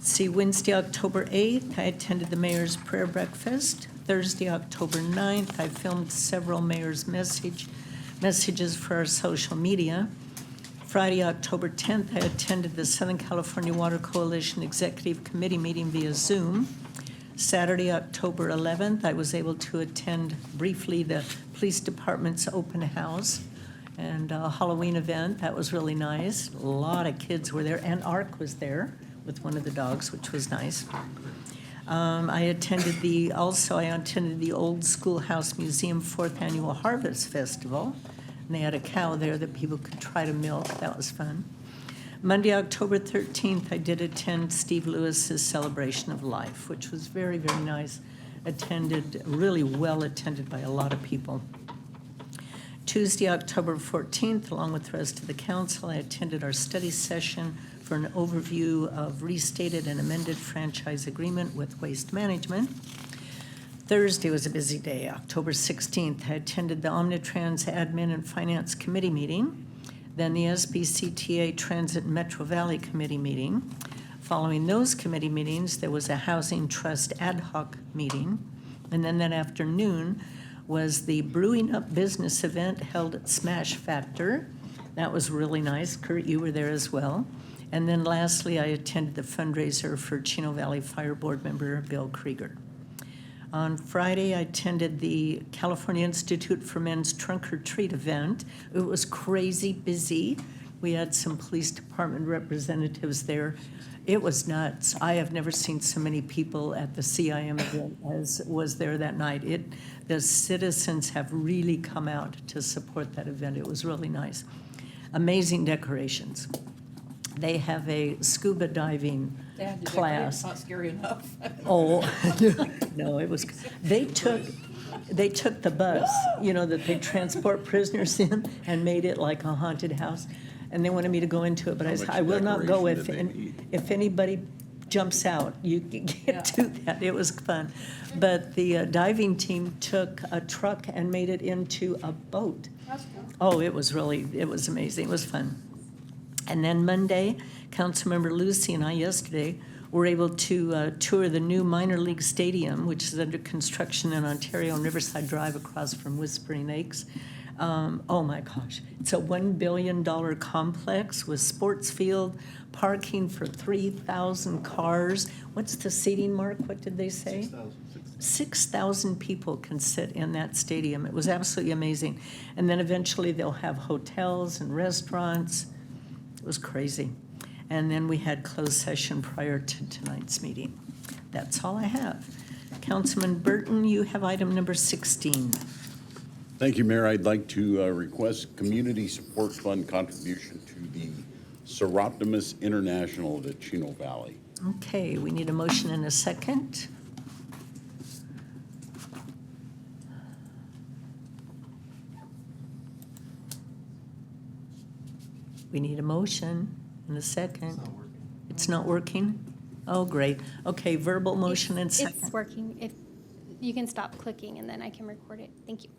See, Wednesday, October 8th, I attended the mayor's prayer breakfast. Thursday, October 9th, I filmed several mayor's messages for our social media. Friday, October 10th, I attended the Southern California Water Coalition Executive Committee meeting via Zoom. Saturday, October 11th, I was able to attend briefly the police department's open house and a Halloween event. That was really nice. A lot of kids were there, and Ark was there with one of the dogs, which was nice. I attended the Old Schoolhouse Museum 4th Annual Harvest Festival, and they had a cow there that people could try to milk. That was fun. Monday, October 13th, I did attend Steve Lewis's celebration of life, which was very, very nice. Attended, really well attended by a lot of people. Tuesday, October 14th, along with the rest of the council, I attended our study session for an overview of restated and amended franchise agreement with Waste Management. Thursday was a busy day. October 16th, I attended the Omnitrans Admin and Finance Committee meeting, then the SBCTA Transit Metro Valley Committee meeting. Following those committee meetings, there was a Housing Trust ad hoc meeting, and then that afternoon was the Brewing Up Business event held at Smash Factor. That was really nice. Kurt, you were there as well. And then lastly, I attended the fundraiser for Chino Valley Fire Board member Bill Krieger. On Friday, I attended the California Institute for Men's Trunk or Treat event. It was crazy busy. We had some police department representatives there. It was nuts. I have never seen so many people at the CIM event as was there that night. The citizens have really come out to support that event. It was really nice. Amazing decorations. They have a scuba diving class. Not scary enough. Oh, no, it was, they took the bus, you know, that they transport prisoners in and made it like a haunted house. And they wanted me to go into it, but I said, I will not go if anybody jumps out, you can't do that. It was fun. But the diving team took a truck and made it into a boat. Oh, it was amazing. It was fun. And then Monday, Councilmember Lucy and I yesterday were able to tour the new minor league stadium, which is under construction in Ontario on Riverside Drive across from Whispering Lakes. Oh my gosh, it's a $1 billion complex with sports field, parking for 3,000 cars. What's the seating, Mark? What did they say? 6,000 people can sit in that stadium. It was absolutely amazing. And then eventually they'll have hotels and restaurants. It was crazy. And then we had closed session prior to tonight's meeting. That's all I have. Councilman Burton, you have item number 16. Thank you, Mayor. I'd like to request Community Support Fund contribution to the Seroptimus International of the Chino Valley. Okay, we need a motion and a second. We need a motion and a second. It's not working? Oh, great. Okay, verbal motion and second. It's working. If you can stop clicking and then I can record it. Thank you.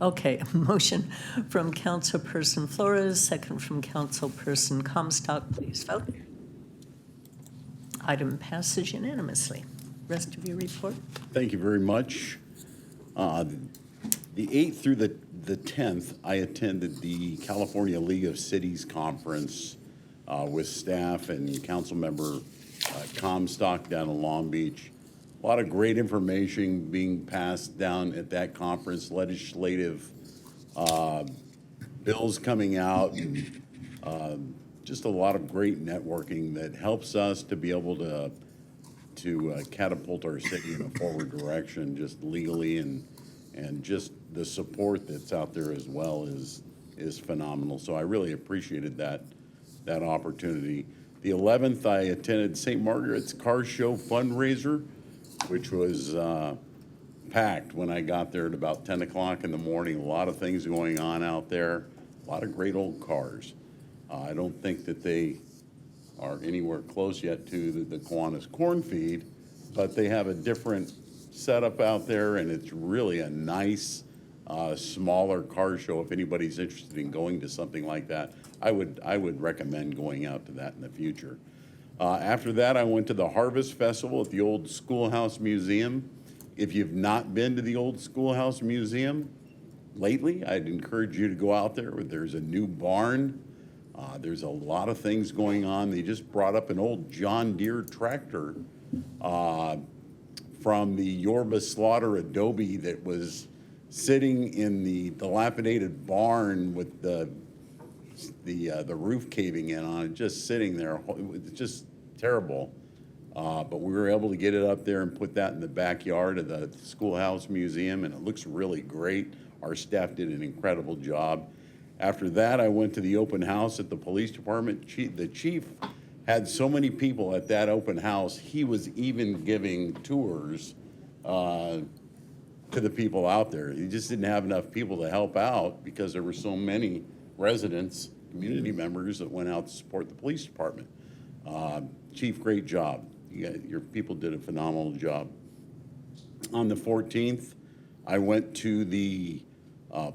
Okay, motion from Councilperson Flores, second from Councilperson Comstock. Please vote. Item passes unanimously. Rest of your report. Thank you very much. The 8th through the 10th, I attended the California League of Cities Conference with staff and Councilmember Comstock down in Long Beach. A lot of great information being passed down at that conference, legislative bills coming out, and just a lot of great networking that helps us to be able to catapult our city in a forward direction, just legally, and just the support that's out there as well is phenomenal. So I really appreciated that opportunity. The 11th, I attended St. Margaret's Car Show fundraiser, which was packed when I got there at about 10 o'clock in the morning. A lot of things going on out there, a lot of great old cars. I don't think that they are anywhere close yet to the Kiwanis corn feed, but they have a different setup out there, and it's really a nice, smaller car show. If anybody's interested in going to something like that, I would recommend going out to that in the future. After that, I went to the Harvest Festival at the Old Schoolhouse Museum. If you've not been to the Old Schoolhouse Museum lately, I'd encourage you to go out there. There's a new barn. There's a lot of things going on. They just brought up an old John Deere tractor from the Yorba Slaughter Adobe that was sitting in the dilapidated barn with the roof caving in on it, just sitting there. It's just terrible. But we were able to get it up there and put that in the backyard of the Schoolhouse Museum, and it looks really great. Our staff did an incredible job. After that, I went to the open house at the police department. The chief had so many people at that open house, he was even giving tours to the people out there. He just didn't have enough people to help out because there were so many residents, community members that went out to support the police department. Chief, great job. Your people did a phenomenal job. On the 14th, I went to the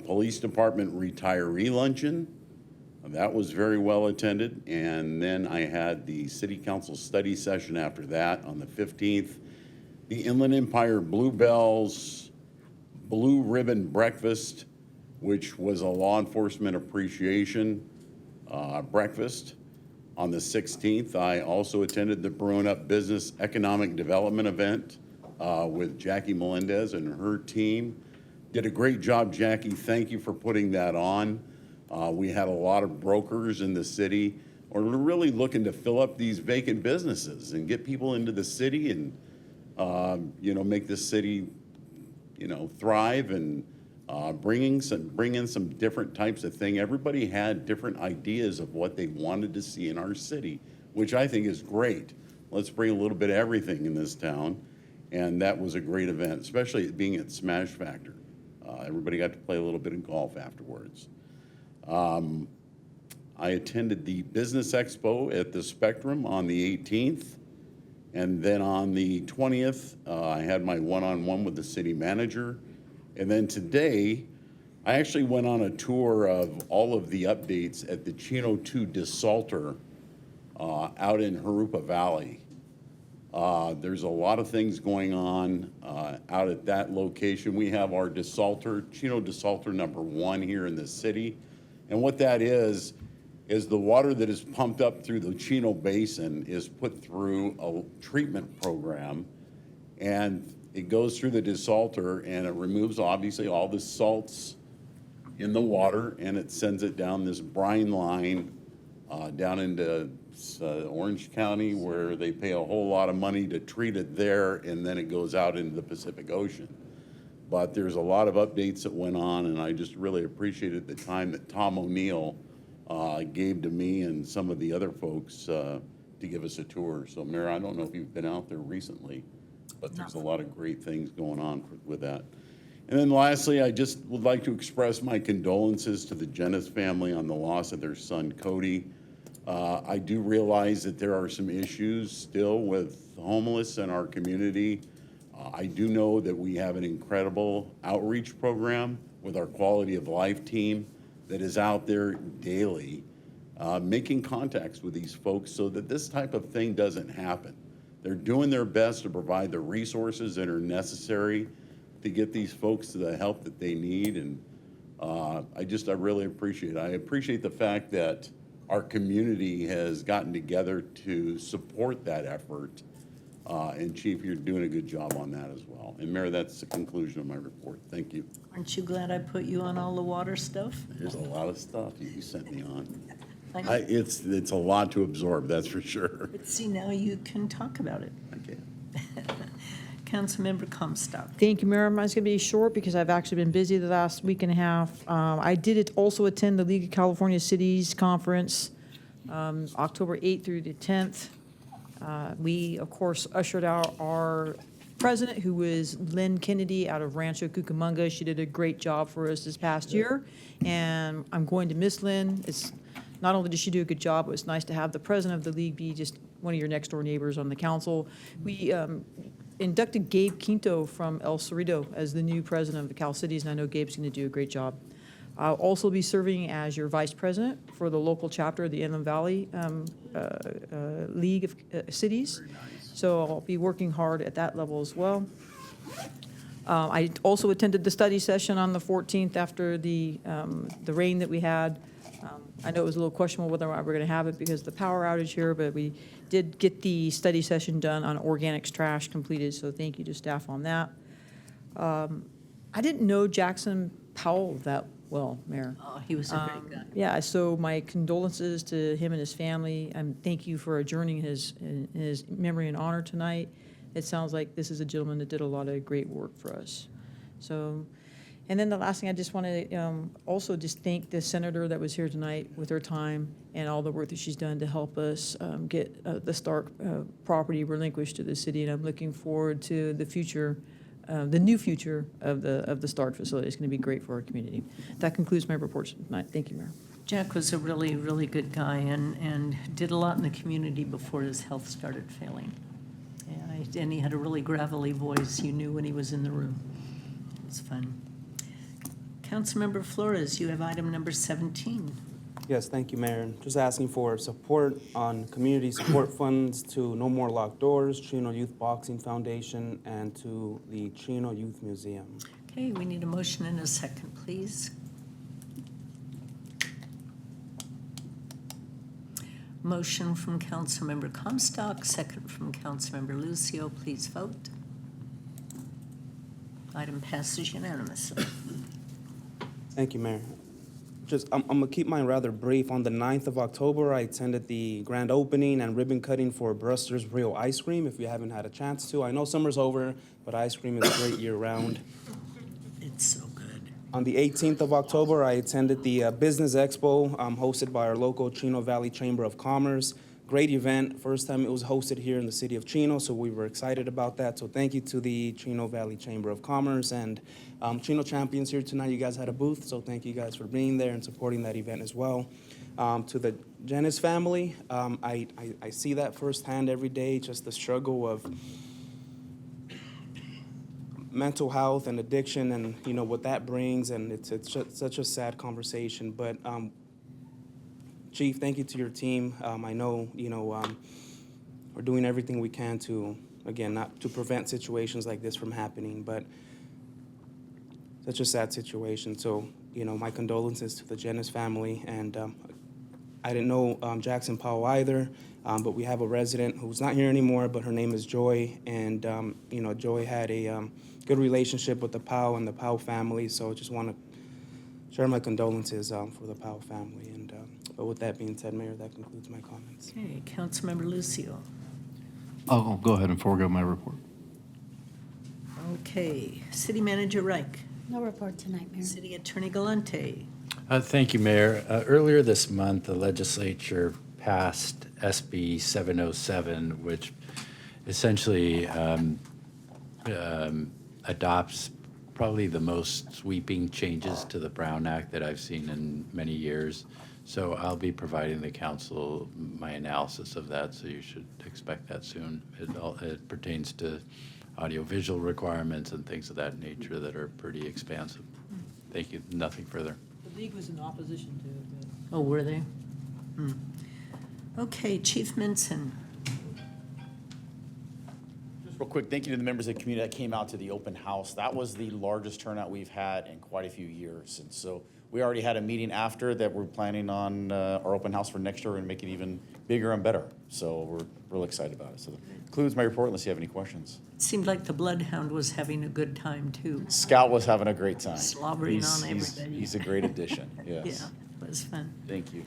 police department retiree luncheon. That was very well attended. And then I had the city council study session after that on the 15th. The Inland Empire Bluebells Blue Ribbon Breakfast, which was a law enforcement appreciation breakfast. On the 16th, I also attended the Brewing Up Business Economic Development event with Jackie Melendez and her team. Did a great job, Jackie. Thank you for putting that on. We had a lot of brokers in the city. We're really looking to fill up these vacant businesses and get people into the city and, make this city, thrive and bring in some different types of thing. Everybody had different ideas of what they wanted to see in our city, which I think is great. Let's bring a little bit of everything in this town. And that was a great event, especially being at Smash Factor. Everybody got to play a little bit of golf afterwards. I attended the Business Expo at the Spectrum on the 18th. And then on the 20th, I had my one-on-one with the city manager. And then today, I actually went on a tour of all of the updates at the Chino 2 desalter out in Jurupa Valley. There's a lot of things going on out at that location. We have our desalter, Chino desalter number 1 here in the city. And what that is the water that is pumped up through the Chino Basin is put through a treatment program, and it goes through the desalter, and it removes obviously all the salts in the water, and it sends it down this brine line down into Orange County, where they pay a whole lot of money to treat it there, and then it goes out into the Pacific Ocean. But there's a lot of updates that went on, and I just really appreciated the time that Tom O'Neill gave to me and some of the other folks to give us a tour. So, Mayor, I don't know if you've been out there recently, but there's a lot of great things going on with that. And then lastly, I just would like to express my condolences to the Jennis family on the loss of their son, Cody. I do realize that there are some issues still with homeless in our community. I do know that we have an incredible outreach program with our quality of life team that is out there daily making contacts with these folks so that this type of thing doesn't happen. They're doing their best to provide the resources that are necessary to get these folks to the help that they need. And I really appreciate it. I appreciate the fact that our community has gotten together to support that effort. And Chief, you're doing a good job on that as well. And Mayor, that's the conclusion of my report. Thank you. Aren't you glad I put you on all the water stuff? There's a lot of stuff you sent me on. I- It's a lot to absorb, that's for sure. But see, now you can talk about it. Okay. Councilmember Comstock. Thank you, Mayor. Mine's going to be short because I've actually been busy the last week and a half. I did also attend the League of California Cities Conference, October 8th through the 10th. We, of course, ushered out our president, who was Lynn Kennedy out of Rancho Cucamonga. She did a great job for us this past year, and I'm going to miss Lynn. It's not only did she do a good job, it was nice to have the president of the league be just one of your next door neighbors on the council. We inducted Gabe Quinto from El Cerrito as the new president of the Cal Cities, and I know Gabe's going to do a great job. I'll also be serving as your vice president for the local chapter of the Inland Valley League of Cities. So I'll be working hard at that level as well. I also attended the study session on the 14th after the rain that we had. I know it was a little questionable whether or not we're going to have it because of the power outage here, but we did get the study session done on organics trash completed, so thank you to staff on that. I didn't know Jackson Powell that well, Mayor. Oh, he was a great guy. Yeah, so my condolences to him and his family, and thank you for adjourning his memory and honor tonight. It sounds like this is a gentleman that did a lot of great work for us. So, And then the last thing, I just want to also just thank the senator that was here tonight with her time and all the work that she's done to help us get the Stark property relinquished to the city. And I'm looking forward to the future, the new future of the Stark facility. It's going to be great for our community. That concludes my report tonight. Thank you, Mayor. Jack was a really, really good guy and did a lot in the community before his health started failing. And he had a really gravelly voice. You knew when he was in the room. It was fun. Councilmember Flores, you have item number 17. Yes, thank you, Mayor. Just asking for support on community support funds to No More Locked Doors, Chino Youth Boxing Foundation, and to the Chino Youth Museum. Okay, we need a motion and a second, please. Motion from Councilmember Comstock, second from Councilmember Lucio. Please vote. Item passes unanimously. Thank you, Mayor. I'm gonna keep mine rather brief. On the 9th of October, I attended the grand opening and ribbon cutting for Bruster's Real Ice Cream. If you haven't had a chance to, I know summer's over, but ice cream is great year-round. It's so good. On the 18th of October, I attended the Business Expo hosted by our local Chino Valley Chamber of Commerce. Great event. First time it was hosted here in the city of Chino, so we were excited about that. So thank you to the Chino Valley Chamber of Commerce and Chino Champions here tonight. You guys had a booth, so thank you guys for being there and supporting that event as well. To the Janice family, I see that firsthand every day, just the struggle of mental health and addiction and, you know, what that brings, and it's just such a sad conversation. But Chief, thank you to your team. I know, you know, we're doing everything we can to, again, not to prevent situations like this from happening, but such a sad situation. So, you know, my condolences to the Janice family. And I didn't know Jackson Powell either, but we have a resident who's not here anymore, but her name is Joy. And, you know, Joy had a good relationship with the Powell and the Powell family. So I just want to share my condolences for the Powell family. And but with that being said, Mayor, that concludes my comments. Okay, Councilmember Lucio. I'll go ahead and forego my report. Okay, City Manager Reich. No report tonight, Mayor. City Attorney Galante. Thank you, Mayor. Earlier this month, the legislature passed SB 707, which essentially adopts probably the most sweeping changes to the Brown Act that I've seen in many years. So I'll be providing the council my analysis of that, so you should expect that soon. It pertains to audiovisual requirements and things of that nature that are pretty expansive. Thank you. Nothing further. The league was in opposition to it. Oh, were they? Okay, Chief Minson. Just real quick, thank you to the members of the community that came out to the open house. That was the largest turnout we've had in quite a few years. And so we already had a meeting after that we're planning on our open house for next year and make it even bigger and better. So we're real excited about it. So that concludes my report unless you have any questions. It seemed like the Bloodhound was having a good time, too. Scout was having a great time. Slobbering on everybody. He's a great addition, yes. Yeah, it was fun. Thank you.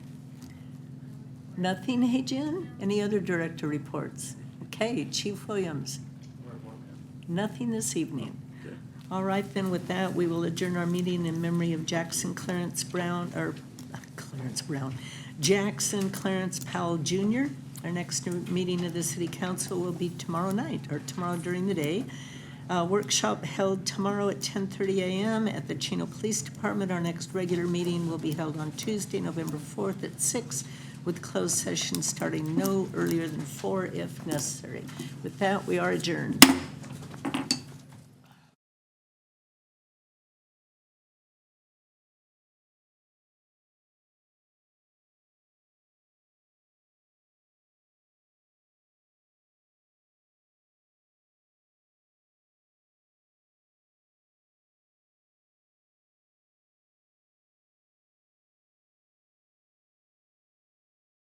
Nothing, hey, Jen? Any other director reports? Okay, Chief Williams. Nothing this evening. All right, then with that, we will adjourn our meeting in memory of Jackson Clarence Powell Jr. Our next meeting of the City Council will be tomorrow night, or tomorrow during the day. Workshop held tomorrow at 10:30 a.m. at the Chino Police Department. Our next regular meeting will be held on Tuesday, November 4th at 6, with closed session starting no earlier than 4 if necessary. With that, we are adjourned.